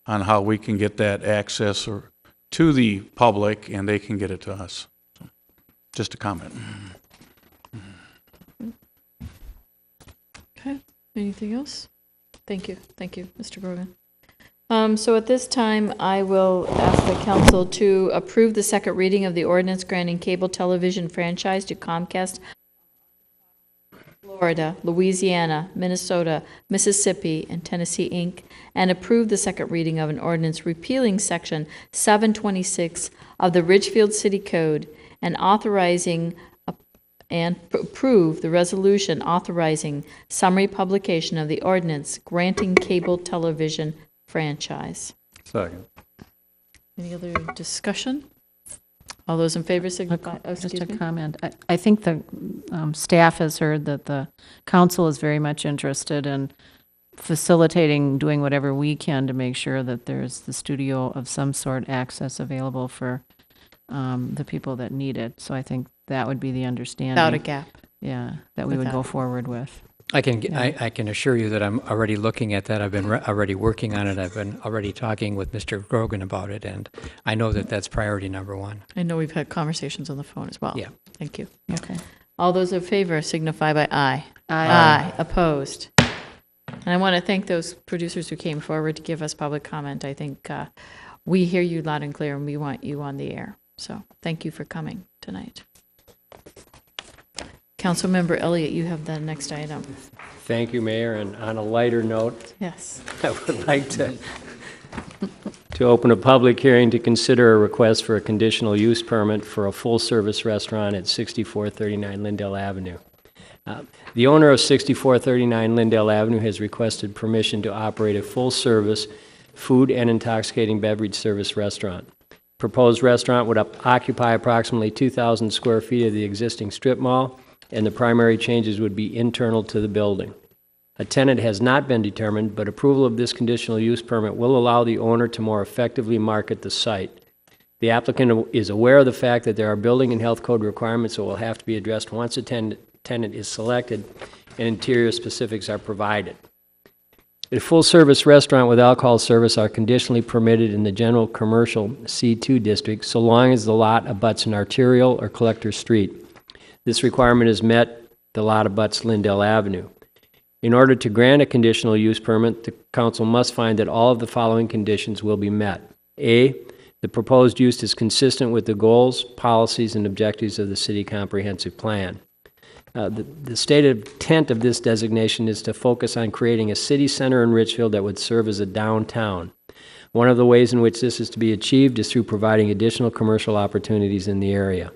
on how we can get that access to the public and they can get it to us. So, just a comment. Okay, anything else? Thank you, Mr. Brogan. So at this time, I will ask the council to approve the second reading of the ordinance granting cable television franchise to Comcast Florida, Louisiana, Minnesota, Mississippi, and Tennessee, Inc., and approve the second reading of an ordinance repealing Section 726 of the Richfield City Code and authorizing and approve the resolution authorizing summary publication of the ordinance granting cable television franchise. Second. Any other discussion? All those in favor signify. Oh, Just excuse a me. comment. I think the staff has heard that the council is very much interested in facilitating, doing whatever we can to make sure that there's the studio of some sort access available for the people that need it. So I think that would be the understanding. Without a gap. Yeah, that we would go Without. forward with. I can Yeah. I can assure you that I'm already looking at that. I've been already working on it. I've been already talking with Mr. Grogan about it, and I know that that's priority number one. I know we've had conversations on the phone as well. Yeah. Thank you. Okay. All those in favor signify by aye. Aye. Opposed. And I want to thank those producers who came forward to give us public comment. I think we hear you loud and clear, and we want you on the air. So thank you for coming tonight. Councilmember Elliott, you have the next item. Thank you, Mayor. And on a lighter note, Yes. I would like to open a public hearing to consider a request for a conditional use permit for a full-service restaurant at 6439 Lindell Avenue. The owner of 6439 Lindell Avenue has requested permission to operate a full-service food and intoxicating beverage service restaurant. Proposed restaurant would occupy approximately 2,000 square feet of the existing strip mall, and the primary changes would be internal to the building. A tenant has not been determined, but approval of this conditional use permit will allow the owner to more effectively market the site. The applicant is aware of the fact that there are building and health code requirements that will have to be addressed once a tenant is selected and interior specifics are provided. A full-service restaurant with alcohol service are conditionally permitted in the general commercial C2 district so long as the lot abuts an arterial or collector street. This requirement is met, the lot abuts Lindell Avenue. In order to grant a conditional use permit, the council must find that all of the following conditions will be met. A, the proposed use is consistent with the goals, policies, and objectives of the city comprehensive plan. The stated intent of this designation is to focus on creating a city center in Richfield that would serve as a downtown. One of the ways in which this is to be achieved is through providing additional commercial opportunities in the area.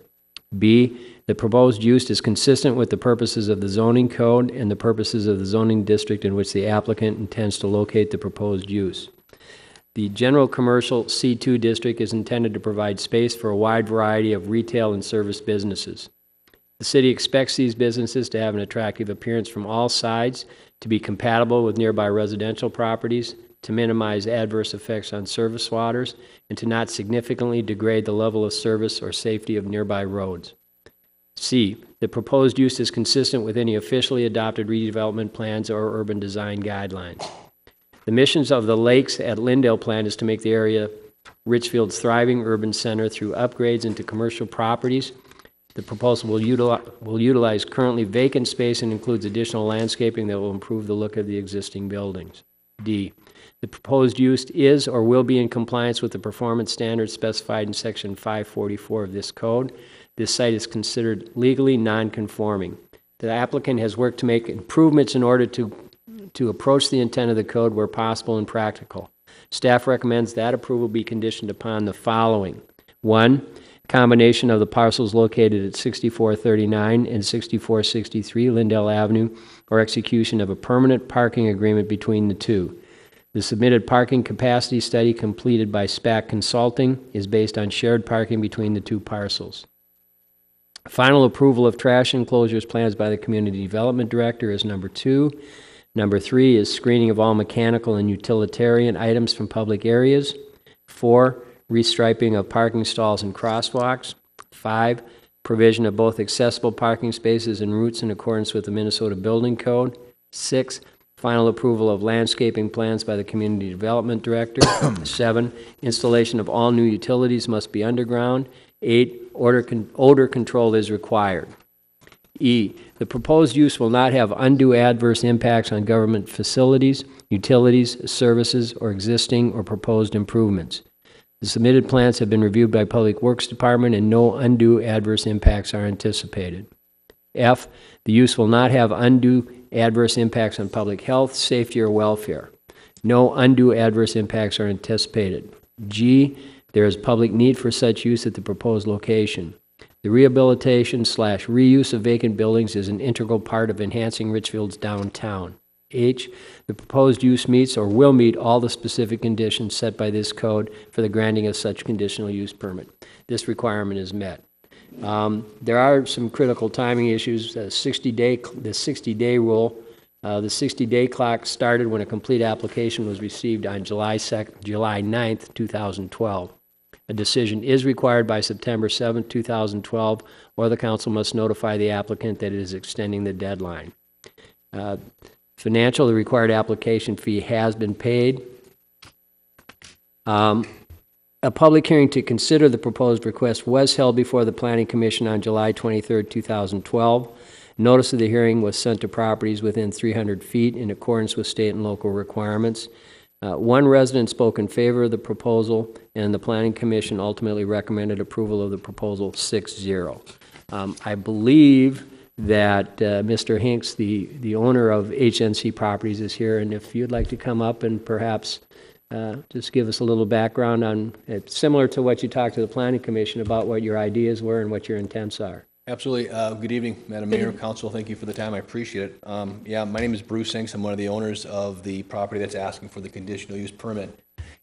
B, the proposed use is consistent with the purposes of the zoning code and the purposes of the zoning district in which the applicant intends to locate the proposed use. The general commercial C2 district is intended to provide space for a wide variety of retail and service businesses. The city expects these businesses to have an attractive appearance from all sides, to be compatible with nearby residential properties, to minimize adverse effects on surface waters, and to not significantly degrade the level of service or safety of nearby roads. C, the proposed use is consistent with any officially adopted redevelopment plans or urban design guidelines. The missions of the Lakes at Lindell plan is to make the area Richfield's thriving urban center through upgrades into commercial properties. The proposal will utilize currently vacant space and includes additional landscaping that will improve the look of the existing buildings. D, the proposed use is or will be in compliance with the performance standards specified in Section 544 of this code. This site is considered legally non-conforming. The applicant has worked to make improvements in order to approach the intent of the code where possible and practical. Staff recommends that approval be conditioned upon the following. 1, combination of the parcels located at 6439 and 6463 Lindell Avenue, or execution of a permanent parking agreement between the two. The submitted parking capacity study completed by SPAC Consulting is based on shared parking between the two parcels. Final approval of trash enclosures plans by the Community Development Director is number 2. Number 3 is screening of all mechanical and utilitarian items from public areas. 4, restriping of parking stalls and crosswalks. 5, provision of both accessible parking spaces and routes in accordance with the Minnesota Building Code. 6, final approval of landscaping plans by the Community Development Director. 7, installation of all new utilities must be underground. 8, odor control is required. E, the proposed use will not have undue adverse impacts on government facilities, utilities, services, or existing or proposed improvements. The submitted plans have been reviewed by Public Works Department and no undue adverse impacts are anticipated. F, the use will not have undue adverse impacts on public health, safety, or welfare. No undue adverse impacts are anticipated. G, there is public need for such use at the proposed location. The rehabilitation/reuse of vacant buildings is an integral part of enhancing Richfield's downtown. H, the proposed use meets or will meet all the specific conditions set by this code for the granting of such conditional use permit. This requirement is met. There are some critical timing issues. The 60-day rule. The 60-day clock started when a complete application was received on July 9th, 2012. A decision is required by September 7th, 2012, or the council must notify the applicant that it is extending the deadline. Financial, the required application fee has been paid. A public hearing to consider the proposed request was held before the Planning Commission on July 23, 2012. Notice of the hearing was sent to properties within 300 feet in accordance with state and local requirements. One resident spoke in favor of the proposal, and the Planning Commission ultimately recommended approval of the proposal 6-0. I believe that Mr. Hinks, the owner of HNC Properties, is here, and if you'd like to come up and perhaps just give us a little background on it, similar to what you talked to the Planning Commission about what your ideas were and what your intents are. Absolutely. Good evening, Madam Mayor, Council. Thank you for the time. I appreciate it. Yeah, my name is Bruce Hinks. I'm one of the owners of the property that's asking for the conditional use permit.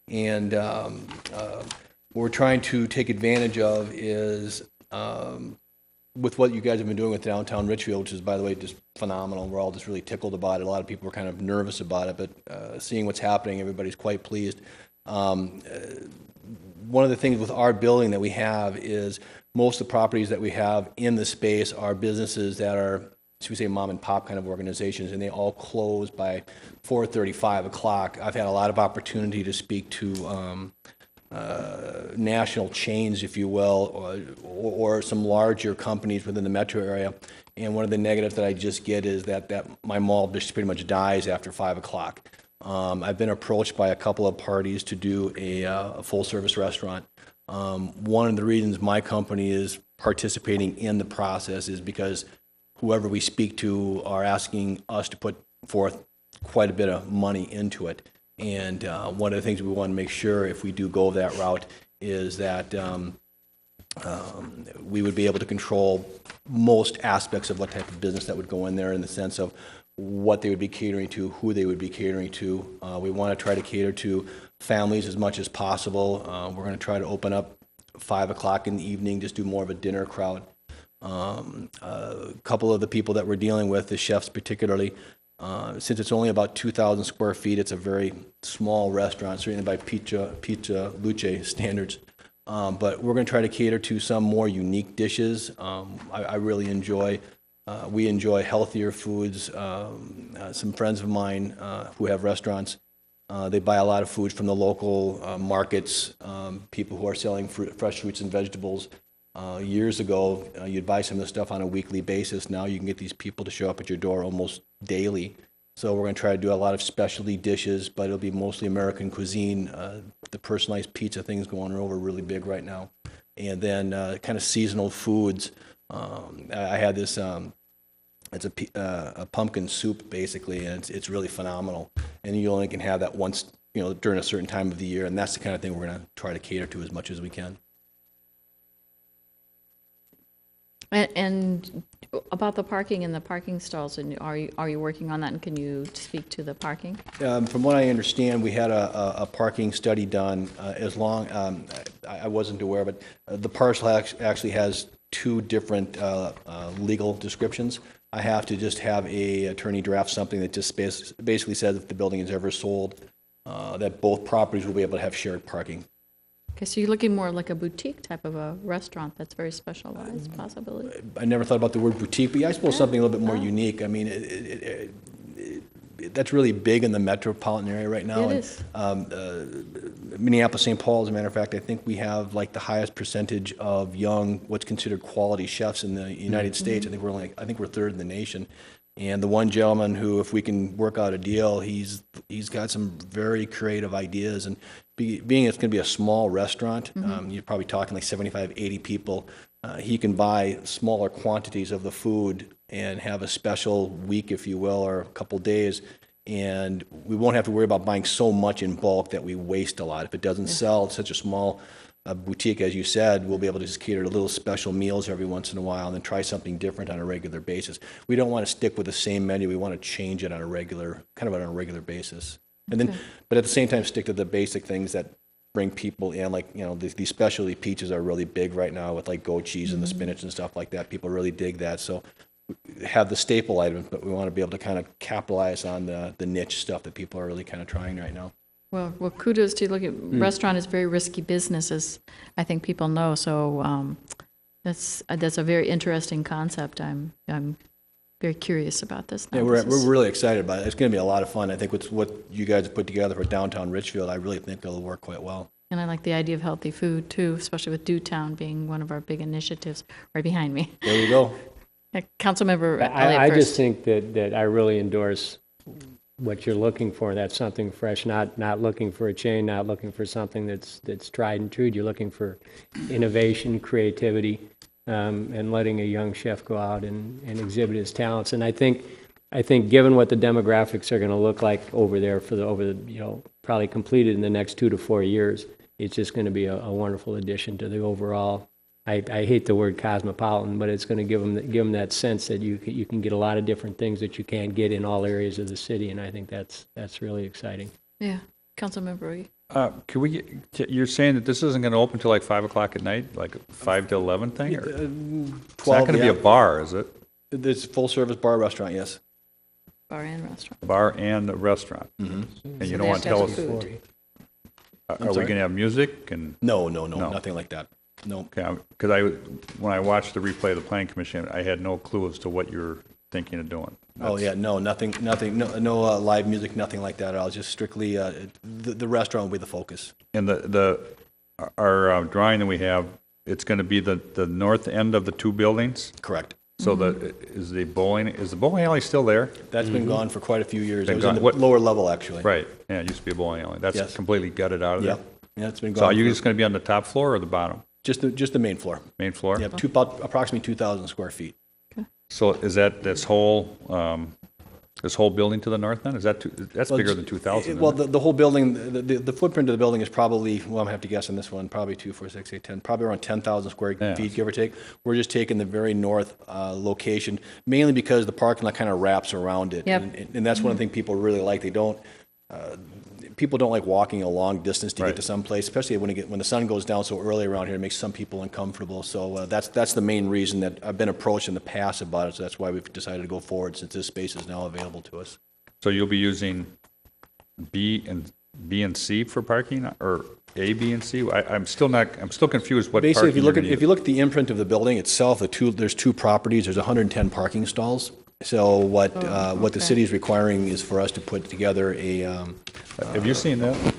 And what we're trying to take advantage of is with what you guys have been doing with downtown Richfield, which is, by the way, just phenomenal. We're all just really tickled about it. A lot of people were kind of nervous about it, but seeing what's happening, everybody's quite pleased. One of the things with our building that we have is most of the properties that we have in the space are businesses that are, should we say, mom and pop kind of organizations, and they all close by 4:30, 5 o'clock. I've had a lot of opportunity to speak to national chains, if you will, or some larger companies within the metro area. And one of the negatives that I just get is that my mall just pretty much dies after 5 o'clock. I've been approached by a couple of parties to do a full-service restaurant. One of the reasons my company is participating in the process is because whoever we speak to are asking us to put forth quite a bit of money into it. And one of the things we want to make sure if we do go that route is that we would be able to control most aspects of what type of business that would go in there, in the sense of what they would be catering to, who they would be catering to. We want to try to cater to families as much as possible. We're going to try to open up 5 o'clock in the evening, just do more of a dinner crowd. A couple of the people that we're dealing with, the chefs particularly, since it's only about 2,000 square feet, it's a very small restaurant, certainly by Pizza Luce standards. But we're going to try to cater to some more unique dishes. I really enjoy, we enjoy healthier foods. Some friends of mine who have restaurants, they buy a lot of food from the local markets, people who are selling fresh fruits and vegetables. Years ago, you'd buy some of the stuff on a weekly basis. Now you can get these people to show up at your door almost daily. So we're going to try to do a lot of specialty dishes, but it'll be mostly American cuisine. The personalized pizza thing's going over really big right now. And then kind of seasonal foods. I had this, it's a pumpkin soup, basically, and it's really phenomenal. And you only can have that once, during a certain time of the year, and that's the kind of thing we're going to try to cater to as much as we can. And about the parking and the parking stalls, and are you working on that, and can you speak to the parking? From what I understand, we had a parking study done. I wasn't aware, but the parcel actually has two different legal descriptions. I have to just have a attorney draft something that just basically says if the building is ever sold, that both properties will be able to have shared parking. Okay, so you're looking more like a boutique type of a restaurant that's very specialized, possibly? I never thought about the word boutique, but yeah, I suppose something a little bit more unique. I mean, that's really big in the metropolitan area right now. It is. Minneapolis, St. Paul, as a matter of fact, I think we have like the highest percentage of young, what's considered quality chefs in the United States. I think we're third in the nation. And the one gentleman who, if we can work out a deal, he's got some very creative ideas. And being it's going to be a small restaurant, you're probably talking like 75, 80 people. He can buy smaller quantities of the food and have a special week, if you will, or a couple days. And we won't have to worry about buying so much in bulk that we waste a lot. If it doesn't sell, it's such a small boutique, as you said, we'll be able to just cater to little special meals every once in a while and then try something different on a regular basis. We don't want to stick with the same menu. We want to change it on a regular basis. And then, but at the same time, stick to the basic things that bring people in, like, you know, these specialty peaches are really big right now with like goat cheese and the spinach and stuff like that. People really dig that. So have the staple items, but we want to be able to kind of capitalize on the niche stuff that people are really kind of trying right now. Well, kudos to you. Look at restaurant is very risky business, as I think people know. So that's a very interesting concept. I'm very curious about this. Yeah, we're really excited about it. It's going to be a lot of fun. I think what you guys have put together for downtown Richfield, I really think it'll work quite well. And I like the idea of healthy food too, especially with Dewtown being one of our big initiatives right behind me. There you go. Councilmember Elliott I first. just think that I really endorse what you're looking for. That's something fresh, not looking for a chain, not looking for something that's tried and true. You're looking for innovation, creativity, and letting a young chef go out and exhibit his talents. And I think given what the demographics are going to look like over there probably completed in the next 2 to 4 years, it's just going to be a wonderful addition to the overall. I hate the word cosmopolitan, but it's going to give them that sense that you can get a lot of different things that you can't get in all areas of the city, and I think that's really exciting. Yeah, Councilmember Roy. Can we you're saying that this isn't going to open till like 5 o'clock at night, like 5 to 11 thing? Or? 12, It's not going to be a bar, is it? It's a full-service bar restaurant, yes. Bar and restaurant. Bar and a restaurant. And you don't want to tell us. Are we going to have music and? No, nothing like that. No. Okay, because when I watched the replay of the planning commission, I had no clue as to what you're thinking of doing. Nothing, no live music, nothing like that at all. Just strictly the restaurant will be the focus. And our drawing that we have, it's going to be the north end of the two buildings? Correct. So is the bowling alley still there? That's been gone for quite a few years. It was gone. on the lower level, actually. Right, yeah, it used to be a bowling alley. That's completely gutted out of there? Yeah, it's been gone. So are you just going to be on the top floor or the bottom? Just the main floor. Main floor? Yeah, approximately 2,000 square feet. So is that this whole building to the north then? That's bigger than 2,000? Well, the whole building, the footprint of the building is probably, well, I'm going to have to guess on this one, probably 2, 4, 6, 8, 10, probably around 10,000 square feet, give or take. We're just taking the very north location, mainly because the parking lot kind of wraps around it. Yep. And that's one of the things people really like. People don't like walking a long distance to get to some place, especially when the sun goes down so early around here. It makes some people uncomfortable. So that's the main reason that I've been approached in the past about it. So that's why we've decided to go forward, since this space is now available to us. So you'll be using B and C for parking, or A, B, and C? I'm still confused what Basically, parking if you look at the imprint of the building itself, there's two properties. There's 110 parking stalls. So what the city is requiring is for us to put together a. Have you seen that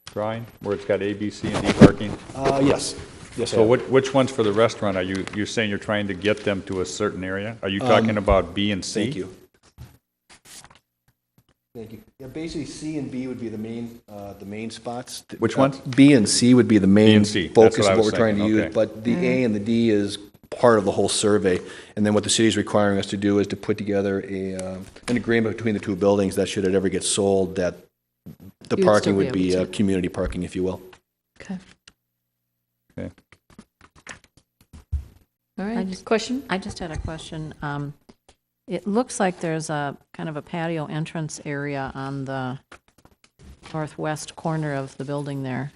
drawing where it's got A, B, C, and D parking? Yes. Yes. So which ones for the restaurant are you're saying you're trying to get them to a certain area? Are you talking about B and C? Thank you. Thank you. Yeah, basically C and B would be the main spots. Which ones? B and C would be the main focus of what we're trying to use, Okay. but the A and the D is part of the whole survey. And then what the city is requiring us to do is to put together an agreement between the two buildings that should it ever get sold, that the You'd parking still be would be able to. community parking, if you will. Okay. Okay. All right. Question? I just had a question. It looks like there's a kind of a patio entrance area on the northwest corner of the building there,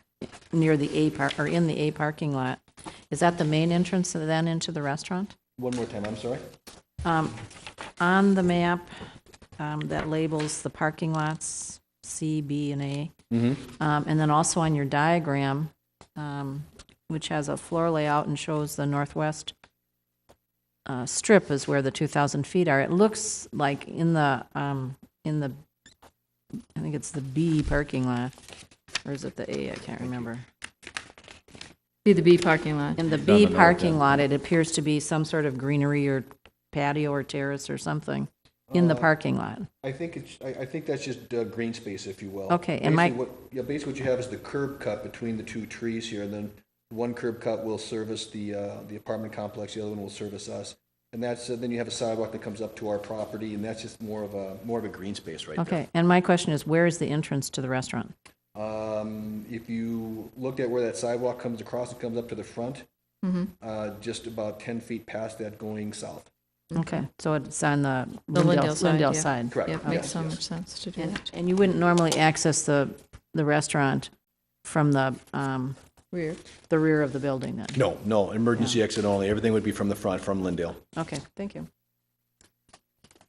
near the in the A parking lot. Is that the main entrance then into the restaurant? One more time, I'm sorry. On the map that labels the parking lots, C, B, and A, and then also on your diagram, which has a floor layout and shows the northwest strip is where the 2,000 feet are. It looks like in the I think it's the B parking lot, or is it the A? I can't remember. See the B parking lot. In the B parking lot, it appears to be some sort of greenery or patio or terrace or something. in the parking lot? I think I think that's just green space, if you will. Okay, and basically what you have is the curb cut between the two trees here, and then one curb cut will service the apartment complex, the other one will service us. And that's, then you have a sidewalk that comes up to our property, and that's just more of a green space right there. Okay, and my question is, where is the entrance to the restaurant? If you looked at where that sidewalk comes across, it comes up to the front, just about 10 feet past that going south. Okay, so it's on the Lindale side, Lindale yeah. side. Correct. Yeah, makes Yes, so yes. much sense to do that. And you wouldn't normally access the restaurant from the rear of the building then? No, emergency exit only. Everything would be from the front, from Lindale. Okay, thank you.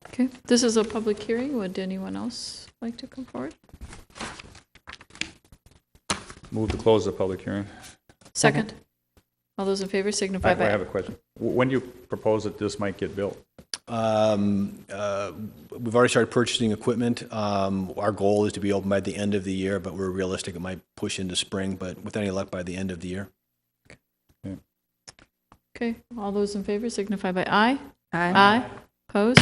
Okay, this is a public hearing. Would anyone else like to come forward? Move to close the public hearing. Second. All those in favor signify I by... have a question. When do you propose that this might get built? We've already started purchasing equipment. Our goal is to be open by the end of the year, but we're realistic. It might push into spring, but with any luck, by the end of the year. Okay, all those in favor signify by aye. Aye. Aye. Opposed?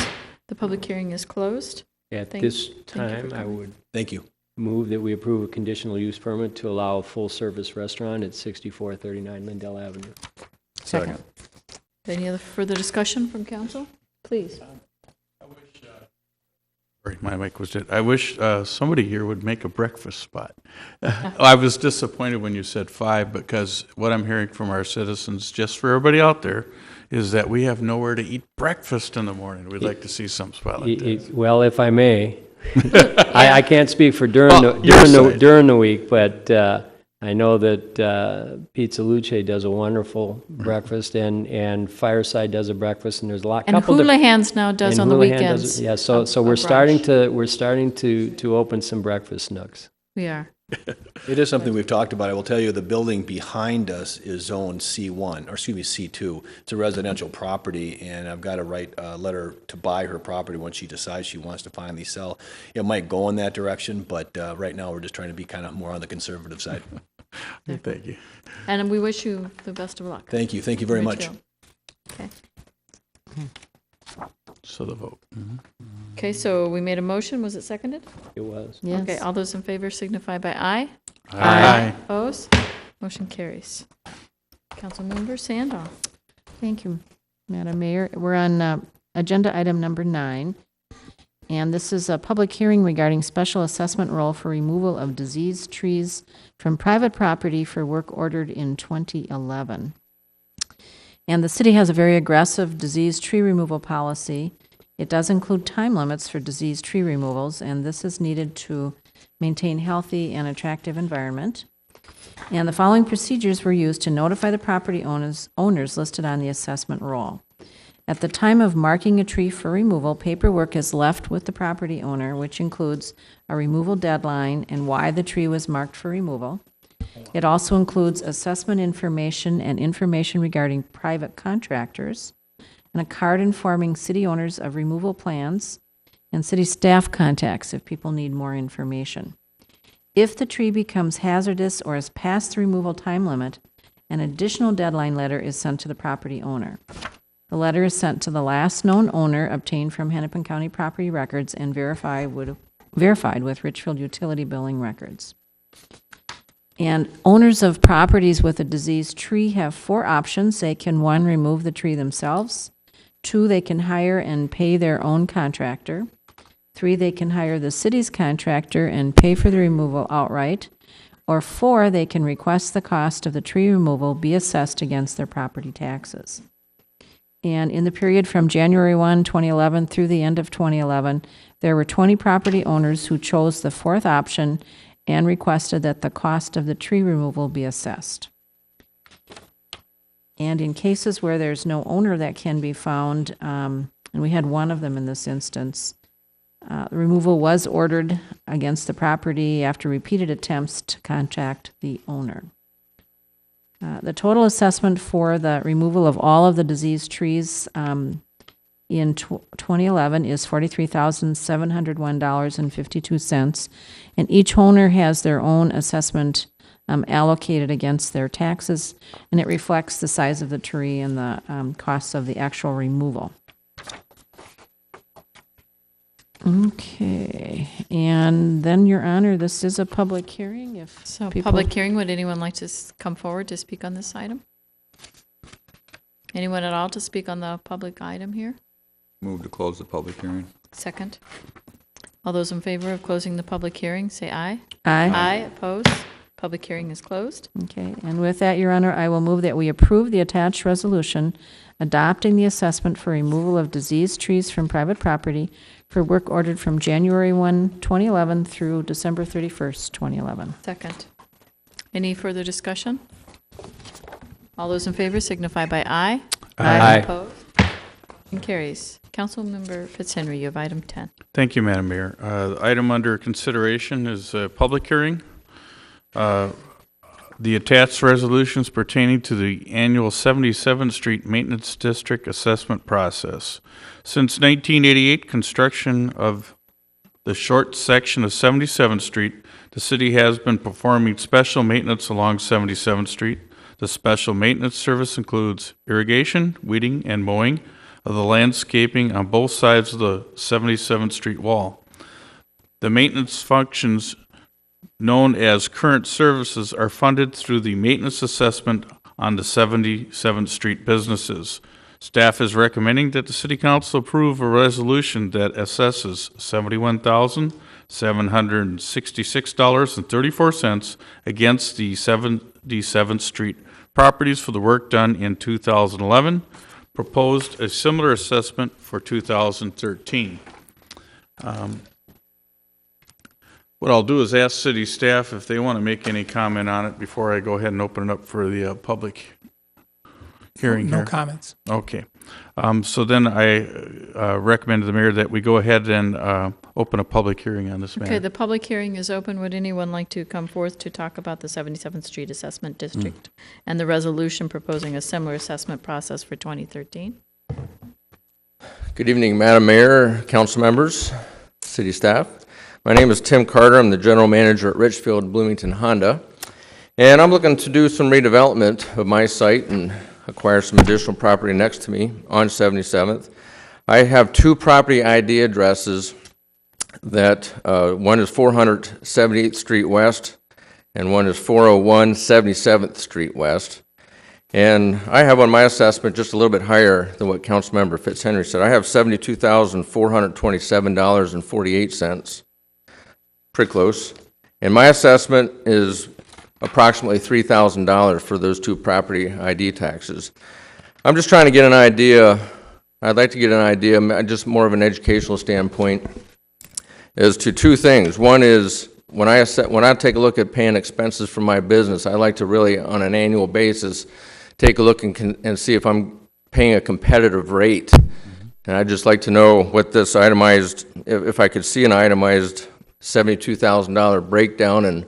The public hearing is closed. At Thank- this thank you for time, I coming. would Thank you. move that we approve a conditional use permit to allow a full-service restaurant at 6439 Lindell Avenue. Second. Any other further discussion from council? Please. Sorry, my mic was dead. I wish somebody here would make a breakfast spot. I was disappointed when you said 5, because what I'm hearing from our citizens, just for everybody out there, is that we have nowhere to eat breakfast in the morning. We'd like to see some spot like that. Well, if I may, I can't speak for during Well, your side. during the week, but I know that Pizza Luce does a wonderful breakfast, and Fireside does a breakfast, and there's a lot. And Houlihan's now does and on the Houlihan weekends. Yeah, so we're starting to open some breakfast nooks. We are. It is something we've talked about. I will tell you, the building behind us is zone C1, or excuse me, C2. It's a residential property, and I've got to write a letter to buy her property when she decides she wants to finally sell. It might go in that direction, but right now we're just trying to be kind of more on the conservative side. Thank you. And we wish you the best of luck. Thank you. Thank you very much. Richfield. Okay. So the vote. Okay, so we made a motion. Was it seconded? It was. Yes. Okay, all those in favor signify by aye. Aye. Opposed? Motion carries. Councilmember Sandow. Thank you, Madam Mayor. We're on agenda item number 9, and this is a public hearing regarding special assessment roll for removal of diseased trees from private property for work ordered in 2011. And the city has a very aggressive diseased tree removal policy. It does include time limits for diseased tree removals, and this is needed to maintain healthy and attractive environment. And the following procedures were used to notify the property owners listed on the assessment roll. At the time of marking a tree for removal, paperwork is left with the property owner, which includes a removal deadline and why the tree was marked for removal. It also includes assessment information and information regarding private contractors, and a card informing city owners of removal plans, and city staff contacts if people need more information. If the tree becomes hazardous or is past the removal time limit, an additional deadline letter is sent to the property owner. The letter is sent to the last known owner obtained from Hennepin County Property Records and verified with Richfield Utility Billing Records. And owners of properties with a diseased tree have 4 options. They can, 1, remove the tree themselves. 2, they can hire and pay their own contractor. 3, they can hire the city's contractor and pay for the removal outright. Or 4, they can request the cost of the tree removal be assessed against their property taxes. And in the period from January 1, 2011 through the end of 2011, there were 20 property owners who chose the 4th option and requested that the cost of the tree removal be assessed. And in cases where there's no owner that can be found, and we had 1 of them in this instance, the removal was ordered against the property after repeated attempts to contact the owner. The total assessment for the removal of all of the diseased trees in 2011 is $43,701.52, and each owner has their own assessment allocated against their taxes, and it reflects the size of the tree and the costs of the actual removal. Okay, and then, Your Honor, this is a public hearing if So people... public hearing, would anyone like to come forward to speak on this item? Anyone at all to speak on the public item here? Move to close the public hearing. Second. All those in favor of closing the public hearing, say aye. Aye. Aye, opposed? Public hearing is closed. Okay, and with that, Your Honor, I will move that we approve the attached resolution adopting the assessment for removal of diseased trees from private property for work ordered from January 1, 2011 through December 31st, 2011. Second. Any further discussion? All those in favor signify by aye. Aye. Opposed? And carries. Councilmember Fitzhenry, you have item 10. Thank you, Madam Mayor. The item under consideration is a public hearing. The attached resolutions pertaining to the annual 77th Street Maintenance District assessment process. Since 1988, construction of the short section of 77th Street, the city has been performing special maintenance along 77th Street. The special maintenance service includes irrigation, weeding, and mowing of the landscaping on both sides of the 77th Street wall. The maintenance functions known as current services are funded through the maintenance assessment on the 77th Street businesses. Staff is recommending that the City Council approve a resolution that assesses $71,766.34 against the 77th Street properties for the work done in 2011. Proposed a similar assessment for 2013. What I'll do is ask city staff if they want to make any comment on it before I go ahead and open it up for the public hearing here. No comments. Okay. So then I recommend to the mayor that we go ahead and open a public hearing on this matter. Okay, the public hearing is open. Would anyone like to come forth to talk about the 77th Street Assessment District and the resolution proposing a similar assessment process for 2013? Good evening, Madam Mayor, council members, city staff. My name is Tim Carter. I'm the general manager at Richfield Bloomington Honda, and I'm looking to do some redevelopment of my site and acquire some additional property next to me on 77th. I have two property ID addresses that one is 400 78th Street West and one is 401 77th Street West. And I have on my assessment just a little bit higher than what Councilmember Fitzhenry said. I have $72,427.48. Pretty close. And my assessment is approximately $3,000 for those two property ID taxes. I'm just trying to get an idea, I'd like to get an idea, just more of an educational standpoint, as to two things. One is, when I take a look at paying expenses for my business, I like to really, on an annual basis, take a look and see if I'm paying a competitive rate. And I'd just like to know what this itemized, if I could see an itemized $72,000 breakdown and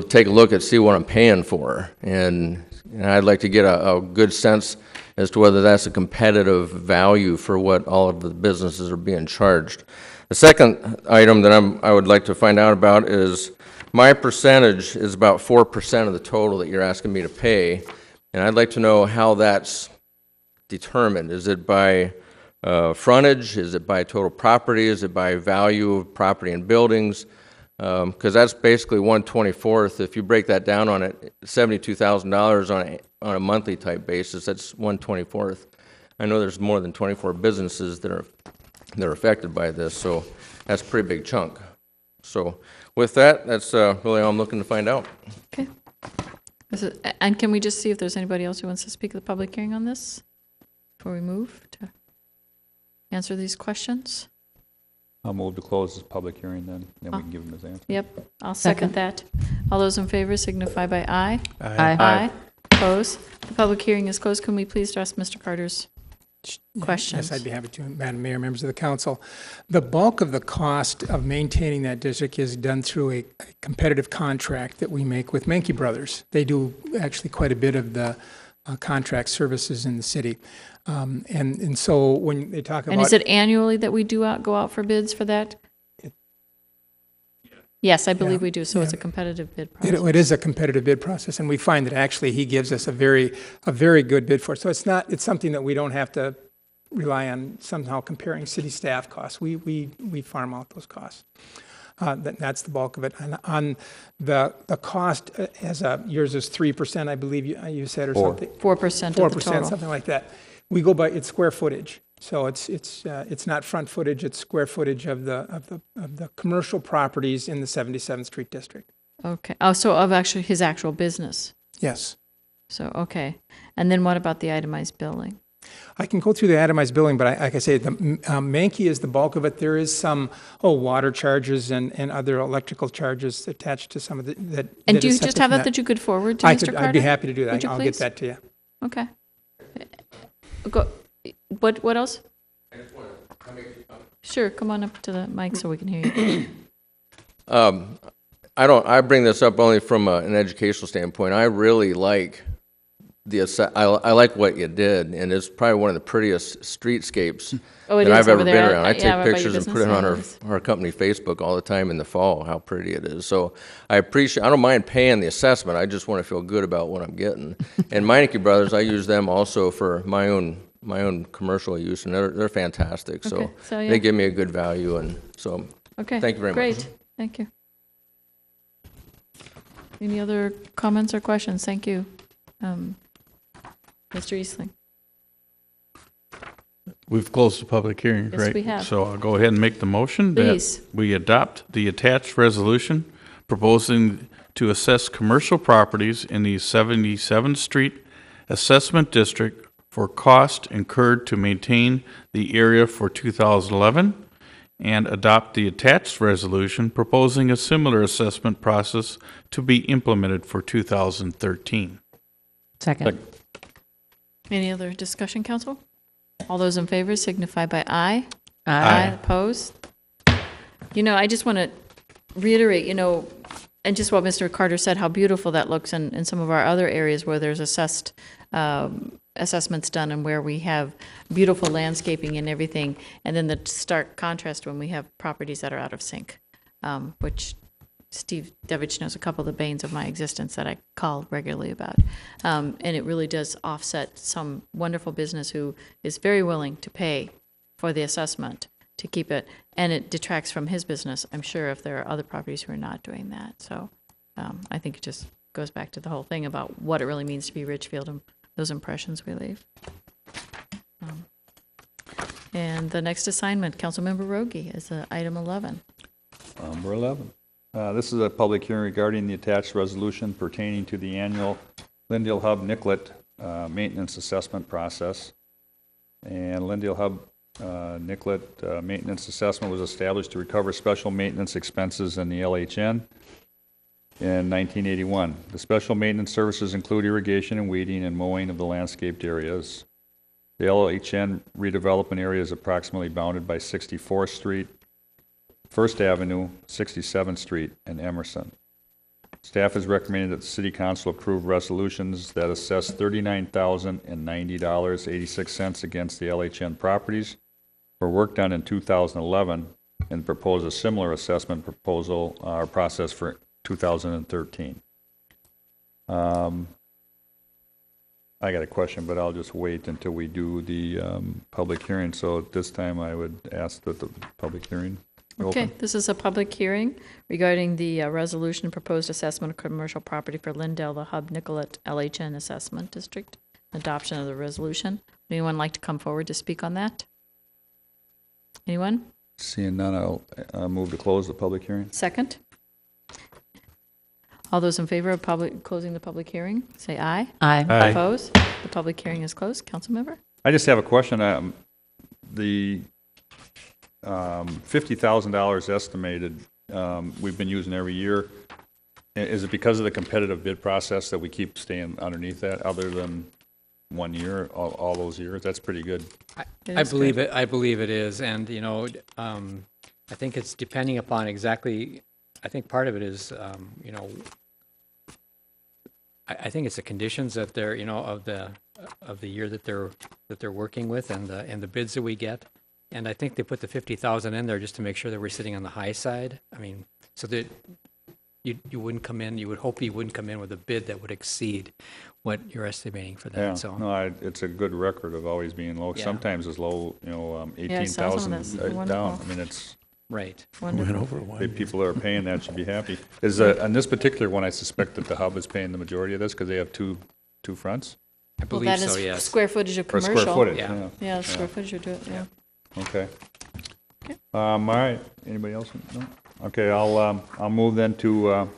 take a look and see what I'm paying for. And I'd like to get a good sense as to whether that's a competitive value for what all of the businesses are being charged. The second item that I would like to find out about is my percentage is about 4% of the total that you're asking me to pay. And I'd like to know how that's determined. Is it by frontage? Is it by total property? Is it by value of property and buildings? Because that's basically 1/24th. If you break that down on it, $72,000 on a monthly type basis, that's 1/24th. I know there's more than 24 businesses that are affected by this, so that's a pretty big chunk. So with that, that's really all I'm looking to find out. Okay. And can we just see if there's anybody else who wants to speak at the public hearing on this before we move to answer these questions? I'll move to close this public hearing then we can give him his answer. Yep, I'll second that. All those in favor signify by aye. Aye. Aye. Opposed? The public hearing is closed. Can we please address Mr. Carter's questions? Yes, I'd be happy to, Madam Mayor, members of the council. The bulk of the cost of maintaining that district is done through a competitive contract that we make with Menke Brothers. They do actually quite a bit of the contract services in the city. And so when they talk about... And is it annually that we do go out for bids for that? Yes, I believe we do. So it's a competitive bid process. It is a competitive bid process, and we find that actually he gives us a very good bid for it. So it's something that we don't have to rely on somehow comparing city staff costs. We farm out those costs. That's the bulk of it. And on the cost, yours is 3%, I believe you said, or something. 4% of the 4%, total. something like that. We go by its square footage. So it's not front footage, it's square footage of the commercial properties in the 77th Street district. Okay. Oh, so of actually his actual business. Yes. So, okay. And then what about the itemized billing? I can go through the itemized billing, but like I say, the Mankey is the bulk of it. There is some water charges and other electrical charges attached to some of the. And do you just have that you could forward to Mr. Carter? I'd be happy to do that. Would you I'll please? get that to you. Okay. Go. What else? Sure. Come on up to the mic so we can hear you. I bring this up only from an educational standpoint. I really like I like what you did, and it's probably one of the prettiest streetscapes that I've ever been around. I take pictures and put it on our company Facebook all the time in the fall, how pretty it is. So I don't mind paying the assessment. I just want to feel good about what I'm getting. And Meineke Brothers, I use them also for my own commercial use, and they're fantastic. So yeah. they give me a good value, and so thank you very much. Great. Thank you. Any other comments or questions? Thank you. Mr. Eastling. We've closed the public hearing, Yes, right? we have. So I'll go ahead and make the motion Please. that we adopt the attached resolution proposing to assess commercial properties in the 77th Street Assessment District for cost incurred to maintain the area for 2011, and adopt the attached resolution proposing a similar assessment process to be implemented for 2013. Second. Any other discussion, council? All those in favor signify by aye. Aye. Opposed? I just want to reiterate, and just what Mr. Carter said, how beautiful that looks in some of our other areas where there's assessments done and where we have beautiful landscaping and everything, and then the stark contrast when we have properties that are out of sync, which Steve Devich knows a couple of the banes of my existence that I call regularly about. And it really does offset some wonderful business who is very willing to pay for the assessment to keep it, and it detracts from his business, I'm sure, if there are other properties who are not doing that. So I think it just goes back to the whole thing about what it really means to be Richfield and those impressions we leave. And the next assignment, Councilmember Rogie, is item 11. Number 11. This is a public hearing regarding the attached resolution pertaining to the annual Lindale Hub Nicollet maintenance assessment process. And Lindale Hub Nicollet maintenance assessment was established to recover special maintenance expenses in the LHN in 1981. The special maintenance services include irrigation and weeding and mowing of the landscaped areas. The LHN redevelopment area is approximately bounded by 64th Street, 1st Avenue, 67th Street, and Emerson. Staff has recommended that the City Council approve resolutions that assess $39,090.86 against the LHN properties for work done in 2011 and propose a similar assessment proposal or process for 2013. I got a question, but I'll just wait until we do the public hearing. So at this time, I would ask that the public hearing Okay, open. this is a public hearing regarding the resolution proposed assessment of commercial property for Lindale, the Hub Nicollet LHN Assessment District. Adoption of the resolution. Would anyone like to come forward to speak on that? Anyone? Seeing none, I'll move to close the public hearing. Second? All those in favor of closing the public hearing, say aye. Aye. Aye. Opposed? The public hearing is closed. Council member? I just have a question. The $50,000 estimated we've been using every year. Is it because of the competitive bid process that we keep staying underneath that, other than 1 year, all those years? That's pretty good. I believe it. I believe it is, and I think it's depending upon exactly. I think part of it is, I think it's the conditions that they're, of the year that they're working with, and the bids that we get. And I think they put the 50,000 in there just to make sure that we're sitting on the high side. I mean, so that you wouldn't come in, you would hope you wouldn't come in with a bid that would exceed what you're estimating for that, Yeah, so. no, it's a good record of always being low. Yeah. Sometimes as low, Yeah, I saw some 18,000 of this. down. Wonderful. I mean, it's, Right. the people that are paying that should be happy. On this particular one, I suspect that the hub is paying the majority of this because they have two fronts? I Well, believe that so, is yes. square footage of Or commercial. square footage, Yeah. yeah. Yeah, square footage would do it, yeah. Okay. All right, anybody else? No? Okay, I'll move then to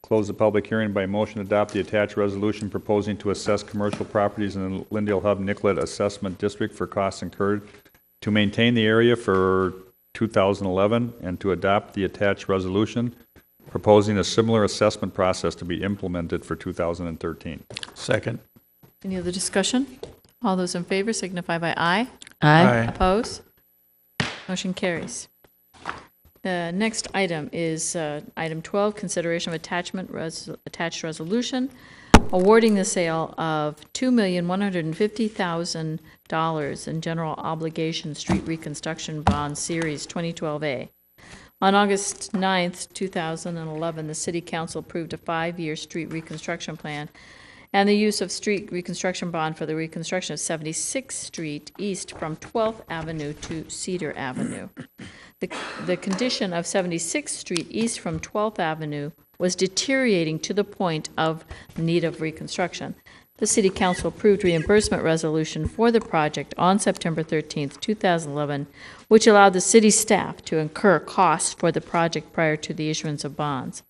close the public hearing by motion to adopt the attached resolution proposing to assess commercial properties in the Lindale Hub Nicollet Assessment District for costs incurred to maintain the area for 2011 and to adopt the attached resolution proposing a similar assessment process to be implemented for 2013. Second. Any other discussion? All those in favor signify by aye. Aye. Oppose? Motion carries. The next item is item 12, consideration of attached resolution awarding the sale of $2,150,000 in general obligation street reconstruction bond series 2012A. On August 9th, 2011, the City Council approved a 5-year street reconstruction plan and the use of street reconstruction bond for the reconstruction of 76th Street East from 12th Avenue to Cedar Avenue. The condition of 76th Street East from 12th Avenue was deteriorating to the point of need of reconstruction. The City Council approved reimbursement resolution for the project on September 13th, 2011, which allowed the city staff to incur costs for the project prior to the issuance of bonds.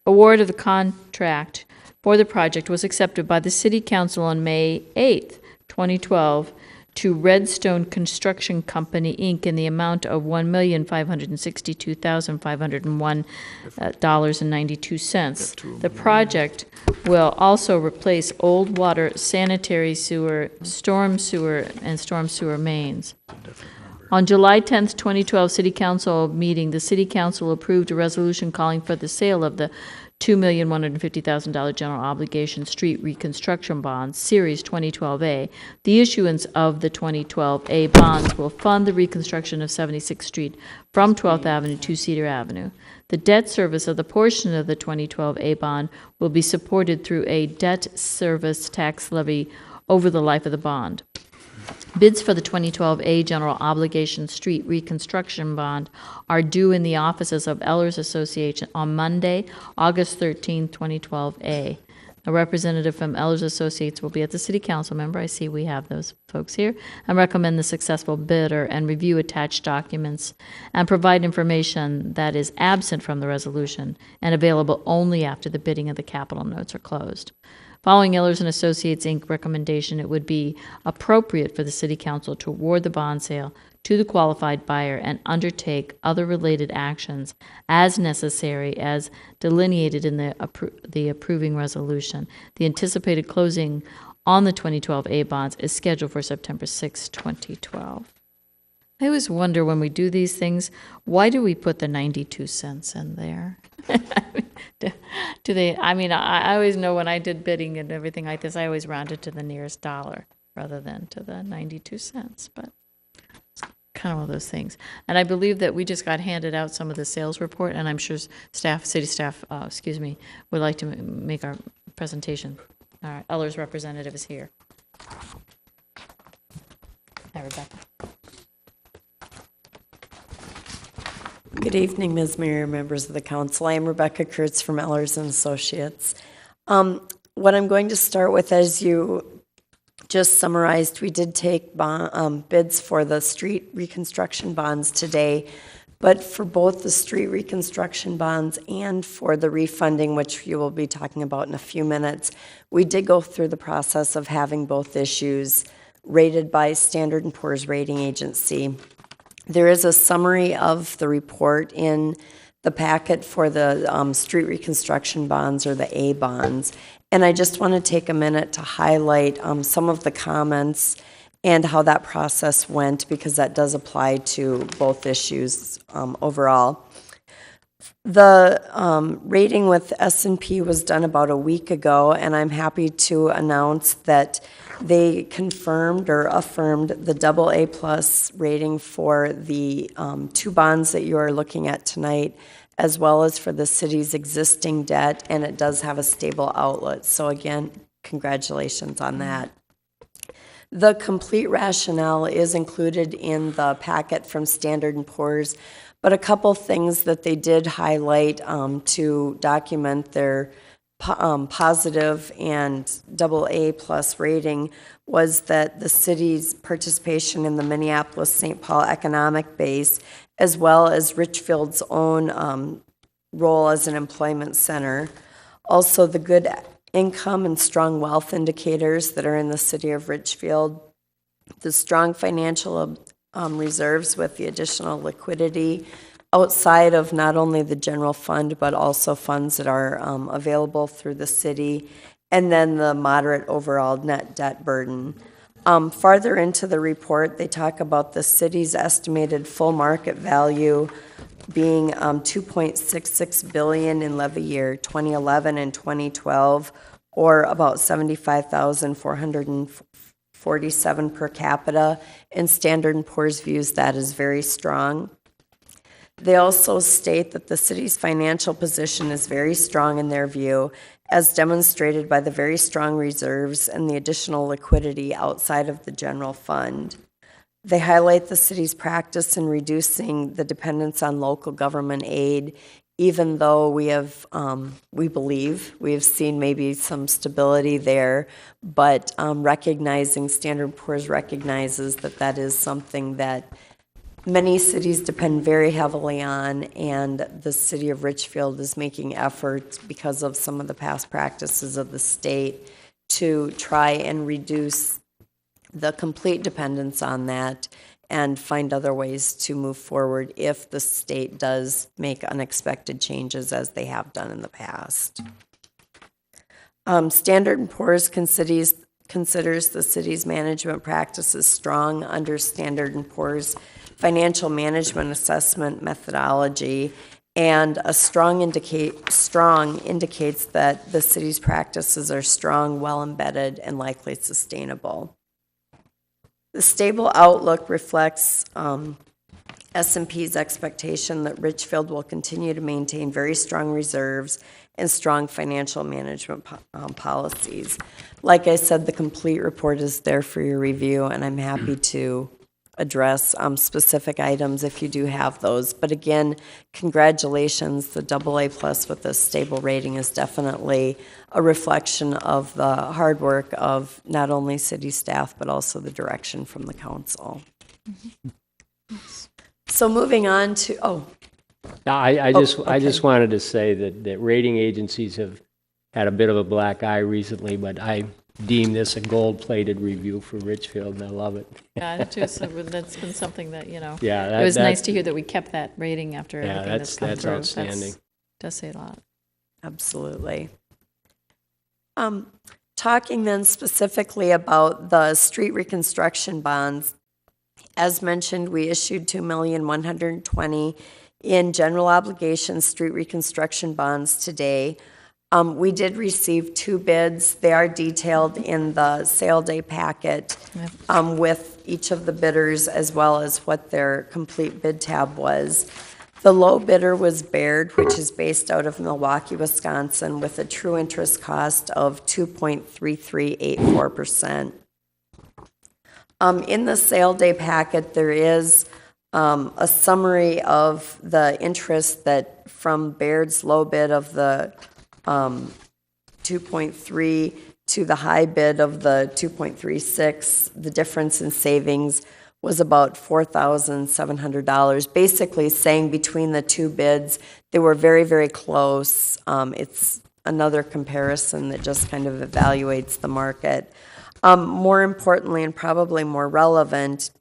Award of the contract for the project was accepted by the City Council on May 8th, 2012, to Redstone Construction Company, Inc. in the amount of $1,562,501.92. The project will also replace old water sanitary sewer, storm sewer, and storm sewer mains. On July 10th, 2012 City Council meeting, the City Council approved a resolution calling for the sale of the $2,150,000 general obligation street reconstruction bonds, Series 2012A. The issuance of the 2012A bonds will fund the reconstruction of 76th Street from 12th Avenue to Cedar Avenue. The debt service of the portion of the 2012A bond will be supported through a debt service tax levy over the life of the bond. Bids for the 2012A General Obligation Street Reconstruction Bond are due in the offices of Ellers Association on Monday, August 13, 2012A. A representative from Ellers Associates will be at the City Council. Member, I see we have those folks here, and recommend the successful bidder and review attached documents and provide information that is absent from the resolution and available only after the bidding of the capital notes are closed. Following Ellers and Associates, Inc. recommendation, it would be appropriate for the City Council to award the bond sale to the qualified buyer and undertake other related actions as necessary as delineated in the approving resolution. The anticipated closing on the 2012A bonds is scheduled for September 6, 2012. I always wonder when we do these things, why do we put the 92 cents in there? Do they, I mean, I always know when I did bidding and everything like this, I always rounded to the nearest dollar rather than to the 92 cents, but it's kind of one of those things. And I believe that we just got handed out some of the sales report, and I'm sure city staff, would like to make our presentation. All right, Ellers representative is here. Hi, Rebecca. Good evening, Ms. Mayor, members of the council. I am Rebecca Kurtz from Ellers and Associates. What I'm going to start with, as you just summarized, we did take bids for the street reconstruction bonds today, but for both the street reconstruction bonds and for the refunding, which you will be talking about in a few minutes, we did go through the process of having both issues rated by Standard & Poor's rating agency. There is a summary of the report in the packet for the street reconstruction bonds, or the A bonds. And I just want to take a minute to highlight some of the comments and how that process went, because that does apply to both issues overall. The rating with S&P was done about a week ago, and I'm happy to announce that They confirmed or affirmed the AA plus rating for the two bonds that you are looking at tonight, as well as for the city's existing debt, and it does have a stable outlet. So again, congratulations on that. The complete rationale is included in the packet from Standard & Poor's, but a couple things that they did highlight to document their positive and AA plus rating was that the city's participation in the Minneapolis-St. Paul economic base, as well as Richfield's own role as an employment center. Also, the good income and strong wealth indicators that are in the city of Richfield, the strong financial reserves with the additional liquidity outside of not only the general fund, but also funds that are available through the city, and then the moderate overall net debt burden. Farther into the report, they talk about the city's estimated full market value being $2.66 billion in levy year 2011 and 2012, or about $75,447 per capita, and Standard & Poor's views that as very strong. They also state that the city's financial position is very strong in their view, as demonstrated by the very strong reserves and the additional liquidity outside of the general fund. They highlight the city's practice in reducing the dependence on local government aid, even though we believe we have seen maybe some stability there, but recognizing, Standard & Poor's recognizes that that is something that many cities depend very heavily on, and the city of Richfield is making efforts because of some of the past practices of the state to try and reduce the complete dependence on that and find other ways to move forward if the state does make unexpected changes as they have done in the past. Standard & Poor's considers the city's management practices strong under Standard & Poor's financial management assessment methodology, and a strong indicates that the city's practices are strong, well embedded, and likely sustainable. The stable outlook reflects S&P's expectation that Richfield will continue to maintain very strong reserves and strong financial management policies. Like I said, the complete report is there for your review, and I'm happy to address specific items if you do have those. But again, congratulations, the AA plus with a stable rating is definitely a reflection of the hard work of not only city staff, but also the direction from the council. So moving on to, I just wanted to say that rating agencies have had a bit of a black eye recently, but I deem this a gold-plated review for Richfield, and I love it. Yeah, I do too. So that's been something that, Yeah, it was nice to hear that we kept that rating after Yeah, everything that's come that's through. outstanding. Does say a lot. Absolutely. Talking then specifically about the street reconstruction bonds, as mentioned, we issued $2,120,000 in general obligation street reconstruction bonds today. We did receive 2 bids. They are detailed in the sale day packet with each of the bidders as well as what their complete bid tab was. The low bidder was Baird, which is based out of Milwaukee, Wisconsin, with a true interest cost of 2.3384%. In the sale day packet, there is a summary of the interest that from Baird's low bid of the 2.3 to the high bid of the 2.36. The difference in savings was about $4,700, basically saying between the 2 bids, they were very, very close. It's another comparison that just kind of evaluates the market. More importantly, and probably more relevant,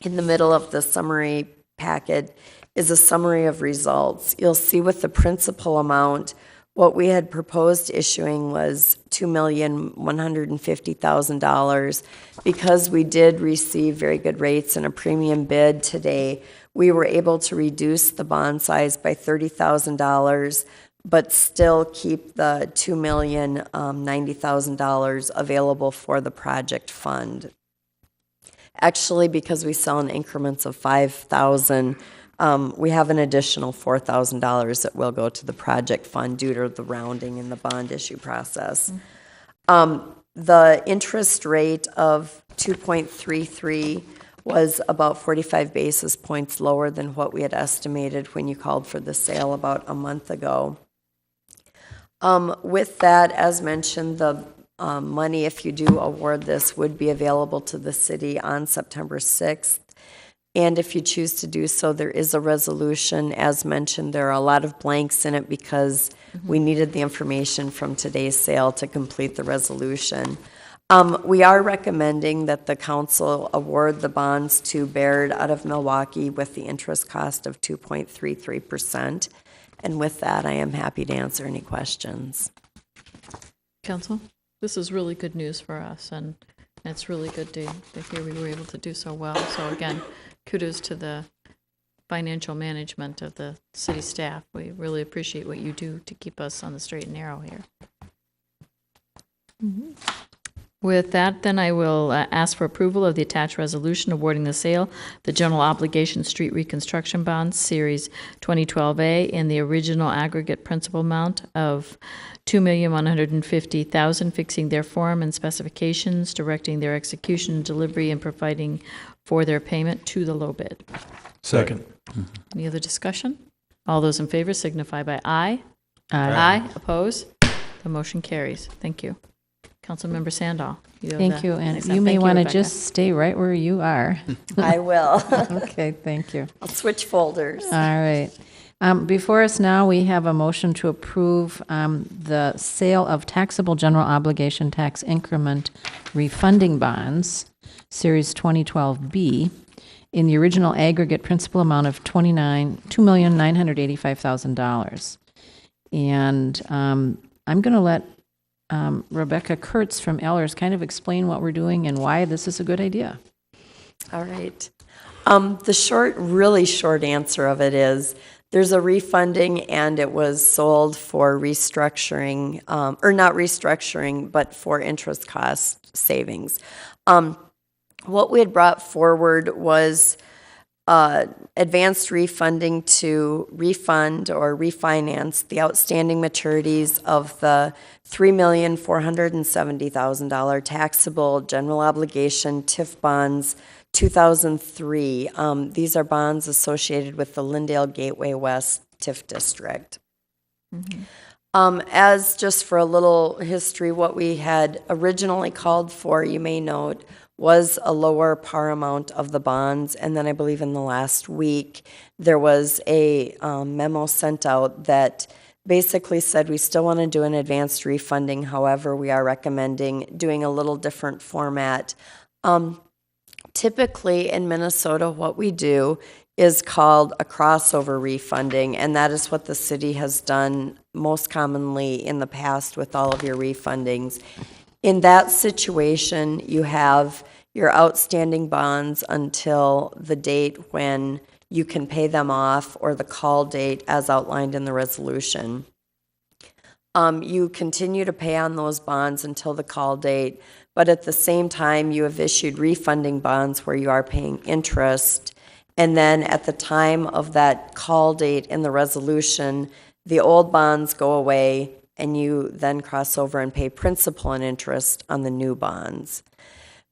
in the middle of the summary packet is a summary of results. You'll see with the principal amount, what we had proposed issuing was $2,150,000. Because we did receive very good rates and a premium bid today, we were able to reduce the bond size by $30,000, but still keep the $2,090,000 available for the project fund. Actually, because we sell in increments of 5,000, we have an additional $4,000 that will go to the project fund due to the rounding in the bond issue process. The interest rate of 2.33 was about 45 basis points lower than what we had estimated when you called for the sale about a month ago. With that, as mentioned, the money, if you do award this, would be available to the city on September 6th. And if you choose to do so, there is a resolution. As mentioned, there are a lot of blanks in it because we needed the information from today's sale to complete the resolution. We are recommending that the council award the bonds to Baird out of Milwaukee with the interest cost of 2.33%. And with that, I am happy to answer any questions. Council, this is really good news for us, and it's really good to hear we were able to do so well. So again, kudos to the financial management of the city staff. We really appreciate what you do to keep us on the straight and narrow here. With that, then I will ask for approval of the attached resolution awarding the sale of the general obligation street reconstruction bonds, Series 2012A, in the original aggregate principal amount of $2,150,000, fixing their form and specifications, directing their execution and delivery, and providing for their payment to the low bid. Second. Any other discussion? All those in favor signify by aye. Aye. Oppose? The motion carries. Thank you. Councilmember Sandall. Thank you, and you may want to just stay right where you are. I will. Okay, thank you. I'll switch folders. All right. Before us now, we have a motion to approve the sale of taxable general obligation tax increment refunding bonds, Series 2012B, in the original aggregate principal amount of $2,985,000. And I'm going to let Rebecca Kurtz from Ellers kind of explain what we're doing and why this is a good idea. All right. The really short answer of it is there's a refunding, and it was sold for restructuring, or not restructuring, but for interest cost savings. What we had brought forward was advanced refunding to refund or refinance the outstanding maturities of the $3,470,000 taxable general obligation TIF bonds 2003. These are bonds associated with the Lindale Gateway West TIF district. As just for a little history, what we had originally called for, you may note, was a lower par amount of the bonds, and then I believe in the last week there was a memo sent out that basically said we still want to do an advanced refunding, however we are recommending doing a little different format. Typically in Minnesota what we do is called a crossover refunding, and that is what the city has done most commonly in the past with all of your refundings. In that situation, you have your outstanding bonds until the date when you can pay them off, or the call date as outlined in the resolution. You continue to pay on those bonds until the call date, but at the same time, you have issued refunding bonds where you are paying interest. And then at the time of that call date in the resolution, the old bonds go away, and you then cross over and pay principal and interest on the new bonds.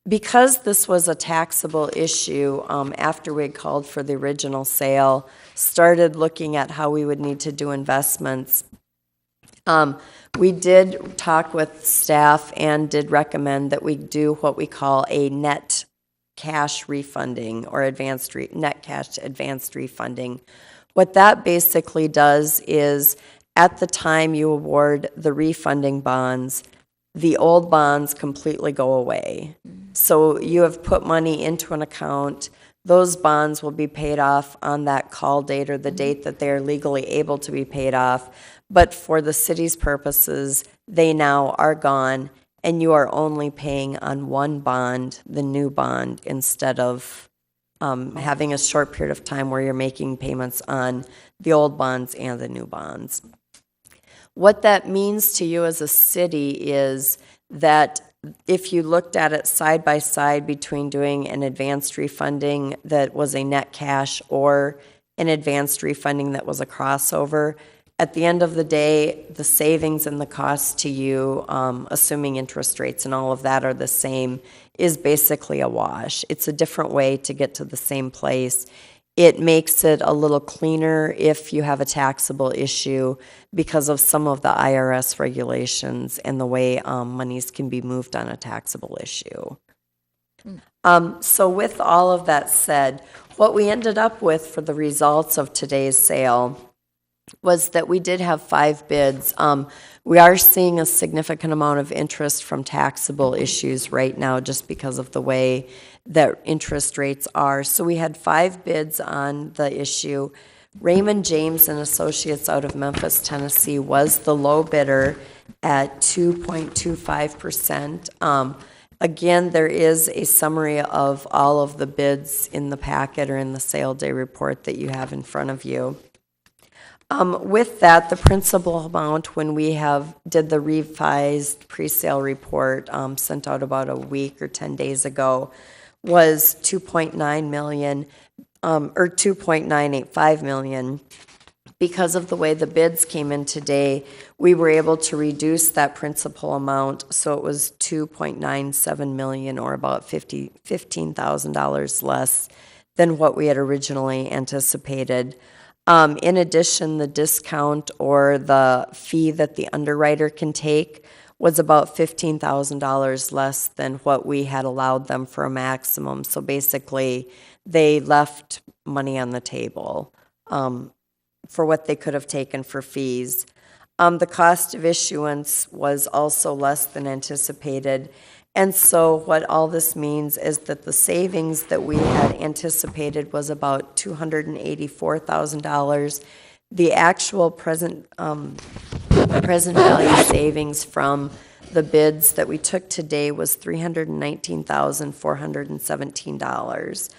Because this was a taxable issue, after we had called for the original sale, started looking at how we would need to do investments. We did talk with staff and did recommend that we do what we call a net cash refunding, or net cash advanced refunding. What that basically does is, at the time you award the refunding bonds, the old bonds completely go away. So you have put money into an account. Those bonds will be paid off on that call date, or the date that they are legally able to be paid off. But for the city's purposes, they now are gone, and you are only paying on one bond, the new bond, instead of having a short period of time where you're making payments on the old bonds and the new bonds. What that means to you as a city is that if you looked at it side by side between doing an advanced refunding that was a net cash or an advanced refunding that was a crossover, at the end of the day, the savings and the cost to you, assuming interest rates and all of that are the same, is basically a wash. It's a different way to get to the same place. It makes it a little cleaner if you have a taxable issue because of some of the IRS regulations and the way monies can be moved on a taxable issue. So with all of that said, what we ended up with for the results of today's sale was that we did have 5 bids. We are seeing a significant amount of interest from taxable issues right now just because of the way that interest rates are. So we had 5 bids on the issue. Raymond James and Associates out of Memphis, Tennessee was the low bidder at 2.25%. Again, there is a summary of all of the bids in the packet or in the sale day report that you have in front of you. With that, the principal amount, when we did the revised pre-sale report sent out about a week or 10 days ago, was $2.9 million or $2.985 million. Because of the way the bids came in today, we were able to reduce that principal amount, so it was $2.97 million, or about $15,000 less than what we had originally anticipated. In addition, the discount or the fee that the underwriter can take was about $15,000 less than what we had allowed them for a maximum. So basically, they left money on the table for what they could have taken for fees. The cost of issuance was also less than anticipated. And so what all this means is that the savings that we had anticipated was about $284,000. The actual present value savings from the bids that we took today was $319,417.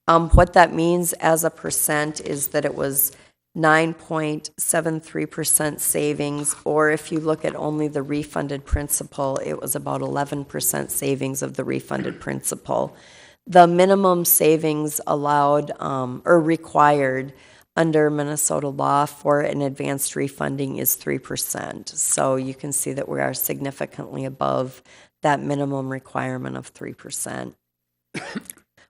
What that means as a percent is that it was 9.73% savings, or if you look at only the refunded principal, it was about 11% savings of the refunded principal. The minimum savings allowed or required under Minnesota law for an advanced refunding is 3%. So you can see that we are significantly above that minimum requirement of 3%.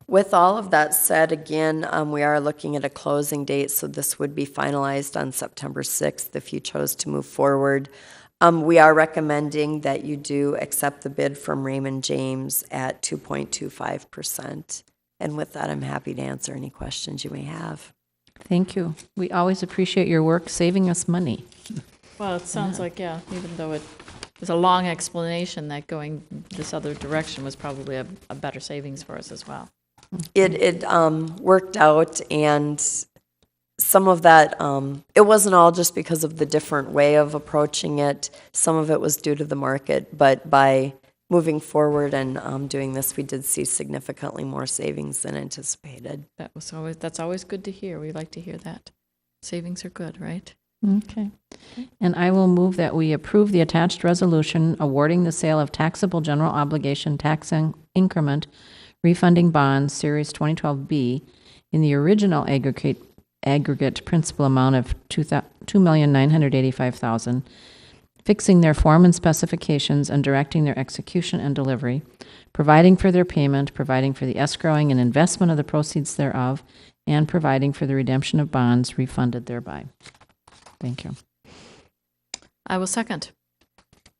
With all of that said, again, we are looking at a closing date, so this would be finalized on September 6th if you chose to move forward. We are recommending that you do accept the bid from Raymond James at 2.25%. And with that, I'm happy to answer any questions you may have. Thank you. We always appreciate your work saving us money. Well, it sounds like, yeah, even though it was a long explanation, that going this other direction was probably a better savings for us as well. It worked out, and some of that, it wasn't all just because of the different way of approaching it. Some of it was due to the market, but by moving forward and doing this, we did see significantly more savings than anticipated. That's always good to hear. We like to hear that. Savings are good, right? Okay. And I will move that we approve the attached resolution awarding the sale of taxable general obligation tax increment refunding bonds, Series 2012B, in the original aggregate principal amount of $2,985,000, fixing their form and specifications and directing their execution and delivery, providing for their payment, providing for the escrowing and investment of the proceeds thereof, and providing for the redemption of bonds refunded thereby. Thank you. I will second.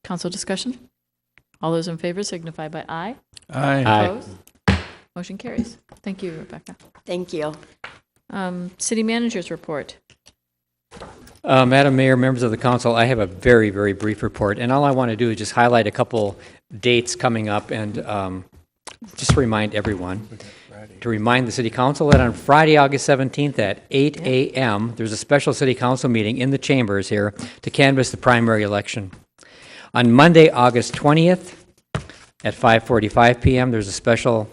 Council discussion? All those in favor signify by aye. Aye. Opposed? Motion carries. Thank you, Rebecca. Thank you. City Manager's report. Madam Mayor, members of the council, I have a very, very brief report, and all I want to do is just highlight a couple dates coming up and just to remind everyone, to remind the City Council that on Friday, August 17th at 8 a.m., there's a special City Council meeting in the chambers here to canvass the primary election. On Monday, August 20th at 5:45 p.m., there's a special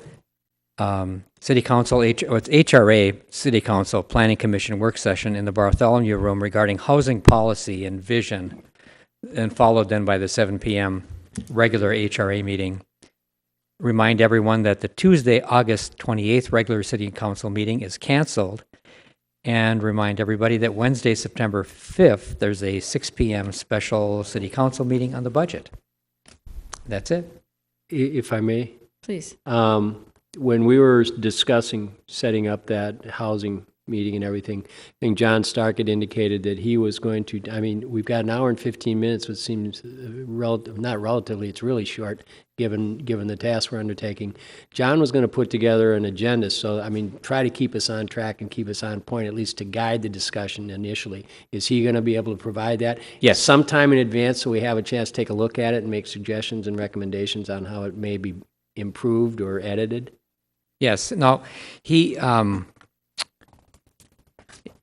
City Council, it's HRA City Council Planning Commission work session in the Bartholomew Room regarding housing policy and vision and followed then by the 7 p.m. regular HRA meeting. Remind everyone that the Tuesday, August 28th regular city council meeting is canceled. And remind everybody that Wednesday, September 5th, there's a 6 p.m. special city council meeting on the budget. That's it. If I may, Please. when we were discussing setting up that housing meeting and everything, I think John Stark had indicated that he was going to, I mean, we've got an hour and 15 minutes, which seems not relatively, it's really short, given the task we're undertaking. John was going to put together an agenda, so, I mean, try to keep us on track and keep us on point, at least to guide the discussion initially. Is he going to be able to provide that? Yes. Sometime in advance, so we have a chance to take a look at it and make suggestions and recommendations on how it may be improved or edited? Yes. No, he,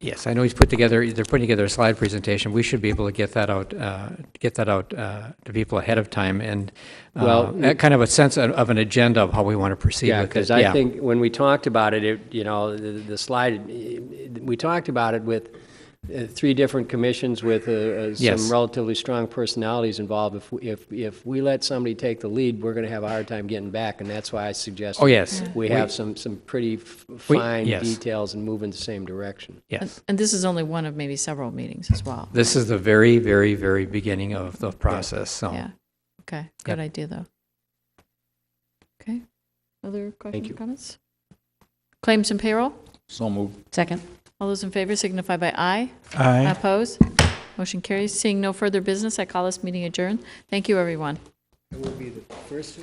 yes, I know he's put together, they're putting together a slide presentation. We should be able to get that out to people ahead of time and kind of a sense of an agenda of how we want to proceed with it. Because I think when we talked about it, the slide, we talked about it with three different commissions with some relatively strong personalities involved. If we let somebody take the lead, we're going to have a hard time getting back, and that's why I suggested we have some pretty fine details and move in the same direction. Yes. And this is only one of maybe several meetings as well. This is the very, very, very beginning of the process. So. Yeah. Okay. Good idea, though. Okay. Other questions or comments? Claims and payroll? So moved. Second. All those in favor signify by aye. Aye. Opposed? Motion carries. Seeing no further business, I call this meeting adjourned. Thank you, everyone. It will be the first